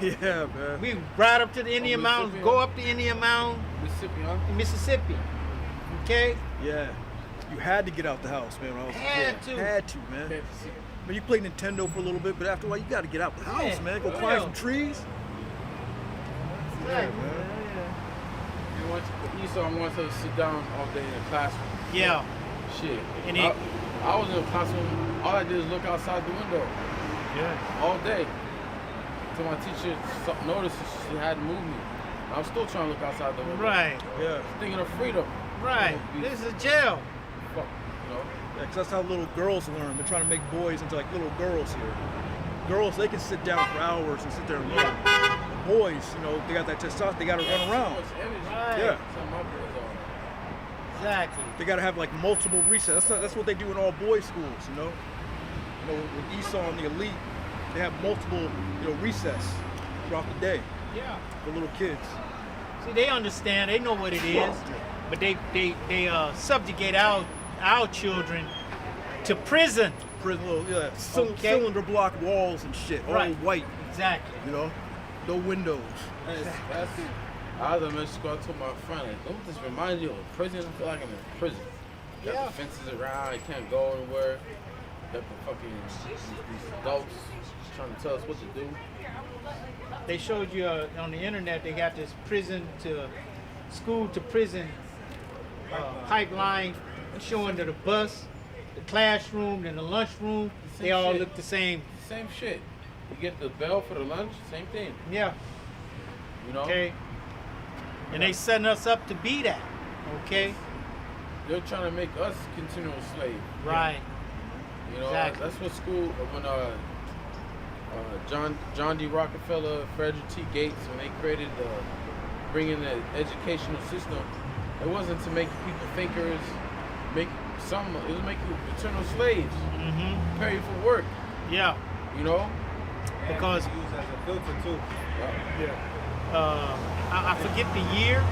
[SPEAKER 2] Yeah, man.
[SPEAKER 6] We ride up to the Indian Mountains,
[SPEAKER 3] Mississippi,
[SPEAKER 6] go
[SPEAKER 3] huh?
[SPEAKER 6] up the Indian Mountain
[SPEAKER 3] Mississippi, huh?
[SPEAKER 6] in Mississippi. Okay?
[SPEAKER 2] Yeah. You had to get out the house, man. When I was a
[SPEAKER 6] Had
[SPEAKER 2] kid.
[SPEAKER 6] to.
[SPEAKER 2] Had to, man. Man, you played Nintendo for a little bit, but after a while, you got to get out the house,
[SPEAKER 6] Yeah,
[SPEAKER 2] man. Go
[SPEAKER 6] for
[SPEAKER 2] climb
[SPEAKER 6] real.
[SPEAKER 2] some trees.
[SPEAKER 6] Right.
[SPEAKER 3] Esau wants us to sit down all day in the classroom.
[SPEAKER 6] Yeah.
[SPEAKER 3] Shit.
[SPEAKER 6] And
[SPEAKER 3] I was in the classroom, all I did is look outside the window
[SPEAKER 4] Yeah.
[SPEAKER 3] all day. Until my teacher noticed she hadn't moved me. I'm still trying to look outside the window.
[SPEAKER 6] Right.
[SPEAKER 2] Yeah.
[SPEAKER 3] Thinking of freedom.
[SPEAKER 6] Right. This is jail.
[SPEAKER 3] Fuck, you know?
[SPEAKER 2] Yeah, 'cause that's how little girls learn. They're trying to make boys into like little girls here. Girls, they can sit down for hours and sit there and learn. The boys, you know, they got that testosterone. They got to run around.
[SPEAKER 3] So much energy.
[SPEAKER 6] Right.
[SPEAKER 2] Yeah.
[SPEAKER 3] Something my boys are.
[SPEAKER 6] Exactly.
[SPEAKER 2] They got to have like multiple recess. That's what they do in all boys schools, you know. You know, with Esau and the elite, they have multiple, you know, recess throughout the day
[SPEAKER 6] Yeah.
[SPEAKER 2] for little kids.
[SPEAKER 6] See, they understand. They know what it is, but they subjugate our children to prison.
[SPEAKER 2] Prison, little, yeah,
[SPEAKER 6] Okay.
[SPEAKER 2] cylinder block walls and shit, all
[SPEAKER 6] Right.
[SPEAKER 2] white,
[SPEAKER 6] Exactly.
[SPEAKER 2] you know, no windows.
[SPEAKER 3] That's it. I was in middle school, I told my friend, like, don't this remind you of a prison? I feel like I'm in prison. Got
[SPEAKER 6] Yeah.
[SPEAKER 3] the fences around, you can't go anywhere. Got the fucking these adults trying to tell us what to do.
[SPEAKER 6] They showed you on the internet. They got this prison to school to prison pipeline showing that the bus, the classroom, and the lunchroom.
[SPEAKER 3] Same
[SPEAKER 6] They all
[SPEAKER 3] shit.
[SPEAKER 6] look the same.
[SPEAKER 3] Same shit. You get the bell for the lunch, same thing.
[SPEAKER 6] Yeah.
[SPEAKER 3] You know?
[SPEAKER 6] Okay. And they setting us up to be that. Okay.
[SPEAKER 3] They're trying to make us continual slaves.
[SPEAKER 6] Right.
[SPEAKER 3] You know,
[SPEAKER 6] Exactly.
[SPEAKER 3] that's what school, when John D. Rockefeller, Frederick T. Gates, when they created bringing the educational system, it wasn't to make people thinkers, it was make you eternal slaves,
[SPEAKER 6] Mm-hmm.
[SPEAKER 3] prepare you for work,
[SPEAKER 6] Yeah.
[SPEAKER 3] you know?
[SPEAKER 6] Because
[SPEAKER 5] Use as a filter too.
[SPEAKER 6] I forget the year.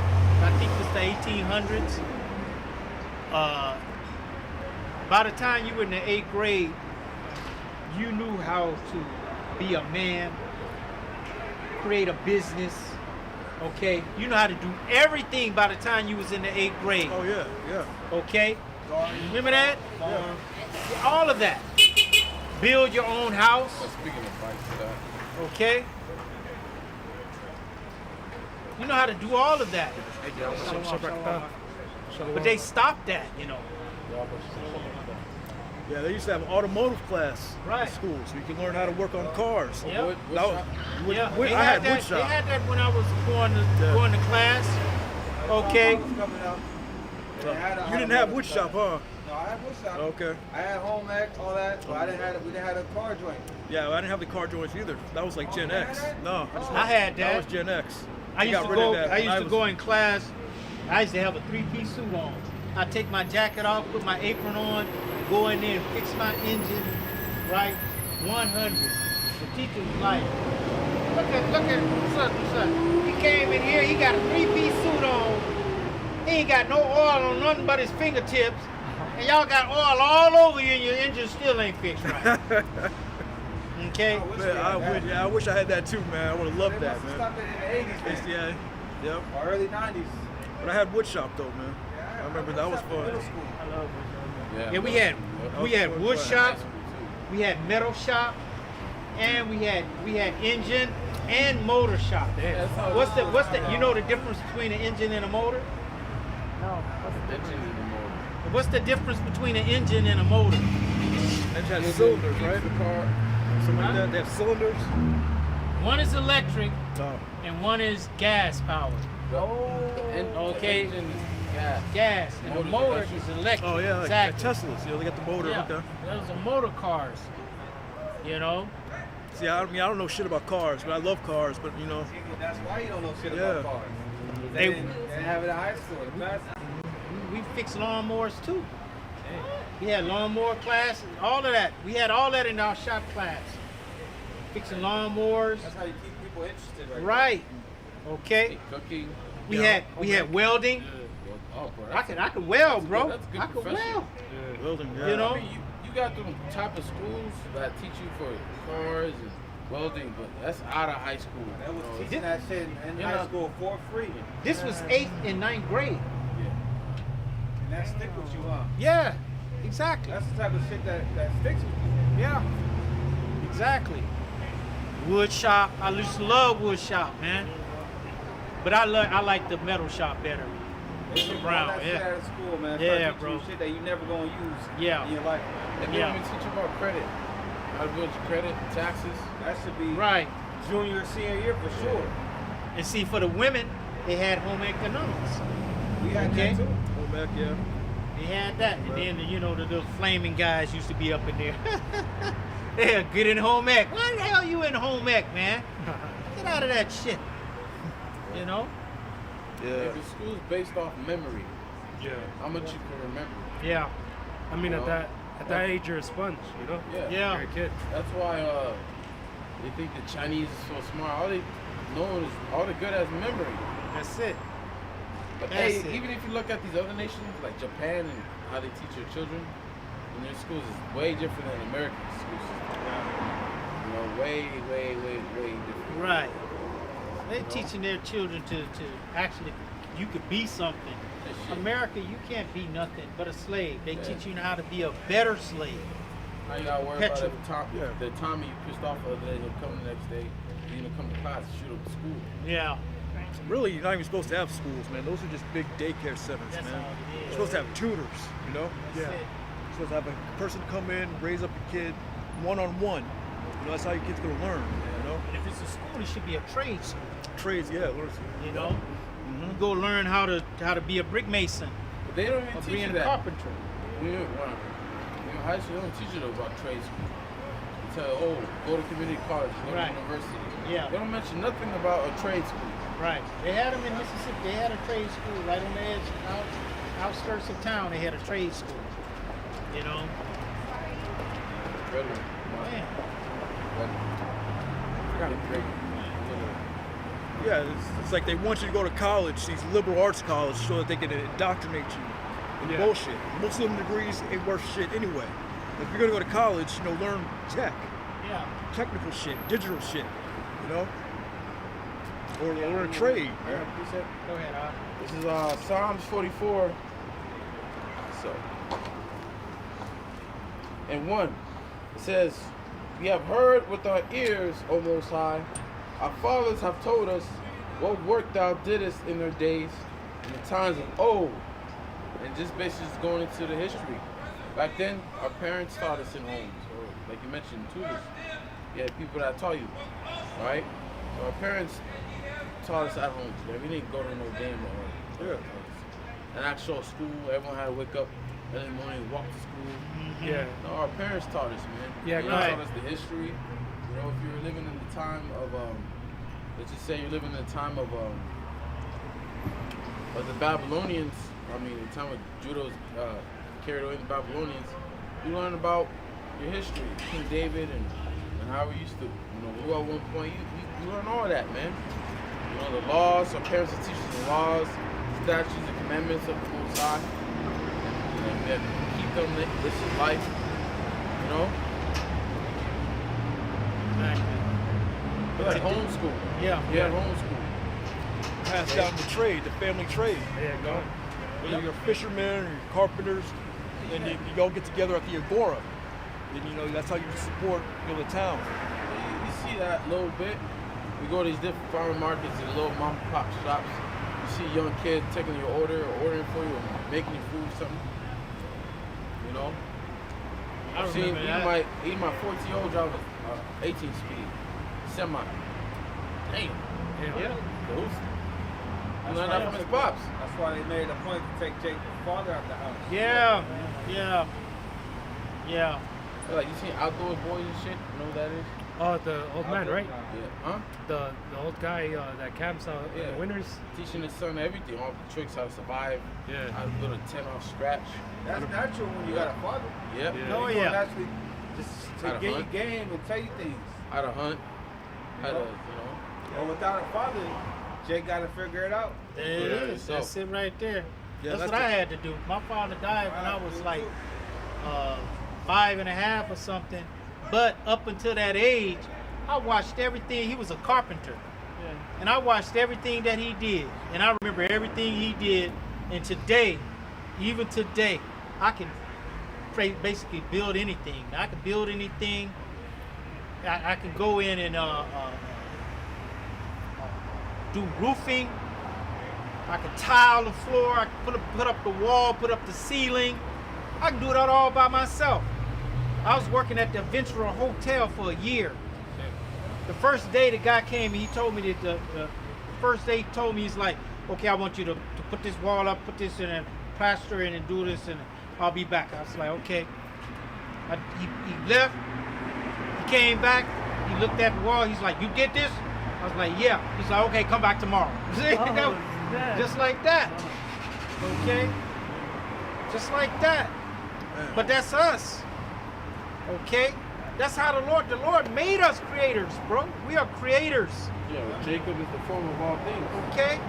[SPEAKER 6] I think it's the 1800s. By the time you were in the 8th grade, you knew how to be a man, create a business. Okay, you know how to do everything by the time you was in the 8th grade.
[SPEAKER 2] Oh yeah, yeah.
[SPEAKER 6] Okay, remember that? All of that. Build your own house.
[SPEAKER 3] But speaking of bikes,
[SPEAKER 6] Okay. You know how to do all of that. But they stopped that, you know.
[SPEAKER 2] Yeah, they used to have an automotive class
[SPEAKER 6] Right.
[SPEAKER 2] in school, so you can learn how to work on cars.
[SPEAKER 6] Yeah.
[SPEAKER 3] What
[SPEAKER 2] That was-
[SPEAKER 3] shop?
[SPEAKER 6] Yeah,
[SPEAKER 2] I
[SPEAKER 6] they
[SPEAKER 2] had
[SPEAKER 6] that,
[SPEAKER 2] wood
[SPEAKER 6] They
[SPEAKER 2] shop.
[SPEAKER 6] had that when I was going to class. Okay.
[SPEAKER 5] Coming out.
[SPEAKER 2] You didn't have wood shop, huh?
[SPEAKER 5] No, I had wood shop.
[SPEAKER 2] Okay.
[SPEAKER 5] I had home ec, all that, but we didn't have a car joint.
[SPEAKER 2] Yeah, well, I didn't have the car joints either. That was like Gen X. No,
[SPEAKER 6] I had
[SPEAKER 2] that
[SPEAKER 6] that.
[SPEAKER 2] was Gen X.
[SPEAKER 6] I
[SPEAKER 2] They
[SPEAKER 6] used
[SPEAKER 2] got
[SPEAKER 6] to
[SPEAKER 2] rid of
[SPEAKER 6] go.
[SPEAKER 2] that
[SPEAKER 6] I
[SPEAKER 2] when
[SPEAKER 6] used to
[SPEAKER 2] was-
[SPEAKER 6] go in class. I used to have a 3-piece suit on. I take my jacket off, put my apron on, go in there and fix my engine. Right, 100. The teacher was like, look at such and such. He came in here. He got a 3-piece suit on. He ain't got no oil on nothing but his fingertips. And y'all got oil all over you and your engine still ain't fixed right. Okay?
[SPEAKER 2] Man, I wish I had that too, man. I would have loved
[SPEAKER 5] They
[SPEAKER 2] that,
[SPEAKER 5] must have
[SPEAKER 2] man.
[SPEAKER 5] stopped it in the 80s, man.
[SPEAKER 2] Yeah, yep.
[SPEAKER 5] Or early 90s.
[SPEAKER 2] But I had wood shop though, man.
[SPEAKER 5] Yeah,
[SPEAKER 2] I remember that was fun.
[SPEAKER 5] Middle school.
[SPEAKER 6] Yeah, we had wood shop, we had metal shop, and we had engine and motor shop. What's the you know the difference between an engine and a motor? What's the difference between an engine and a motor?
[SPEAKER 2] They had cylinders, right? Something like that. They have cylinders.
[SPEAKER 6] One is electric
[SPEAKER 2] No.
[SPEAKER 6] and one is gas powered. Okay. Gas. And the motor is electric.
[SPEAKER 2] Oh yeah, like
[SPEAKER 6] exactly.
[SPEAKER 2] Teslas. You know, they got the motor.
[SPEAKER 6] Yeah,
[SPEAKER 2] Okay.
[SPEAKER 6] those are motor cars. You know?
[SPEAKER 2] See, I mean, I don't know shit about cars, but I love cars. But you know,
[SPEAKER 5] That's why you don't know shit
[SPEAKER 2] Yeah.
[SPEAKER 5] about cars.
[SPEAKER 6] They-
[SPEAKER 5] They didn't have it in high school.
[SPEAKER 6] We fixed lawnmowers too. We had lawnmower class, all of that. We had all that in our shop class. Fixing lawnmowers.
[SPEAKER 5] That's how you keep people interested,
[SPEAKER 6] Right. Okay.
[SPEAKER 3] Cooking.
[SPEAKER 6] We had welding.
[SPEAKER 3] Oh, bro,
[SPEAKER 6] I could weld, bro.
[SPEAKER 3] That's a good
[SPEAKER 6] I could
[SPEAKER 3] profession.
[SPEAKER 6] weld.
[SPEAKER 2] building. Yeah.
[SPEAKER 6] You know?
[SPEAKER 3] I mean, you got them type of schools that teach you for cars and welding, but that's out of high school.
[SPEAKER 5] That was
[SPEAKER 3] bro.
[SPEAKER 5] teaching that shit in
[SPEAKER 3] Yeah.
[SPEAKER 5] high school for free.
[SPEAKER 6] This was 8th and 9th grade.
[SPEAKER 3] Yeah.
[SPEAKER 5] And that stick with you, huh?
[SPEAKER 6] Yeah, exactly.
[SPEAKER 5] That's the type of shit that sticks with you.
[SPEAKER 6] Yeah, exactly. Wood shop. I used to love wood shop, man. But I like the metal shop better.
[SPEAKER 5] They took all
[SPEAKER 6] Brown,
[SPEAKER 5] that shit
[SPEAKER 6] yeah.
[SPEAKER 5] out of school, man.
[SPEAKER 6] Yeah,
[SPEAKER 5] Start teaching
[SPEAKER 6] bro.
[SPEAKER 5] you shit that you never gonna use
[SPEAKER 6] Yeah.
[SPEAKER 5] in your life.
[SPEAKER 3] And they
[SPEAKER 6] Yeah.
[SPEAKER 3] don't even teach you about credit. How to build your credit, taxes.
[SPEAKER 5] That should be
[SPEAKER 6] Right.
[SPEAKER 5] junior, senior year for sure.
[SPEAKER 6] And see, for the women, they had home economics.
[SPEAKER 5] We had
[SPEAKER 6] Okay.
[SPEAKER 5] that too.
[SPEAKER 2] Home ec, yeah.
[SPEAKER 6] They had that. And then, you know, the little flaming guys used to be up in there. They're good in home ec. Why the hell you in home ec, man? Get out of that shit. You know?
[SPEAKER 2] Yeah.
[SPEAKER 3] The school's based off memory.
[SPEAKER 4] Yeah.
[SPEAKER 3] How much you can remember.
[SPEAKER 6] Yeah.
[SPEAKER 4] I mean,
[SPEAKER 3] You know?
[SPEAKER 4] at that age, you're a sponge, you know?
[SPEAKER 3] Yeah.
[SPEAKER 6] Yeah.
[SPEAKER 4] You're a kid.
[SPEAKER 3] That's why they think the Chinese is so smart. All they know is all they're good at is memory.
[SPEAKER 6] That's it.
[SPEAKER 3] But
[SPEAKER 6] That's
[SPEAKER 3] hey,
[SPEAKER 6] it.
[SPEAKER 3] even if you look at these other nations like Japan and how they teach their children in their schools is way different than American schools. You know, way different.
[SPEAKER 6] Right. They're teaching their children to actually, you could be something.
[SPEAKER 3] That shit.
[SPEAKER 6] America, you can't be nothing but a slave. They
[SPEAKER 3] Yeah.
[SPEAKER 6] teach you how to be a better slave.
[SPEAKER 3] Now you gotta worry
[SPEAKER 6] Petrol.
[SPEAKER 3] about the Tommy you pissed off the other day, he'll come the next day, he's gonna come to class and shoot up the school.
[SPEAKER 6] Yeah.
[SPEAKER 2] Really, you're not even supposed to have schools, man. Those are just big daycare centers,
[SPEAKER 6] That's
[SPEAKER 2] man.
[SPEAKER 6] all it is.
[SPEAKER 2] You're supposed to have tutors, you know?
[SPEAKER 6] That's
[SPEAKER 4] Yeah.
[SPEAKER 6] it.
[SPEAKER 2] You're supposed to have a person come in, raise up a kid one-on-one. You know, that's how your kid's gonna learn, you know?
[SPEAKER 6] And if it's a school, it should be a trade school.
[SPEAKER 2] Trades, yeah. Learn,
[SPEAKER 6] You know? You go learn how to be a brick mason
[SPEAKER 3] But they don't even
[SPEAKER 6] or
[SPEAKER 3] teach
[SPEAKER 6] being
[SPEAKER 3] you
[SPEAKER 6] a
[SPEAKER 3] that.
[SPEAKER 6] carpenter.
[SPEAKER 3] When you're in high school, they don't teach you about trade school. They tell you, go to community college, go
[SPEAKER 6] Right.
[SPEAKER 3] to university.
[SPEAKER 6] Yeah.
[SPEAKER 3] They don't mention nothing about a trade school.
[SPEAKER 6] Right. They had them in Mississippi. They had a trade school right on the edge, outskirts of town. They had a trade school. You know?
[SPEAKER 3] Veteran.
[SPEAKER 6] Man.
[SPEAKER 2] Yeah, it's like they want you to go to college, these liberal arts colleges, so that they can indoctrinate you in bullshit. Most of them degrees ain't worth shit anyway. If you're gonna go to college, you know, learn tech,
[SPEAKER 6] Yeah.
[SPEAKER 2] technical shit, digital shit, you know, or learn a trade.
[SPEAKER 3] Yeah,
[SPEAKER 2] Man.
[SPEAKER 3] he said,
[SPEAKER 6] Go ahead, Al.
[SPEAKER 3] this is Psalms 44. So, and 1, it says, "We have heard with our ears, O Most High. Our fathers have told us what work thou didst in their days, in the times of old." And just basically just going into the history. Back then, our parents taught us in homes, or like you mentioned, tutors. You had people that taught you, right? So our parents taught us at home. So we didn't go to no damn an actual school. Everyone had to wake up early morning and walk to school.
[SPEAKER 4] Yeah.
[SPEAKER 3] No, our parents taught us, man.
[SPEAKER 4] Yeah,
[SPEAKER 3] They
[SPEAKER 6] right.
[SPEAKER 3] taught us the history. You know, if you were living in the time of, let's just say you're living in the time of the Babylonians. I mean, the time of Judah was carried away the Babylonians. You learn about your history, King David, and how we used to, you know, rule at one point. You learn all of that, man. You know, the laws. Our parents will teach us the laws, statutes, and commandments of the Most High. And then keep them. This is life. You know.
[SPEAKER 6] Exactly.
[SPEAKER 3] We're like homeschool.
[SPEAKER 6] Yeah.
[SPEAKER 3] Yeah, homeschool.
[SPEAKER 2] Pass down the trade, the family trade.
[SPEAKER 4] Yeah, go.
[SPEAKER 2] Whether you're fishermen or you're carpenters, and you all get together at the agora. And you know, that's how you support, you know, the town.
[SPEAKER 3] You see that a little bit. We go to these different farmer markets and little mom and pop shops. You see young kids taking your order or ordering for you or making you food or something. You know?
[SPEAKER 6] I
[SPEAKER 3] I've seen
[SPEAKER 6] remember that.
[SPEAKER 3] even my 14-year-old drive a 18 speed semi. Damn.
[SPEAKER 6] Yeah.
[SPEAKER 3] Those. You learn
[SPEAKER 5] why
[SPEAKER 3] that from his pops.
[SPEAKER 5] That's why they made a point to take Jake's father out the house.
[SPEAKER 6] Yeah. Yeah. Yeah.
[SPEAKER 3] Like you seen Outdoor Boys and shit. You know what that is?
[SPEAKER 4] Oh, the old man, right?
[SPEAKER 3] Yeah. Huh?
[SPEAKER 4] The old guy that camps out in
[SPEAKER 3] Yeah.
[SPEAKER 4] the winters.
[SPEAKER 3] Teaching his son everything, all the tricks, how to survive,
[SPEAKER 4] Yeah.
[SPEAKER 3] how to build a tent off scratch.
[SPEAKER 5] That's natural when you got a father.
[SPEAKER 3] Yep.
[SPEAKER 4] Yeah.
[SPEAKER 6] Oh,
[SPEAKER 5] He's gonna
[SPEAKER 6] yeah.
[SPEAKER 5] Naturally just
[SPEAKER 3] How
[SPEAKER 5] to
[SPEAKER 3] to
[SPEAKER 5] get you
[SPEAKER 3] hunt.
[SPEAKER 5] game and tell you things.
[SPEAKER 3] How to hunt. How to, you know.
[SPEAKER 5] But without a father, Jake got to figure it out.
[SPEAKER 6] There
[SPEAKER 3] Yeah,
[SPEAKER 6] it is.
[SPEAKER 3] so-
[SPEAKER 6] That's it right there.
[SPEAKER 2] Yeah,
[SPEAKER 6] that's
[SPEAKER 2] that's
[SPEAKER 6] what
[SPEAKER 2] the-
[SPEAKER 6] I had to do. My father died when I was like 5.5 or something. But up until that age, I watched everything. He was a carpenter.
[SPEAKER 4] Yeah.
[SPEAKER 6] And I watched everything that he did. And I remember everything he did. And today, even today, I can basically build anything. I can build anything. I can go in and do roofing. I can tile the floor. I can put up the wall, put up the ceiling. I can do that all by myself. I was working at the Ventura Hotel for a year. The first day the guy came, he told me that the first day he told me, he's like, okay, I want you to put this wall up, put this in and plaster it and do this, and I'll be back. I was like, okay. He left. He came back. He looked at the wall. He's like, you get this? I was like, yeah. He's like, okay, come back tomorrow. Just like that. Okay? Just like that. But that's us. Okay? That's how the Lord made us creators, bro. We are creators.
[SPEAKER 3] Yeah, well, Jacob is the form of all things.
[SPEAKER 6] Okay?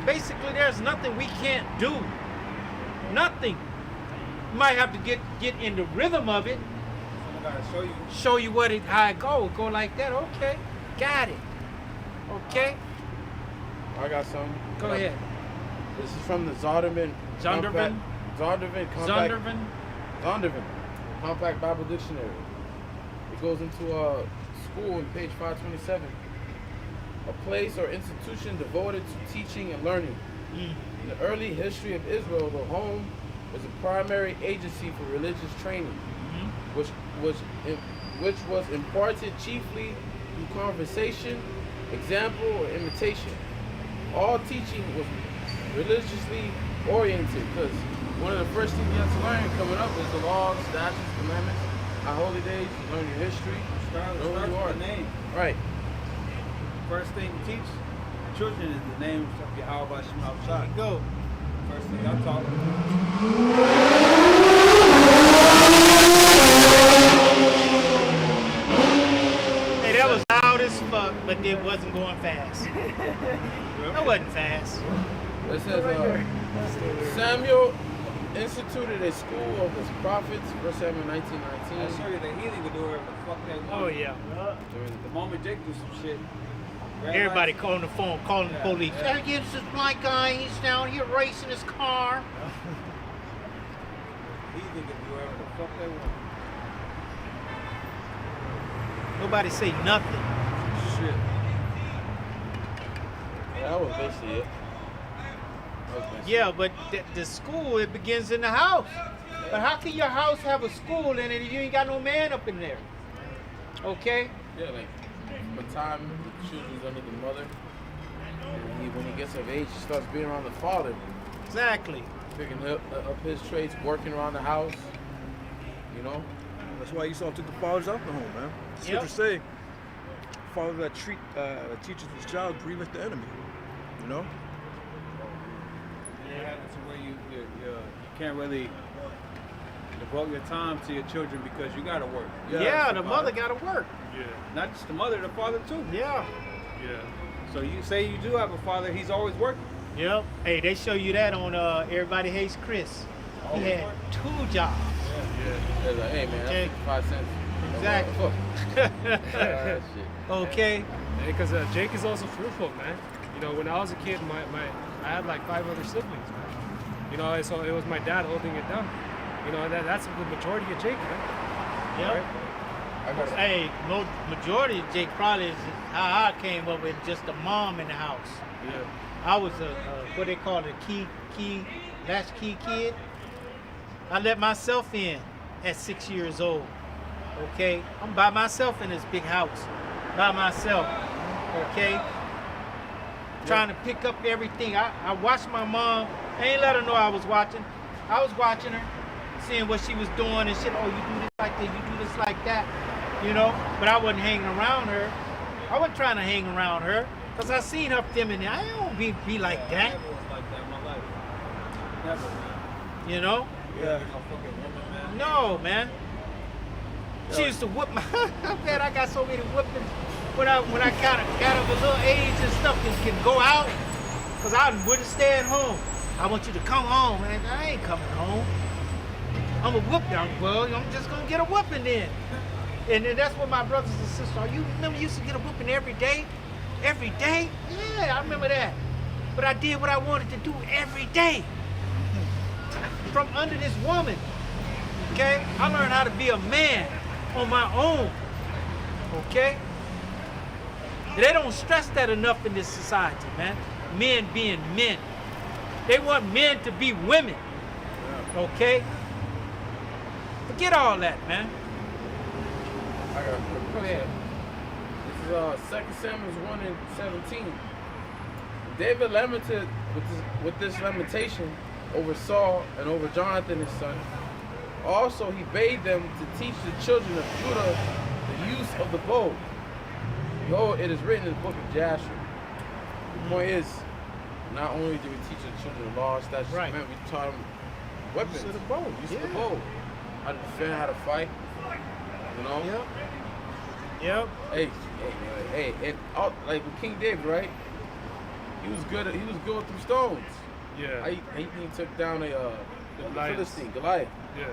[SPEAKER 6] Basically, there's nothing we can't do. Nothing. You might have to get in the rhythm of it.
[SPEAKER 5] Someone gotta show you.
[SPEAKER 6] Show you how it go. Go like that. Okay. Got it. Okay?
[SPEAKER 3] I got some.
[SPEAKER 6] Go ahead.
[SPEAKER 3] This is from the Zondervan.
[SPEAKER 6] Zondervan?
[SPEAKER 3] Zondervan. Compact Bible Dictionary. It goes into school on page 527. A place or institution devoted to teaching and learning. In the early history of Israel, the home was a primary agency for religious training, which was imparted chiefly through conversation, example, or imitation. All teaching was religiously oriented, because one of the first things you have to learn coming up is the laws, statutes, commandments, our holy days. You learn your history.
[SPEAKER 5] Start
[SPEAKER 3] know who you are.
[SPEAKER 5] with the name.
[SPEAKER 3] Right.
[SPEAKER 5] First thing you teach children is the name of Yahweh Shema
[SPEAKER 6] There you go.
[SPEAKER 5] First thing I taught them.
[SPEAKER 6] Hey, that was loud as fuck, but it wasn't going fast. That wasn't fast.
[SPEAKER 3] It says Samuel instituted a school of his prophets, 1 Samuel 19:19.
[SPEAKER 5] I show you the heathen could do whatever the fuck they want.
[SPEAKER 6] Oh, yeah.
[SPEAKER 5] The moment Jake do some shit,
[SPEAKER 6] Everybody calling the phone, calling the police. Hey, it's this black guy. He's down here racing his car.
[SPEAKER 5] heathen could do whatever the fuck they want.
[SPEAKER 6] Nobody say nothing.
[SPEAKER 5] Shit.
[SPEAKER 3] Yeah, that was basically it.
[SPEAKER 6] Yeah, but the school, it begins in the house. But how can your house have a school in it if you ain't got no man up in there? Okay?
[SPEAKER 3] Yeah, like, by the time the children's under the mother, and when he gets of age, he starts being around the father,
[SPEAKER 6] Exactly.
[SPEAKER 3] picking up his traits, working around the house, you know?
[SPEAKER 2] That's why Esau took the fathers out the home, man. The scriptures say, father that teaches his child grieveth the enemy. You know?
[SPEAKER 5] It happens to where you can't really devote your time to your children because you gotta work.
[SPEAKER 6] Yeah, the mother got to work.
[SPEAKER 5] Yeah. Not just the mother, the father too.
[SPEAKER 6] Yeah.
[SPEAKER 5] Yeah. So you say you do have a father, he's always working.
[SPEAKER 6] Yep. Hey, they show you that on Everybody Hates Chris. He
[SPEAKER 5] Always
[SPEAKER 6] had
[SPEAKER 5] working.
[SPEAKER 6] 2 jobs.
[SPEAKER 3] They're like, hey man,
[SPEAKER 6] Okay.
[SPEAKER 3] that's 5 cents.
[SPEAKER 6] Exactly.
[SPEAKER 3] Shit.
[SPEAKER 6] Okay.
[SPEAKER 4] Because Jake is also fruitful, man. You know, when I was a kid, I had like 5 other siblings, man. You know, so it was my dad holding it down. You know, that's the majority of Jake, man.
[SPEAKER 6] Yep.
[SPEAKER 4] Right?
[SPEAKER 6] Hey, majority of Jake probably is how I came up with just a mom in the house.
[SPEAKER 4] Yeah.
[SPEAKER 6] I was a what they call a latchkey kid. I let myself in at 6 years old. Okay, I'm by myself in this big house, by myself. Okay, trying to pick up everything. I watched my mom. I ain't let her know I was watching. I was watching her, seeing what she was doing and shit. Oh, you do this like that. You do this like that. You know, but I wasn't hanging around her. I wasn't trying to hang around her because I seen her feminine. I don't be like that.
[SPEAKER 5] I never was like that in my life. Never, man.
[SPEAKER 6] You know?
[SPEAKER 5] Yeah. No fucking woman, man.
[SPEAKER 6] No, man. She used to whoop my. Man, I got so many whoopings when I kind of got of a little age and stuff can go out, cause I wouldn't stay at home. I want you to come home, and I ain't coming home. I'm a whoop down. Well, I'm just gonna get a whooping then. And then that's what my brothers and sisters are. You remember you used to get a whooping every day? Every day? Yeah, I remember that. But I did what I wanted to do every day. From under this woman. Okay? I learned how to be a man on my own. Okay? They don't stress that enough in this society, man. Men being men. They want men to be women. Okay? Forget all that, man.
[SPEAKER 3] I got a quick. Go ahead. This is 2 Samuel 1 and 17. David lamented with this lamentation over Saul and over Jonathan his son. Also, he bade them to teach the children of Judah the use of the bow. Behold, it is written in the book of Jasher. The point is, not only do we teach the children the law, statutes,
[SPEAKER 6] Right.
[SPEAKER 3] we taught them weapons.
[SPEAKER 6] Use of the bow.
[SPEAKER 3] Use of the bow. How to defend, how to fight. You know?
[SPEAKER 6] Yep. Yep.
[SPEAKER 3] Hey, and like with King David, right? He was good with them stones.
[SPEAKER 4] Yeah.
[SPEAKER 3] He took down the
[SPEAKER 4] Goliath.
[SPEAKER 3] Philistine, Goliath.
[SPEAKER 4] Yeah.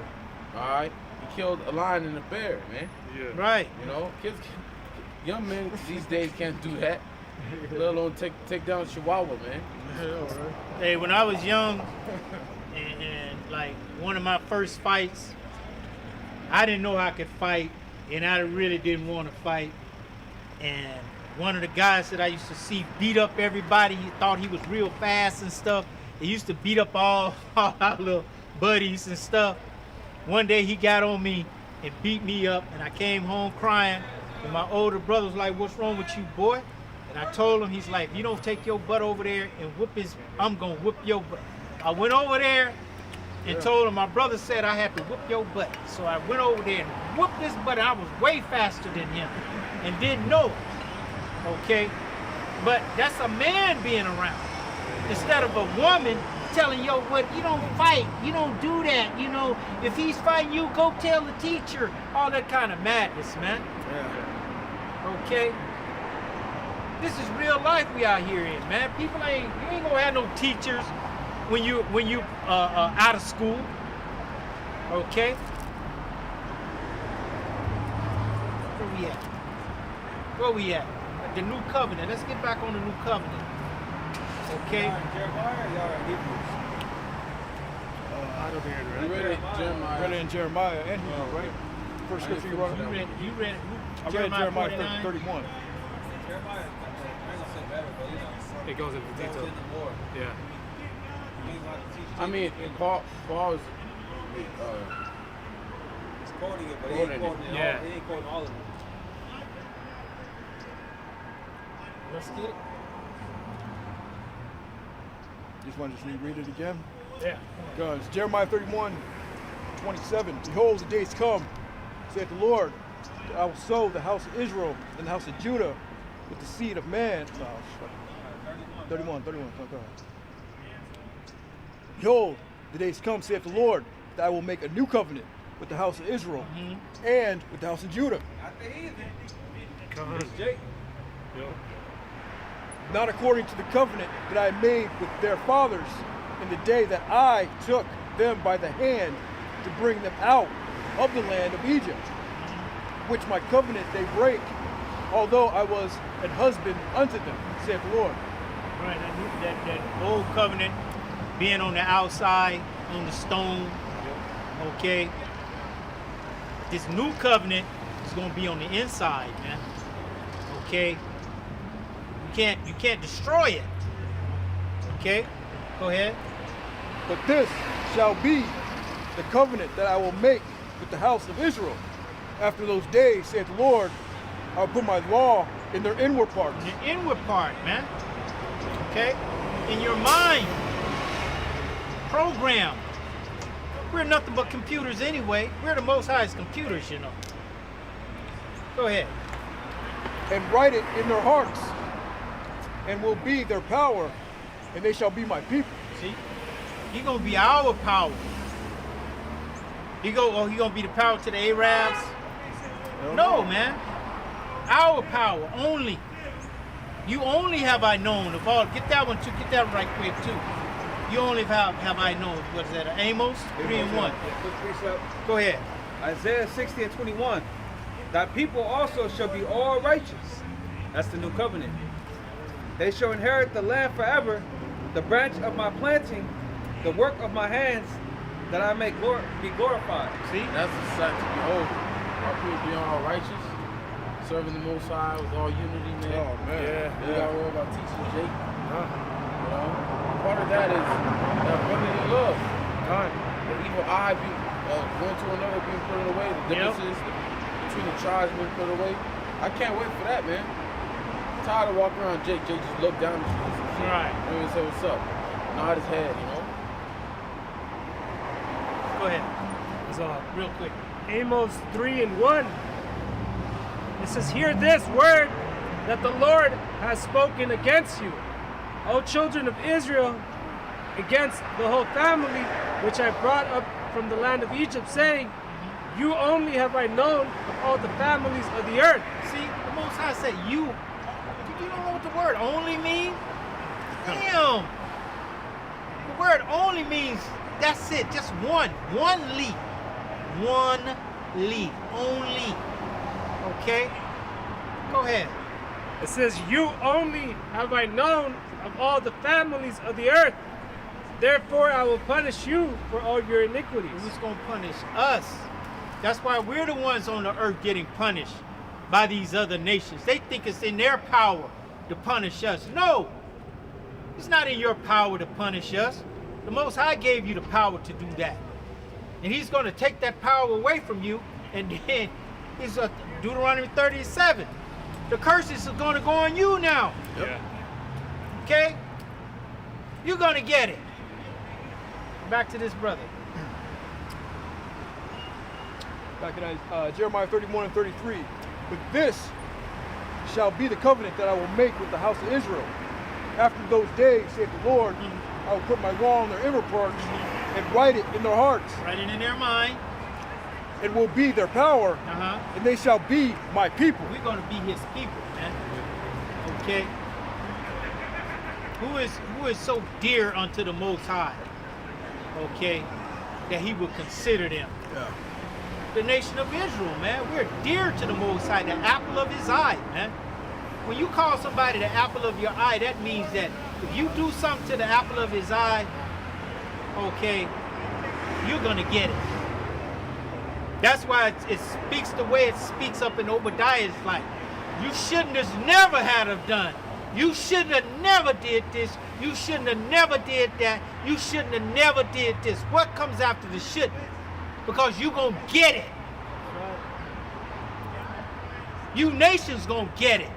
[SPEAKER 3] All right, he killed a lion and a bear, man.
[SPEAKER 4] Yeah.
[SPEAKER 6] Right.
[SPEAKER 3] You know, kids, young men these days can't do that. Let alone take down a Chihuahua, man.
[SPEAKER 6] Hey, when I was young, and like one of my first fights, I didn't know I could fight, and I really didn't want to fight. And one of the guys that I used to see beat up everybody, he thought he was real fast and stuff. He used to beat up all our little buddies and stuff. One day he got on me and beat me up, and I came home crying. And my older brother was like, "What's wrong with you, boy?" And I told him, he's like, "If you don't take your butt over there and whoop his, I'm gonna whoop your butt." I went over there and told him, my brother said I had to whoop your butt. So I went over there and whooped his butt. I was way faster than him and didn't know it. Okay? But that's a man being around. Instead of a woman telling yo what, you don't fight, you don't do that, you know, if he's fighting you, go tell the teacher. All that kind of madness, man.
[SPEAKER 2] Yeah.
[SPEAKER 6] Okay? This is real life we out here in, man. You ain't gonna have no teachers when you out of school. Okay? Where we at? The new covenant. Let's get back on the new covenant. Okay?
[SPEAKER 5] Jeremiah, y'all are Hebrews.
[SPEAKER 4] I don't hear it,
[SPEAKER 3] You
[SPEAKER 4] right?
[SPEAKER 3] read it, Jeremiah.
[SPEAKER 2] Read it in Jeremiah and Hebrews, right? First scripture you wrote.
[SPEAKER 6] You read
[SPEAKER 2] I read Jeremiah
[SPEAKER 6] 49?
[SPEAKER 2] 31.
[SPEAKER 5] Jeremiah, I ain't gonna say better, but you know,
[SPEAKER 4] It goes into
[SPEAKER 5] it's
[SPEAKER 4] detail.
[SPEAKER 5] in the Lord.
[SPEAKER 4] Yeah.
[SPEAKER 5] He's like the teacher.
[SPEAKER 3] I mean, Paul is
[SPEAKER 5] He's quoting it, but he
[SPEAKER 3] quoting
[SPEAKER 5] ain't
[SPEAKER 3] it.
[SPEAKER 5] quoting it
[SPEAKER 4] Yeah.
[SPEAKER 5] all. He ain't quoting all of it.
[SPEAKER 6] Let's get it.
[SPEAKER 2] Just want to just reread it again.
[SPEAKER 6] Yeah.
[SPEAKER 2] Guys, Jeremiah 31:27. Behold, the days come, saith the Lord, that I will sow the house of Israel and the house of Judah with the seed of man. No, 31. Go ahead. Behold, the days come, saith the Lord, that I will make a new covenant with the house of Israel and with the house of Judah.
[SPEAKER 5] Not the heathen.
[SPEAKER 4] Come on.
[SPEAKER 5] It's Jake.
[SPEAKER 4] Yo.
[SPEAKER 2] Not according to the covenant that I made with their fathers in the day that I took them by the hand to bring them out of the land of Egypt, which my covenant they break, although I was an husband unto them, saith the Lord.
[SPEAKER 6] Right, that old covenant being on the outside, on the stone, okay? This new covenant is gonna be on the inside, man. Okay? You can't destroy it. Okay? Go ahead.
[SPEAKER 2] But this shall be the covenant that I will make with the house of Israel. After those days, saith the Lord, I will put my law in their inward parts.
[SPEAKER 6] The inward part, man. Okay? In your mind. Program. We're nothing but computers anyway. We're the most highest computers, you know. Go ahead.
[SPEAKER 2] And write it in their hearts, and will be their power, and they shall be my people.
[SPEAKER 6] See? He gonna be our power. He gonna be the power to the Arabs? No, man. Our power only. You only have I known of all. Get that one too. Get that right quick too. You only have I known. What is that? Amos 3:1.
[SPEAKER 5] Quick precept.
[SPEAKER 6] Go ahead.
[SPEAKER 5] Isaiah 60:21. Thy people also shall be all righteous. That's the new covenant. They shall inherit the land forever, the branch of my planting, the work of my hands, that I may be glorified.
[SPEAKER 3] See, that's the sight to behold. Our people being all righteous, serving the Most High with all unity, man.
[SPEAKER 2] Oh man.
[SPEAKER 4] Yeah.
[SPEAKER 3] We got to worry about teaching Jake. You know, part of that is that brotherly love. The evil eye being one to another being put away. The differences between the tribes being put away. I can't wait for that, man. I'm tired of walking around Jake. Jake just looked down the street.
[SPEAKER 4] Right.
[SPEAKER 3] And he said, "What's up?" Nod his head, you know.
[SPEAKER 1] Go ahead,
[SPEAKER 4] So,
[SPEAKER 1] real quick.
[SPEAKER 4] Amos 3:1. It says, "Hear this word that the Lord has spoken against you, O children of Israel, against the whole family which I brought up from the land of Egypt, saying, you only have I known of all the families of the earth."
[SPEAKER 6] See, the Most High said, you don't know what the word only means? Damn. The word only means, that's it, just one leaf. One leaf, only. Okay? Go ahead.
[SPEAKER 4] It says, "You only have I known of all the families of the earth. Therefore I will punish you for all your iniquities."
[SPEAKER 6] Who's going to punish us? That's why we're the ones on the earth getting punished by these other nations. They think it's in their power to punish us. No, it's not in your power to punish us. The Most High gave you the power to do that. And he's going to take that power away from you. And then it's Deuteronomy 37. The curses are going to go on you now.
[SPEAKER 4] Yeah.
[SPEAKER 6] Okay? You're going to get it. Back to this brother.
[SPEAKER 2] Back in Jeremiah 31 and 33. "But this shall be the covenant that I will make with the house of Israel. After those days, saith the Lord, I will put my law on their inward parts and write it in their hearts.
[SPEAKER 6] Write it in their mind.
[SPEAKER 2] It will be their power, and they shall be my people."
[SPEAKER 6] We're going to be his people, man. Okay? Who is so dear unto the Most High? Okay? That he will consider them.
[SPEAKER 2] Yeah.
[SPEAKER 6] The nation of Israel, man. We're dear to the Most High, the apple of his eye, man. When you call somebody the apple of your eye, that means that if you do something to the apple of his eye, okay, you're going to get it. That's why it speaks the way it speaks up in Obadiah. It's like, you shouldn't have never had have done. You shouldn't have never did this. You shouldn't have never did that. You shouldn't have never did this. What comes after the shouldn't? Because you going to get it. You nations going to get it.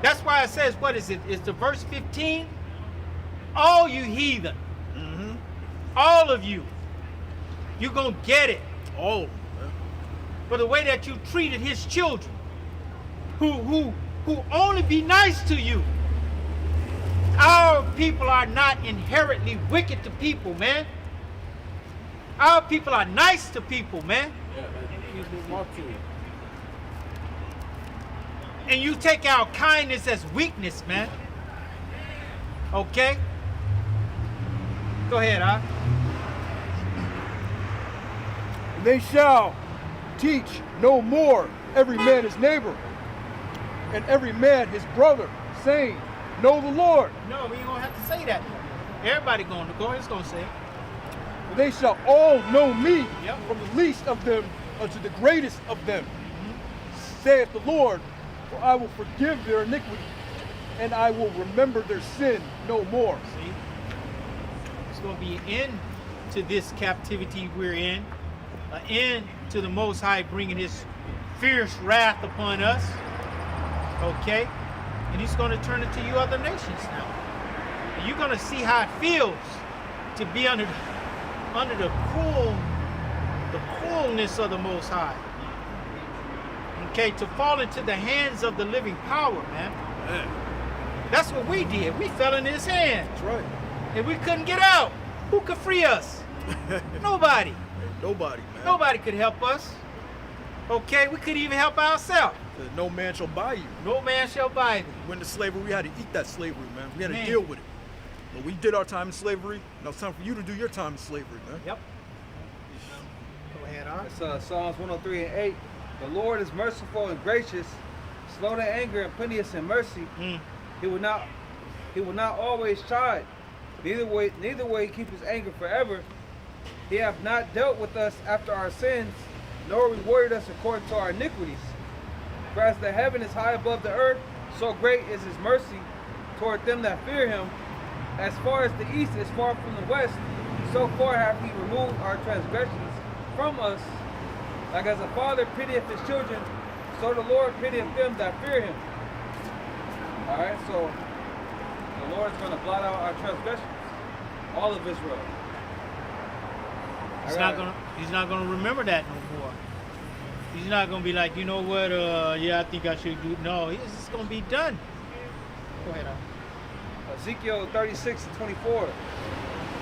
[SPEAKER 6] That's why it says, what is it? It's the verse 15. All you heathen. All of you. You're going to get it.
[SPEAKER 2] All.
[SPEAKER 6] For the way that you treated his children. Who only be nice to you. Our people are not inherently wicked to people, man. Our people are nice to people, man. And you take our kindness as weakness, man. Okay? Go ahead, huh?
[SPEAKER 2] "And they shall teach no more every man his neighbor, and every man his brother, saying, Know the Lord.
[SPEAKER 6] No, we ain't gonna have to say that. Everybody going to go. It's gonna say it.
[SPEAKER 2] For they shall all know me,
[SPEAKER 6] Yep.
[SPEAKER 2] from the least of them unto the greatest of them, saith the Lord. For I will forgive their iniquity, and I will remember their sin no more."
[SPEAKER 6] See? It's going to be an end to this captivity we're in. An end to the Most High bringing his fierce wrath upon us. Okay? And he's going to turn it to you other nations now. And you're going to see how it feels to be under the cruelness of the Most High. Okay, to fall into the hands of the living power, man. That's what we did. We fell in his hands.
[SPEAKER 2] That's right.
[SPEAKER 6] And we couldn't get out. Who could free us? Nobody.
[SPEAKER 2] Nobody, man.
[SPEAKER 6] Nobody could help us. Okay, we couldn't even help ourselves.
[SPEAKER 2] No man shall buy you.
[SPEAKER 6] No man shall buy thee.
[SPEAKER 2] When the slavery, we had to eat that slavery, man. We had to
[SPEAKER 6] Man.
[SPEAKER 2] deal with it. But we did our time in slavery. Now it's time for you to do your time in slavery, man.
[SPEAKER 6] Yep. Go ahead, huh?
[SPEAKER 5] It's Psalms 103 and 8. The Lord is merciful and gracious, slow to anger and plenteous in mercy. He will not always chide, neither will he keep his anger forever. He hath not dealt with us after our sins, nor rewarded us according to our iniquities. For as the heaven is high above the earth, so great is his mercy toward them that fear him. As far as the east is far from the west, so far hath he removed our transgressions from us. Like as a father pitieth his children, so the Lord pitieth them that fear him. Alright, so the Lord is going to blot out our transgressions, all of Israel.
[SPEAKER 6] He's not gonna remember that no more. He's not gonna be like, you know what, yeah, I think I should do. No, it's just gonna be done. Go ahead.
[SPEAKER 5] Ezekiel 36:24.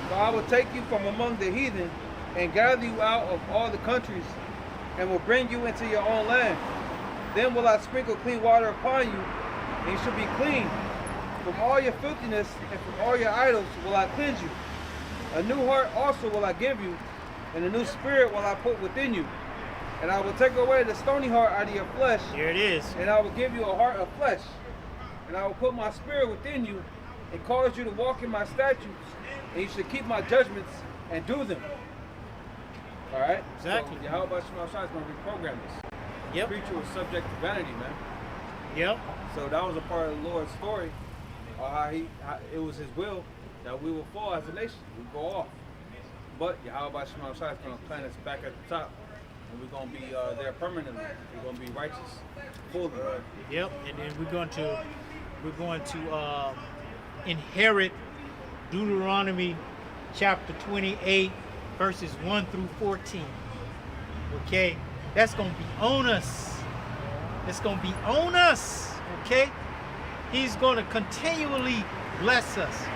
[SPEAKER 5] For I will take you from among the heathen and gather you out of all the countries and will bring you into your own land. Then will I sprinkle clean water upon you, and you shall be clean. From all your filthiness and from all your idols will I cleanse you. A new heart also will I give you, and a new spirit will I put within you. And I will take away the stony heart out of your flesh.
[SPEAKER 6] Here it is.
[SPEAKER 5] And I will give you a heart of flesh. And I will put my spirit within you and cause you to walk in my statutes. And you should keep my judgments and do them. All right?
[SPEAKER 6] Exactly.
[SPEAKER 5] So Yahweh Shema Shai is going to reprogram this.
[SPEAKER 6] Yep.
[SPEAKER 5] The preacher was subject to vanity, man.
[SPEAKER 6] Yep.
[SPEAKER 5] So that was a part of the Lord's story. How it was his will that we will fall as a nation. We go off. But Yahweh Shema Shai is going to plant us back at the top. And we're going to be there permanently. We're going to be righteous fully. Right?
[SPEAKER 6] Yep. And then we're going to inherit Deuteronomy chapter 28, verses 1 through 14. Okay? That's going to be on us. It's going to be on us. Okay? He's going to continually bless us.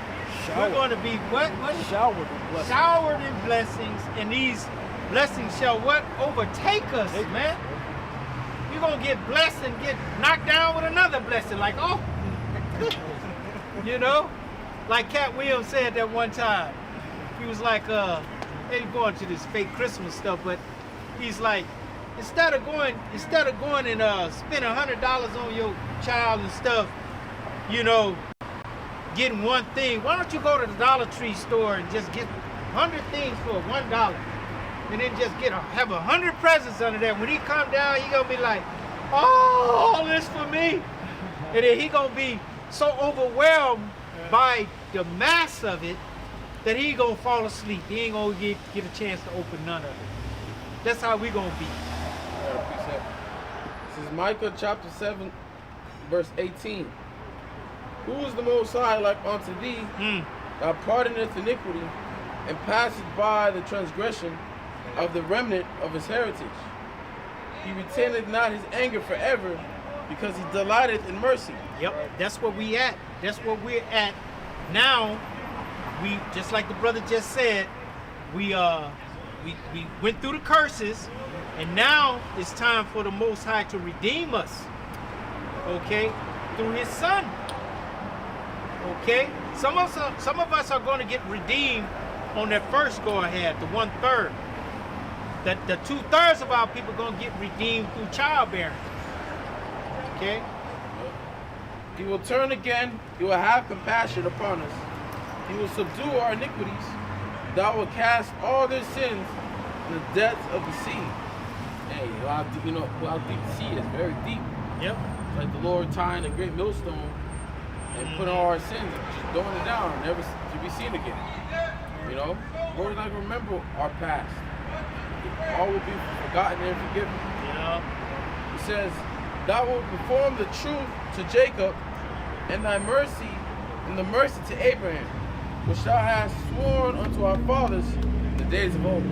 [SPEAKER 6] We're going to be what?
[SPEAKER 2] Showered with blessings.
[SPEAKER 6] Showered in blessings, and these blessings shall what? Overtake us, man. You're going to get blessed and get knocked down with another blessing. Like, oh, you know? Like Cat Williams said that one time. He was like, they going to this fake Christmas stuff, but he's like, instead of going and spending $100 on your child and stuff, you know, getting one thing, why don't you go to the Dollar Tree store and just get 100 things for $1, and then just have 100 presents under there. When he come down, he gonna be like, oh, all this for me, and then he gonna be so overwhelmed by the mass of it that he gonna fall asleep. He ain't gonna get a chance to open none of it. That's how we gonna be.
[SPEAKER 3] This is Micah chapter 7, verse 18. Who is the Most High like unto thee, that pardoneth iniquity, and passeth by the transgression of the remnant of his heritage? He retaineth not his anger forever, because he delighteth in mercy.
[SPEAKER 6] Yep, that's where we at. That's where we're at now. We, just like the brother just said, we went through the curses, and now it's time for the Most High to redeem us. Okay, through His Son. Okay, some of us are going to get redeemed on that first go ahead, the 1/3. The 2/3 of our people are going to get redeemed through childbearing. Okay.
[SPEAKER 3] He will turn again. He will have compassion upon us. He will subdue our iniquities. Thou will cast all their sins in the depths of the sea. Hey, how deep the sea is? Very deep.
[SPEAKER 6] Yep.
[SPEAKER 3] It's like the Lord tying a great millstone and putting all our sins and just throwing it down, never to be seen again. You know, Lord's not gonna remember our past. All will be forgotten and forgiven.
[SPEAKER 6] Yeah.
[SPEAKER 3] He says, Thou wilt perform the truth to Jacob, and thy mercy, and the mercy to Abraham, which thou hast sworn unto our fathers in the days of old.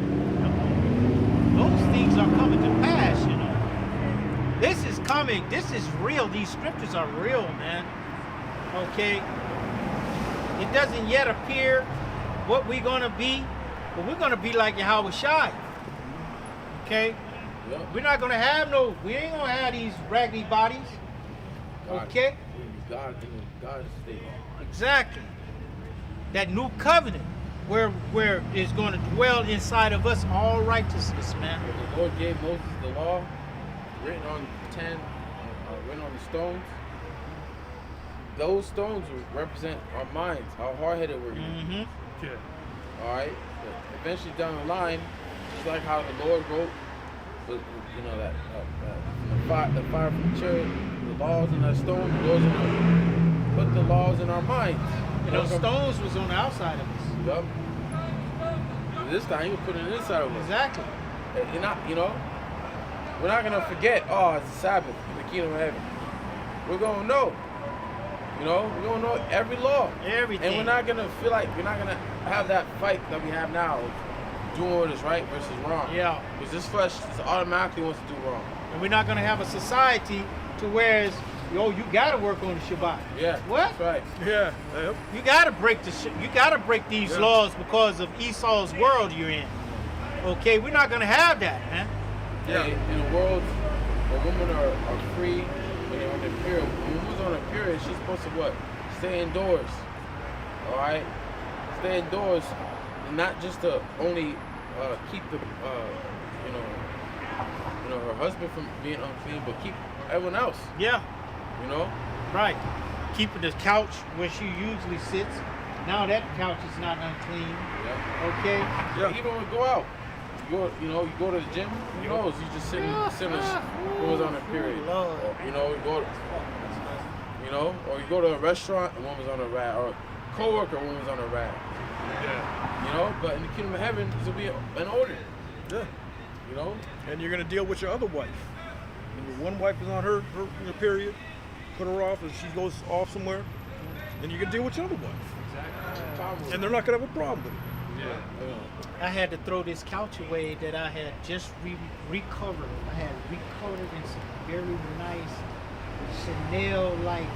[SPEAKER 6] Those things are coming to pass, you know. This is coming. This is real. These scriptures are real, man. Okay. It doesn't yet appear what we're gonna be, but we're gonna be like Yahweh Shai. Okay.
[SPEAKER 3] Yep.
[SPEAKER 6] We're not gonna have we ain't gonna have these raggedy bodies. Okay.
[SPEAKER 3] God is state.
[SPEAKER 6] Exactly. That new covenant where is going to dwell inside of us all righteousness, man.
[SPEAKER 3] The Lord gave Moses the law. written on written on the stones, those stones will represent our minds, how hard-headed we're going to be.
[SPEAKER 4] Yeah.
[SPEAKER 3] All right. But eventually down the line, just like how the Lord wrote, you know, that the fire from the chariot, the laws in that stone, the Lord's gonna put the laws in our minds.
[SPEAKER 6] And those stones was on the outside of us.
[SPEAKER 3] Yup. This time, you can put it inside of us.
[SPEAKER 6] Exactly.
[SPEAKER 3] You're not, you know, we're not gonna forget. Oh, it's the Sabbath in the kingdom of heaven. We're gonna know. You know, we're gonna know every law.
[SPEAKER 6] Everything.
[SPEAKER 3] And we're not gonna feel like we're not gonna have that fight that we have now of doing what is right versus wrong.
[SPEAKER 6] Yeah.
[SPEAKER 3] Because this flesh automatically wants to do wrong.
[SPEAKER 6] And we're not going to have a society to where it's, yo, you got to work on the Shabbat.
[SPEAKER 3] Yeah.
[SPEAKER 6] What?
[SPEAKER 3] That's right.
[SPEAKER 2] Yeah. Yep.
[SPEAKER 6] You got to break you got to break these
[SPEAKER 2] Yeah.
[SPEAKER 6] laws because of Esau's world you're in. Okay, we're not going to have that, man.
[SPEAKER 2] Yeah.
[SPEAKER 3] In a world where women are free when they're on their period. When a woman's on her period, she's supposed to what? Stay indoors. All right? Stay indoors, and not just to only keep the her husband from being unclean, but keep everyone else.
[SPEAKER 6] Yeah,
[SPEAKER 3] You know?
[SPEAKER 6] right. Keeping the couch where she usually sits. Now that couch is not unclean.
[SPEAKER 3] Yeah.
[SPEAKER 6] Okay.
[SPEAKER 3] Yeah. Even when we go out, you go to the gym. Who knows? You just sitting woman's on her period.
[SPEAKER 6] Lord.
[SPEAKER 3] You know, or you go to a restaurant, a woman's on a rag, or a coworker, a woman's on a rag.
[SPEAKER 2] Yeah.
[SPEAKER 3] You know, but in the kingdom of heaven, this will be an order.
[SPEAKER 2] Yeah.
[SPEAKER 3] You know,
[SPEAKER 2] And you're gonna deal with your other wife. When your one wife is on her period, put her off, and she goes off somewhere, then you can deal with your other wife. And they're not gonna have a problem with it.
[SPEAKER 6] I had to throw this couch away that I had just recovered. I had recovered it in some very nice Chanel-like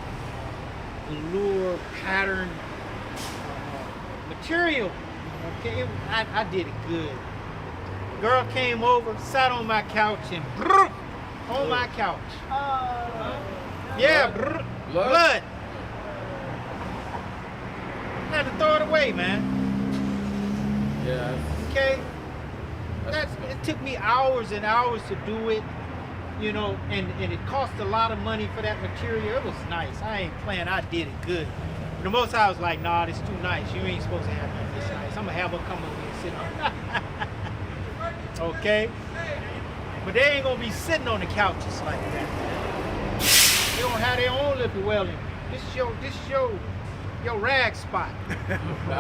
[SPEAKER 6] velour pattern material. Okay, I did it good. Girl came over, sat on my couch, and on my couch. Yeah, blood. I had to throw it away, man.
[SPEAKER 3] yeah.
[SPEAKER 6] Okay? It took me hours and hours to do it, you know, and it cost a lot of money for that material. It was nice. I ain't playing. I did it good. The Most High was like, nah, this too nice. You ain't supposed to have nothing this nice. I'm going to have her come over here and sit on it. Okay? But they ain't going to be sitting on the couches like that. They don't have their own little dwelling. This is your rag spot.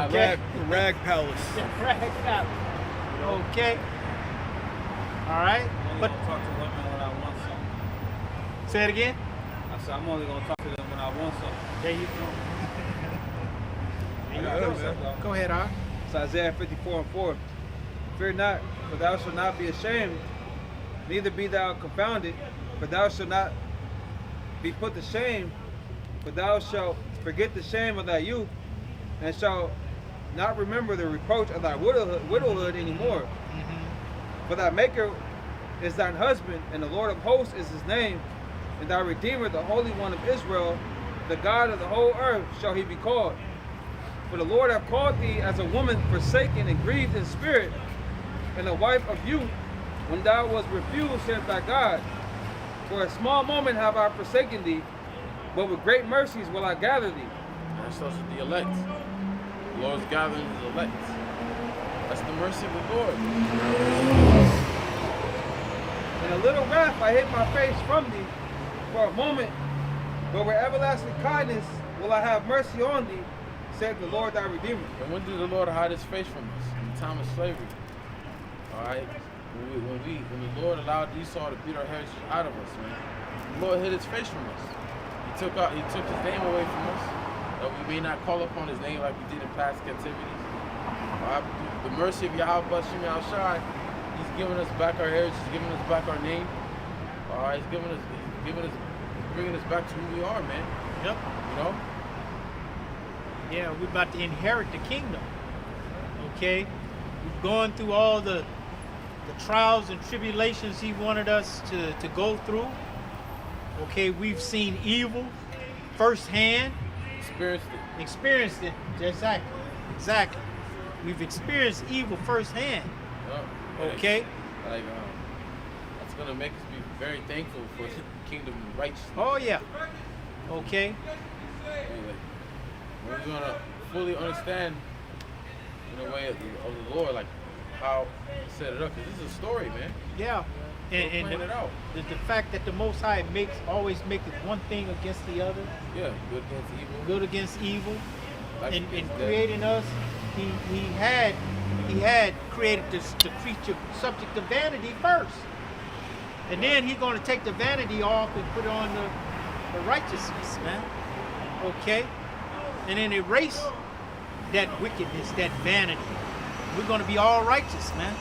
[SPEAKER 6] Okay?
[SPEAKER 2] Rag palace.
[SPEAKER 6] Rag palace. Okay? All right?
[SPEAKER 5] But talk to women when I want something.
[SPEAKER 6] Say it again.
[SPEAKER 5] I said I'm only gonna talk to them when I want something.
[SPEAKER 6] There you go. There you go. Go ahead, R.
[SPEAKER 5] It's Isaiah 54:4. Fear not, for thou shalt not be ashamed, neither be thou confounded, for thou shalt not be put to shame, for thou shalt forget the shame of thy youth, and shalt not remember the reproach of thy widowhood anymore. For thy Maker is thine husband, and the Lord of hosts is his name, and thy Redeemer, the Holy One of Israel, the God of the whole earth, shall he be called. For the Lord hath called thee as a woman forsaken and grieved in spirit, and a wife of youth, when thou wast refused, saith thy God. For a small moment have I forsaken thee, but with great mercies will I gather thee.
[SPEAKER 3] That starts with the elect. The Lord's gathering his elect. That's the mercy of the Lord.
[SPEAKER 5] In a little wrath I hid my face from thee for a moment, but with everlasting kindness will I have mercy on thee, saith the Lord thy Redeemer.
[SPEAKER 3] And when did the Lord hide his face from us? In the time of slavery. Alright? When the Lord allowed Esau to beat our heritage out of us, man. The Lord hid his face from us. He took his name away from us, that we may not call upon his name like we did in past captivities. Alright? The mercy of Yahweh Bashim Al-Shai, he's giving us back our heritage, he's giving us back our name. Alright, he's bringing us back to who we are, man.
[SPEAKER 6] Yep.
[SPEAKER 3] You know?
[SPEAKER 6] Yeah, we're about to inherit the kingdom. Okay? We've gone through all the trials and tribulations he wanted us to go through. Okay, we've seen evil firsthand. Experienced it. Exactly. We've experienced evil firsthand.
[SPEAKER 3] Yeah.
[SPEAKER 6] Okay?
[SPEAKER 3] Like, that's gonna make us be very thankful for the kingdom of righteousness.
[SPEAKER 6] Oh yeah. Okay.
[SPEAKER 3] Like, we're gonna fully understand in the way of the Lord, like how He set it up. Cause this is a story, man.
[SPEAKER 6] Yeah. And,
[SPEAKER 3] We're playing it out.
[SPEAKER 6] the fact that the Most High always makes one thing against the other,
[SPEAKER 3] Yeah, good against evil.
[SPEAKER 6] good against evil,
[SPEAKER 3] Life
[SPEAKER 6] in
[SPEAKER 3] against death.
[SPEAKER 6] creating us, he had created the creature subject to vanity first, and then he's going to take the vanity off and put on the righteousness, man. Okay, and then erase that wickedness, that vanity. We're going to be all righteous, man.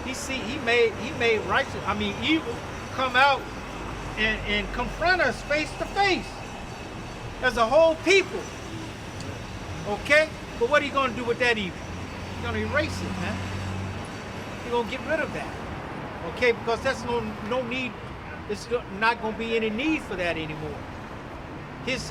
[SPEAKER 6] He made righteous. I mean, evil come out and confront us face to face as a whole people. Okay? But what are you going to do with that evil? You're going to erase it, man. You're going to get rid of that. Okay? Because that's no need. It's not going to be any need for that anymore. His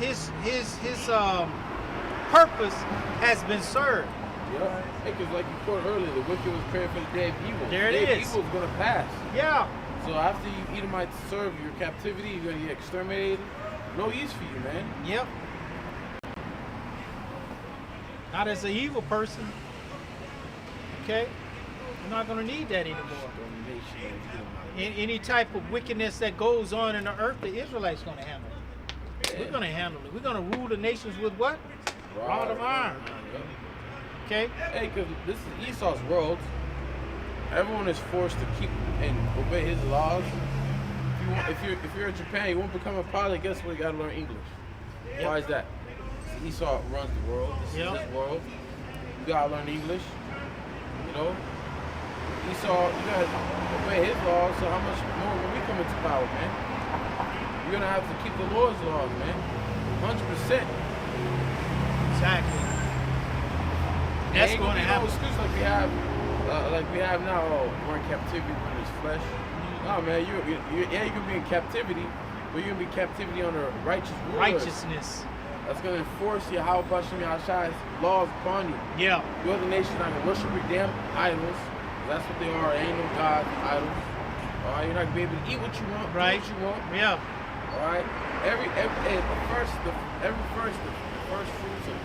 [SPEAKER 6] purpose has been served.
[SPEAKER 3] Yeah. Hey, because like you quoted earlier, the wicked was prepared for the day of evil.
[SPEAKER 6] There it
[SPEAKER 3] the day
[SPEAKER 6] is.
[SPEAKER 3] of evil is going to pass.
[SPEAKER 6] Yeah.
[SPEAKER 3] So after you Edomites serve your captivity, you're going to get exterminated. No use for you, man.
[SPEAKER 6] Yep. Not as an evil person. Okay? You're not going to need that anymore.
[SPEAKER 3] Domination of Edomites.
[SPEAKER 6] Any type of wickedness that goes on in the earth, the Israelites going to handle it. We're going to handle it. We're going to rule the nations with what? Rod of iron.
[SPEAKER 3] Yeah.
[SPEAKER 6] Okay?
[SPEAKER 3] Hey, because this is Esau's world. Everyone is forced to keep and obey his laws. If you're in Japan, you won't become a pilot. Guess what? You gotta learn English.
[SPEAKER 6] Yep.
[SPEAKER 3] Why is that? Esau runs the world. This
[SPEAKER 6] Yep.
[SPEAKER 3] is his world. You gotta learn English. You know, Esau, you gotta obey his laws. So how much more when we come into power, man? You're gonna have to keep the Lord's laws, man. 100%.
[SPEAKER 6] Exactly. That's
[SPEAKER 3] Ain't
[SPEAKER 6] going to
[SPEAKER 3] be
[SPEAKER 6] happen.
[SPEAKER 3] No excuse like we have now. Oh, we're in captivity when it's flesh. No, man, you're gonna be in captivity, but you're gonna be in captivity under righteous rulers.
[SPEAKER 6] Righteousness.
[SPEAKER 3] That's gonna enforce Yahweh Bashem Yahshai's laws upon you.
[SPEAKER 6] Yeah.
[SPEAKER 3] You other nations not gonna worship your damn idols. That's what they are. They ain't no gods, idols. All right, you're not gonna be able to eat what you want,
[SPEAKER 6] Right.
[SPEAKER 3] do what you want.
[SPEAKER 6] Yeah.
[SPEAKER 3] All right. The first fruits of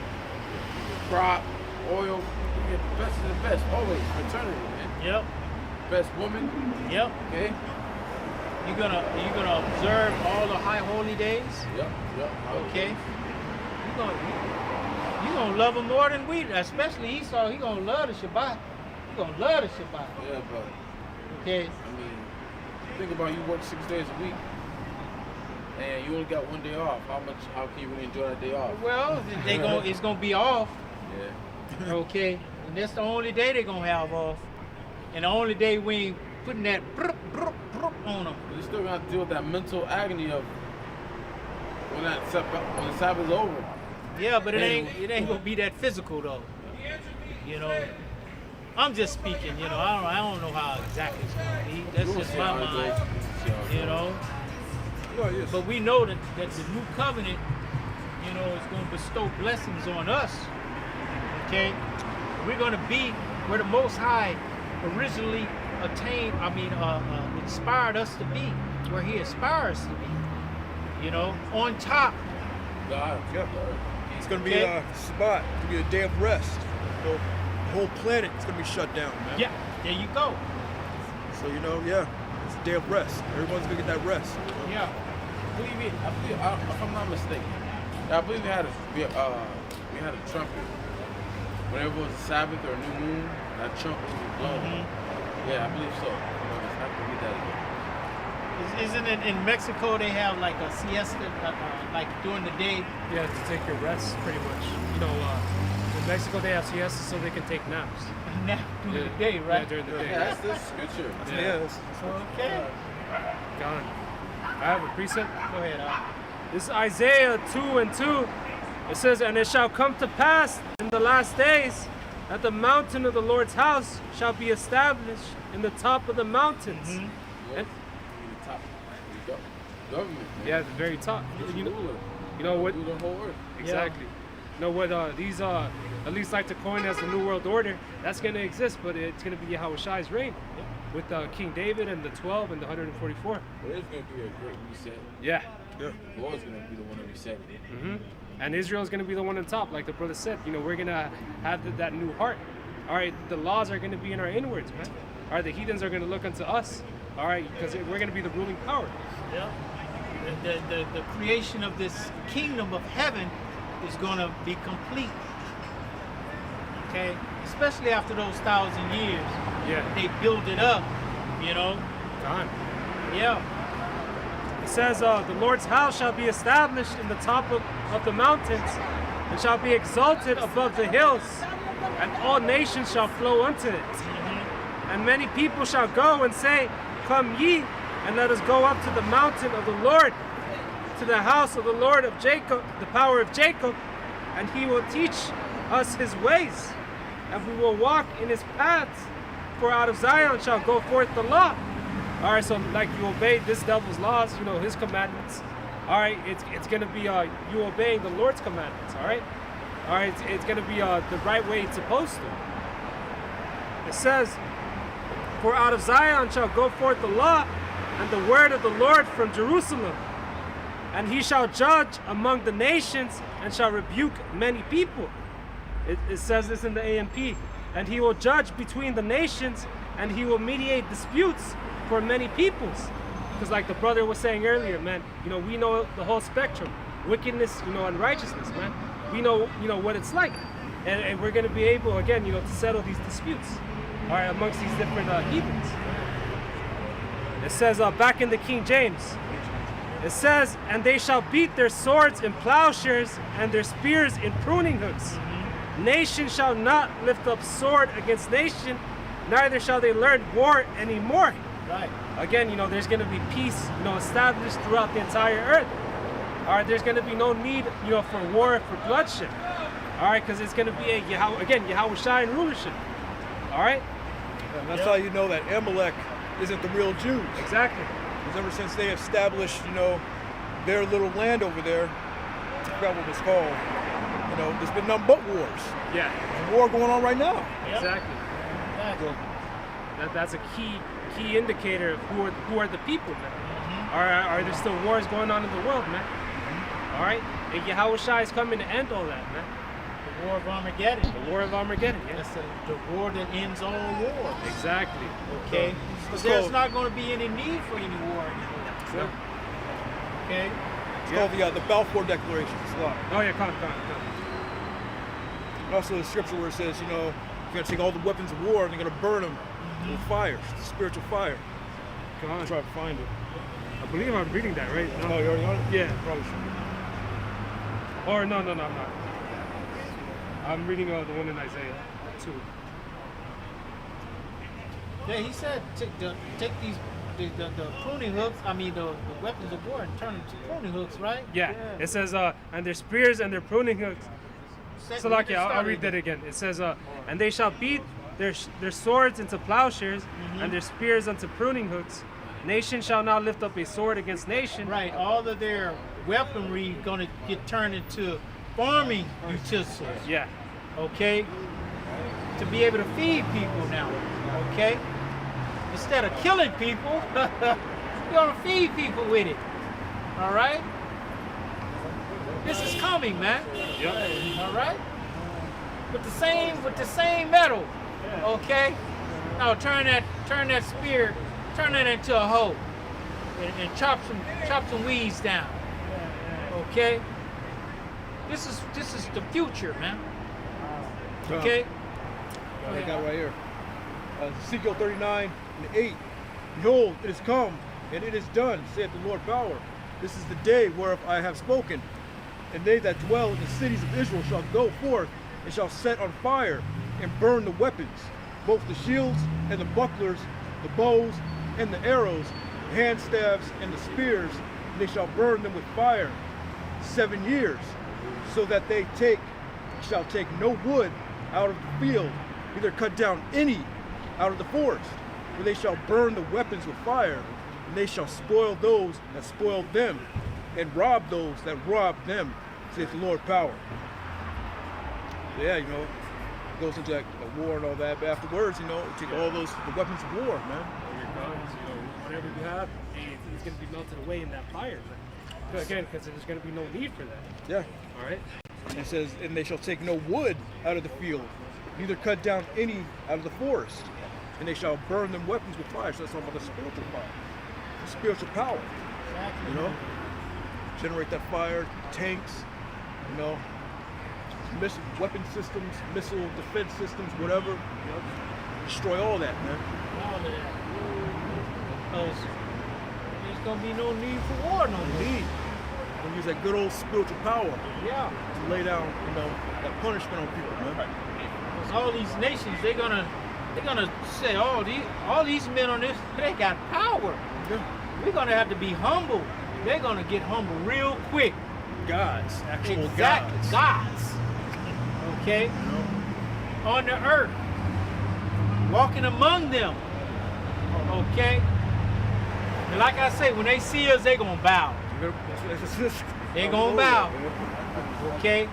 [SPEAKER 3] crop, oil, you get the best of the best always for eternity, man.
[SPEAKER 6] Yep.
[SPEAKER 3] Best woman,
[SPEAKER 6] Yep.
[SPEAKER 3] okay?
[SPEAKER 6] You're gonna observe all the high holy days.
[SPEAKER 3] Yep.
[SPEAKER 6] Okay. You're gonna love him more than we, especially Esau. He gonna love the Shabbat. He gonna love the Shabbat.
[SPEAKER 3] Yeah, but
[SPEAKER 6] Okay.
[SPEAKER 3] I mean, think about you work 6 days a week, and you only got 1 day off. How can you really enjoy that day off?
[SPEAKER 6] Well, it's gonna be off.
[SPEAKER 3] Yeah.
[SPEAKER 6] Okay. And that's the only day they're gonna have off. And the only day we ain't putting that on them.
[SPEAKER 3] You still got to deal with that mental agony of when the Sabbath is over.
[SPEAKER 6] Yeah, but it ain't gonna be that physical though. You know. I'm just speaking, you know, I don't know how exactly it's gonna be. That's just my mind. You know.
[SPEAKER 2] Well, yes.
[SPEAKER 6] But we know that the new covenant, you know, is going to bestow blessings on us. Okay? We're going to be where the Most High originally inspired us to be, where He aspires to be. You know, on top.
[SPEAKER 3] God.
[SPEAKER 2] Yeah. It's going to be
[SPEAKER 6] Okay.
[SPEAKER 2] a spot. It's going to be a day of rest. So the whole planet is going to be shut down, man.
[SPEAKER 6] Yeah, there you go.
[SPEAKER 2] So, you know, yeah, it's a day of rest. Everyone's going to get that rest.
[SPEAKER 6] Yeah.
[SPEAKER 3] I believe, if I'm not mistaken, I believe we had a trumpet. Whenever it was a Sabbath or a new moon, that trumpet was blown.
[SPEAKER 6] Mm-hmm.
[SPEAKER 3] Yeah, I believe so. I have to read that again.
[SPEAKER 6] Isn't it in Mexico they have like a siesta, like during the day?
[SPEAKER 4] Yeah, to take your rest, pretty much. You know, in Mexico they have siestas so they can take naps.
[SPEAKER 6] Nap during the day,
[SPEAKER 4] Yeah,
[SPEAKER 6] right?
[SPEAKER 4] during the day.
[SPEAKER 3] Yeah, that's the scripture.
[SPEAKER 2] Yeah.
[SPEAKER 6] Okay.
[SPEAKER 4] Gone. I have a precept.
[SPEAKER 6] Go ahead,
[SPEAKER 4] This is Isaiah 2:2. It says, "And it shall come to pass in the last days that the mountain of the Lord's house shall be established in the top of the mountains." And,
[SPEAKER 3] The top. There you go. Government. Man.
[SPEAKER 4] yeah, at the very top. You know what?
[SPEAKER 3] Do the whole earth.
[SPEAKER 4] Exactly. You know what? These at least like to coin as the New World Order. That's gonna exist, but it's gonna be Yahweh Shai's reign. with King David and the 12 and the 144.
[SPEAKER 3] But it's going to be a great reset.
[SPEAKER 4] Yeah.
[SPEAKER 2] Yeah.
[SPEAKER 3] The Lord's going to be the one to reset it.
[SPEAKER 4] hmm And Israel's going to be the one on top, like the brother said. You know, we're going to have that new heart. All right, the laws are going to be in our inwards, man. All right, the heathens are going to look unto us. All right, because we're going to be the ruling power.
[SPEAKER 6] Yeah. The creation of this kingdom of heaven is going to be complete. Okay? Especially after those 1,000 years.
[SPEAKER 4] Yeah.
[SPEAKER 6] They build it up, you know?
[SPEAKER 4] Time.
[SPEAKER 6] Yeah.
[SPEAKER 4] It says, the Lord's house shall be established in the top of the mountains and shall be exalted above the hills, and all nations shall flow unto it. And many people shall go and say, Come ye, and let us go up to the mountain of the Lord, to the house of the Lord of Jacob, the power of Jacob, and he will teach us his ways, and we will walk in his paths. For out of Zion shall go forth the law. All right, so like you obey this devil's laws, you know, his commandments. All right, it's going to be you obeying the Lord's commandments, all right? All right, it's going to be the right way it's supposed to. It says, For out of Zion shall go forth the law and the word of the Lord from Jerusalem. And he shall judge among the nations and shall rebuke many people. It says this in the AMP. And he will judge between the nations, and he will mediate disputes for many peoples. Because like the brother was saying earlier, man, you know, we know the whole spectrum. Wickedness, you know, and righteousness, man. We know, you know, what it's like. And we're going to be able, again, you know, to settle these disputes, all right, amongst these different heathens. It says back in the King James, it says, And they shall beat their swords in plowshares and their spears in pruning hooks. Nation shall not lift up sword against nation, neither shall they learn war anymore.
[SPEAKER 6] Right.
[SPEAKER 4] Again, you know, there's going to be peace, you know, established throughout the entire earth. All right, there's going to be no need, you know, for war, for bloodshed. All right, because it's going to be Yahweh Shai and rulership. All right.
[SPEAKER 2] And that's how you know that Amalek isn't the real Jews.
[SPEAKER 4] Exactly.
[SPEAKER 2] Because ever since they established, you know, their little land over there, I forgot what it's called. You know, there's been nothing but wars.
[SPEAKER 4] Yeah.
[SPEAKER 2] There's a war going on right now.
[SPEAKER 4] Exactly.
[SPEAKER 6] Exactly.
[SPEAKER 4] That's a key indicator of who are the people, man. Are there still wars going on in the world, man? All right. And Yahweh Shai is coming to end all that, man.
[SPEAKER 6] The war of Armageddon.
[SPEAKER 4] The war of Armageddon. Yeah.
[SPEAKER 6] That's the war that ends all war.
[SPEAKER 4] Exactly.
[SPEAKER 6] Okay? Because there's not going to be any need for any war anymore.
[SPEAKER 4] So,
[SPEAKER 6] Okay?
[SPEAKER 2] It's called the Balfour Declaration.
[SPEAKER 4] oh yeah, come.
[SPEAKER 2] And also the scripture where it says, you know, you're going to take all the weapons of war and you're going to burn them with fire, spiritual fire.
[SPEAKER 4] Come on.
[SPEAKER 2] I'll try to find it.
[SPEAKER 4] I believe I'm reading that, right?
[SPEAKER 2] Oh, you already on it?
[SPEAKER 4] Yeah.
[SPEAKER 2] Probably should.
[SPEAKER 4] Or no, I'm not. I'm reading the one in Isaiah 2.
[SPEAKER 6] Yeah, he said take these the pruning hooks, the weapons of war, and turn them to pruning hooks, right?
[SPEAKER 4] Yeah. It says, and their spears and their pruning hooks. So like, yeah, I'll read that again. It says, and they shall beat their swords into plowshares, and their spears unto pruning hooks. Nation shall not lift up a sword against nation.
[SPEAKER 6] Right. All of their weaponry going to get turned into farming utensils.
[SPEAKER 4] Yeah.
[SPEAKER 6] Okay. To be able to feed people now. Okay. Instead of killing people, you're going to feed people with it. All right. This is coming, man.
[SPEAKER 4] Yep.
[SPEAKER 6] All right. With the same metal. Okay. Now turn that spear, turn it into a hoe, and chop some weeds down. Okay. This is the future, man. Okay.
[SPEAKER 2] I got it right here. Ezekiel 39 and 8. Behold, it is come, and it is done, saith the Lord power. This is the day whereof I have spoken. And they that dwell in the cities of Israel shall go forth, and shall set on fire, and burn the weapons, both the shields and the bucklers, the bows and the arrows, the hand staves and the spears, and they shall burn them with fire 7 years, so that they shall take no wood out of the field, neither cut down any out of the forest, for they shall burn the weapons with fire, and they shall spoil those that spoiled them, and rob those that robbed them, saith the Lord power. So yeah, you know, goes into that war and all that. But afterwards, you know, take all the weapons of war, man.
[SPEAKER 4] Your guns, you know, whatever you have, it's going to be melted away in that fire. But again, because there's going to be no need for that.
[SPEAKER 2] Yeah.
[SPEAKER 4] All right.
[SPEAKER 2] And it says, and they shall take no wood out of the field, neither cut down any out of the forest, and they shall burn them weapons with fire. So that's all about the spiritual fire, the spiritual power. You know, generate that fire, tanks, you know, weapon systems, missile defense systems, whatever. You know, destroy all that, man.
[SPEAKER 1] All of that. Because there's going to be no need for war no more.
[SPEAKER 2] Indeed. And use that good old spiritual power
[SPEAKER 1] Yeah.
[SPEAKER 2] to lay down, you know, that punishment on people, man.
[SPEAKER 1] Because all these nations, they're gonna say, oh, all these men on this, they got power.
[SPEAKER 2] Yeah.
[SPEAKER 1] We're gonna have to be humble. They're gonna get humble real quick.
[SPEAKER 2] Gods, actual
[SPEAKER 1] Exactly,
[SPEAKER 2] gods.
[SPEAKER 1] gods. Okay,
[SPEAKER 2] You know?
[SPEAKER 1] on the earth, walking among them. Okay, and like I say, when they see us, they gonna bow. They gonna bow. Okay.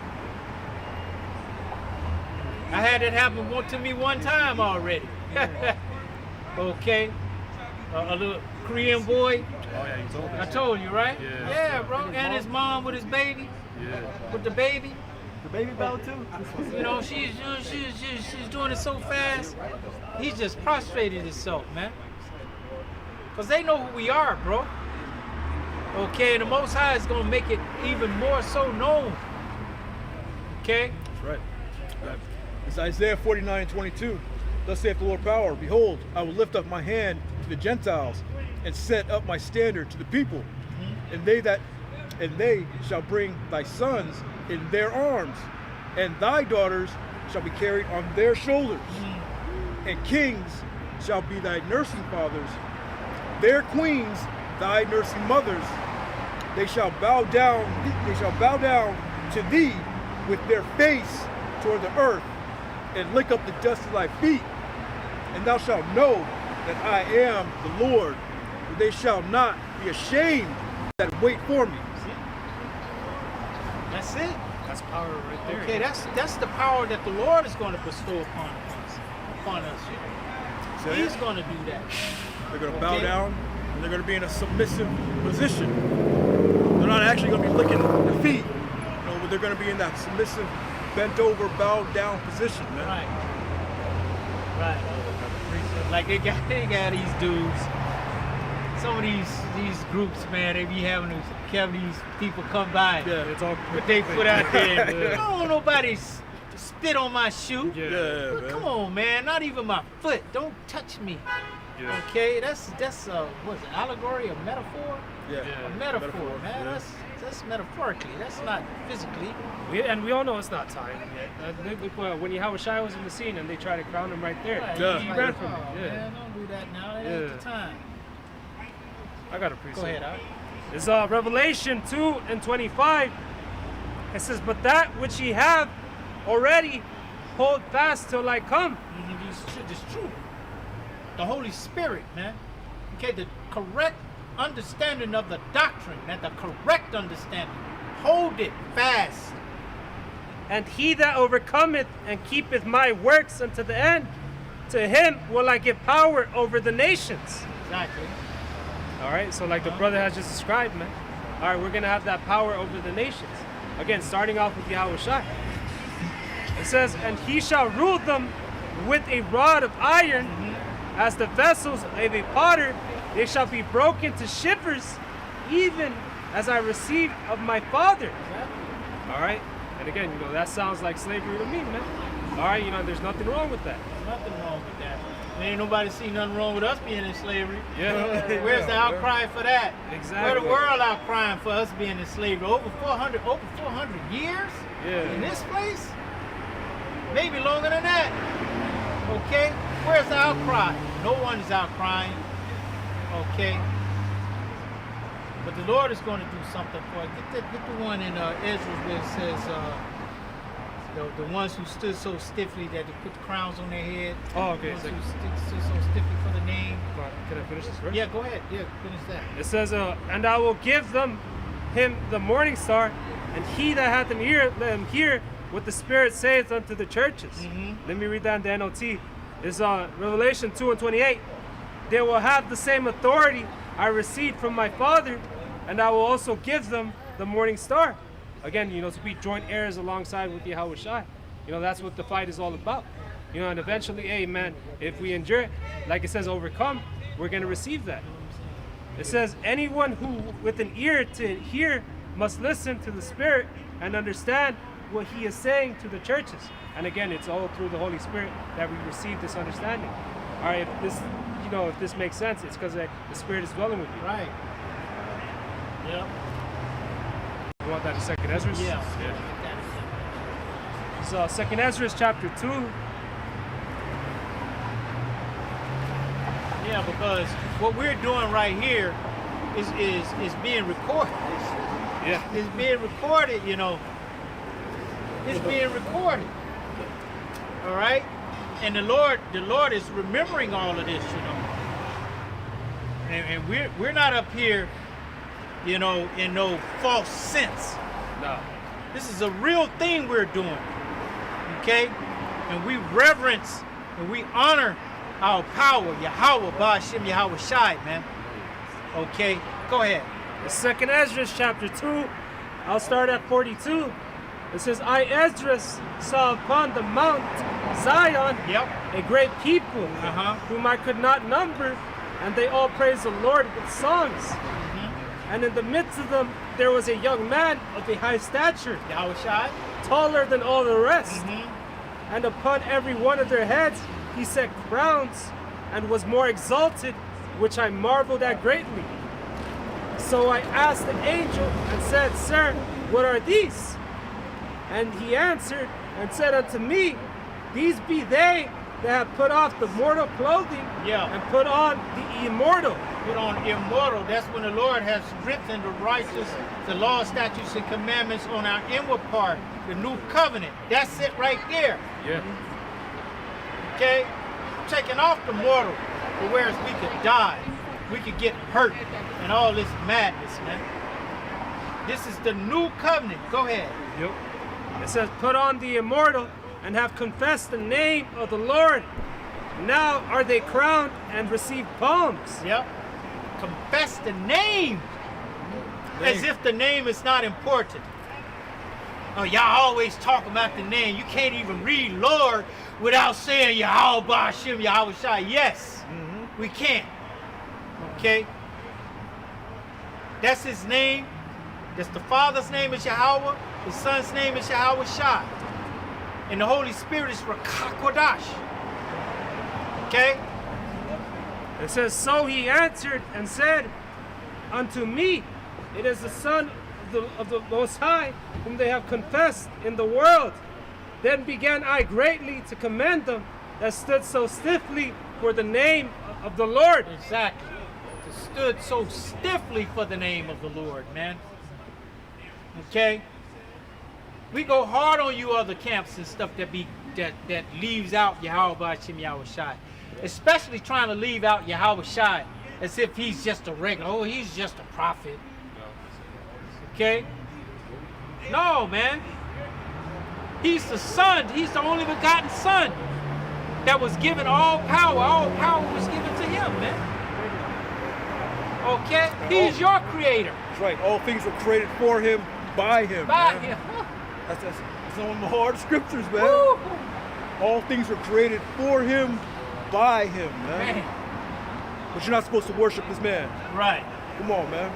[SPEAKER 1] I had it happen to me one time already. Okay. A little Korean boy.
[SPEAKER 7] Oh yeah, you told us.
[SPEAKER 1] I told you, right?
[SPEAKER 7] Yeah.
[SPEAKER 1] Yeah, bro. And his mom with his baby.
[SPEAKER 7] Yeah.
[SPEAKER 1] With the baby.
[SPEAKER 2] The baby bow too?
[SPEAKER 1] You know, she's doing it so fast. He's just prostrated himself, man. Because they know who we are, bro. Okay, and the Most High is going to make it even more so known. Okay?
[SPEAKER 2] That's right. Right. It's Isaiah 49:22. Thus saith the Lord power, behold, I will lift up my hand to the Gentiles and set up my standard to the people. And they shall bring thy sons in their arms, and thy daughters shall be carried on their shoulders. And kings shall be thy nursing fathers, their queens thy nursing mothers. They shall bow down to thee with their face toward the earth, and lick up the dust of thy feet. And thou shalt know that I am the Lord, for they shall not be ashamed that wait for me.
[SPEAKER 1] That's it.
[SPEAKER 4] That's power right there.
[SPEAKER 1] Okay, that's the power that the Lord is going to bestow upon us.
[SPEAKER 2] So
[SPEAKER 1] He's going to do that.
[SPEAKER 2] they're going to bow
[SPEAKER 1] Okay.
[SPEAKER 2] down, and they're going to be in a submissive position. They're not actually going to be licking their feet, you know, but they're going to be in that submissive, bent over, bowed down position, man.
[SPEAKER 1] Right. Like they got these dudes. Some of these groups, man, they be having these people come by.
[SPEAKER 2] Yeah, it's all
[SPEAKER 1] Put their foot out there. I don't want nobody spit on my shoe.
[SPEAKER 2] Yeah,
[SPEAKER 1] Well,
[SPEAKER 2] man.
[SPEAKER 1] come on, man. Not even my foot. Don't touch me.
[SPEAKER 7] Yeah.
[SPEAKER 1] Okay, that's what's it? Allegory, a metaphor?
[SPEAKER 2] Yeah.
[SPEAKER 1] A metaphor, man.
[SPEAKER 2] yeah.
[SPEAKER 1] That's metaphorically. That's not physically.
[SPEAKER 4] We all know it's not time yet. When Yahushua was in the scene and they tried to crown him right there,
[SPEAKER 1] Right.
[SPEAKER 2] Yeah.
[SPEAKER 4] he
[SPEAKER 1] Like,
[SPEAKER 4] ran from
[SPEAKER 1] oh,
[SPEAKER 4] it. Yeah.
[SPEAKER 1] man, don't do that now. That
[SPEAKER 4] Yeah.
[SPEAKER 1] ain't the time.
[SPEAKER 4] I got a
[SPEAKER 1] Go
[SPEAKER 4] precept.
[SPEAKER 1] ahead, Art.
[SPEAKER 4] It's Revelation 2:25. It says, "But that which ye have already, hold fast till I come."
[SPEAKER 1] It's true. The Holy Spirit, man. Okay, the correct understanding of the doctrine, and the correct understanding. Hold it fast.
[SPEAKER 4] And he that overcometh and keepeth my works unto the end, to him will I give power over the nations.
[SPEAKER 1] Exactly.
[SPEAKER 4] All right, so like the brother has just described, man. All right, we're gonna have that power over the nations. Again, starting off with Yahushua. It says, "And he shall rule them with a rod of iron, as the vessels of a potter. They shall be broken to shivers, even as I received of my Father."
[SPEAKER 1] Exactly.
[SPEAKER 4] All right, and again, you know that sounds like slavery to me, man. All right, you know there's nothing wrong with that.
[SPEAKER 1] There's nothing wrong with that. There ain't nobody see nothing wrong with us being in slavery.
[SPEAKER 4] Yeah.
[SPEAKER 1] Where's the outcry for that?
[SPEAKER 4] Exactly.
[SPEAKER 1] Where the world outcrying for us being in slavery? Over 400 years?
[SPEAKER 4] Yeah.
[SPEAKER 1] In this place? Maybe longer than that. Okay? Where's the outcry? No one is outcrying. Okay? But the Lord is going to do something for it. Get the one in Ezra where it says, the ones who stood so stiffly that they put the crowns on their head.
[SPEAKER 4] Oh, okay.
[SPEAKER 1] The ones who stood so stiffly for the name.
[SPEAKER 4] Can I finish this verse?
[SPEAKER 1] Yeah, go ahead. Yeah, finish that.
[SPEAKER 4] It says, "And I will give him the morning star, and he that hath an ear, let him hear what the Spirit saith unto the churches. Let me read that in the NLT. It's Revelation 2:28. They will have the same authority I received from my Father, and I will also give them the morning star. Again, to be joint heirs alongside with Yahweh Shai. That's what the fight is all about. And eventually, amen, if we endure it, like it says, overcome, we're going to receive that. It says, anyone who with an ear to hear must listen to the Spirit and understand what he is saying to the churches. And again, it's all through the Holy Spirit that we receive this understanding. All right, if this makes sense, it's because the Spirit is dwelling with you.
[SPEAKER 6] Right. Yep.
[SPEAKER 4] You want that in 2nd Ezra?
[SPEAKER 6] Yeah.
[SPEAKER 4] So 2nd Ezra chapter 2.
[SPEAKER 6] Yeah, because what we're doing right here is being recorded.
[SPEAKER 4] Yeah.
[SPEAKER 6] It's being recorded, It's being recorded. All right? And the Lord is remembering all of this, And we're not up here, in no false sense.
[SPEAKER 4] No.
[SPEAKER 6] This is a real thing we're doing. Okay? And we reverence and we honor our power, Yahweh, Ba'ashem, Yahweh Shai, man. Okay? Go ahead.
[SPEAKER 4] The 2nd Ezra chapter 2, I'll start at 42. It says, I, Esdras, saw upon the Mount Zion a great people, whom I could not number, and they all praised the Lord with songs. And in the midst of them, there was a young man of a high stature,
[SPEAKER 6] Yahweh Shai,
[SPEAKER 4] taller than all the rest. And upon every one of their heads he set crowns, and was more exalted, which I marveled at greatly. So I asked the angel and said, Sir, what are these? And he answered and said unto me, These be they that have put off the mortal clothing and put on the immortal.
[SPEAKER 6] Put on immortal. That's when the Lord has written the righteous, the law, statutes, and commandments on our inward part, the new covenant. That's it right there.
[SPEAKER 4] Yeah.
[SPEAKER 6] Okay? Taking off the mortal, but whereas we could die, we could get hurt, and all this madness, man. This is the new covenant. Go ahead.
[SPEAKER 4] Yep. It says, put on the immortal and have confessed the name of the Lord. Now are they crowned and receive palms.
[SPEAKER 6] Yep. Confess the name. As if the name is not important. Oh, y'all always talk about the name. You can't even read Lord without saying Yahweh Ba'ashem, Yahweh Shai. Yes, we can't. Okay? That's his name. That's the Father's name is Yahweh. The Son's name is Yahweh Shai. And the Holy Spirit is Rakakodash. Okay?
[SPEAKER 4] It says, so he answered and said unto me, it is the Son of the Most High, whom they have confessed in the world. Then began I greatly to commend them that stood so stiffly for the name of the Lord.
[SPEAKER 6] Exactly. Stood so stiffly for the name of the Lord, man. Okay? We go hard on you other camps and stuff that leaves out Yahweh Ba'ashem Yahweh Shai. Especially trying to leave out Yahweh Shai as if he's just a regular, he's just a prophet. Okay? No, man. He's the Son. He's the only begotten Son that was given all power. All power was given to him, man. Okay? He's your creator.
[SPEAKER 2] That's right. All things were created for him, by him.
[SPEAKER 6] By
[SPEAKER 2] man.
[SPEAKER 6] him.
[SPEAKER 2] That's one of the hard scriptures, man.
[SPEAKER 6] Woo.
[SPEAKER 2] All things were created for him, by him, man. But you're not supposed to worship this man.
[SPEAKER 6] Right.
[SPEAKER 2] Come on, man.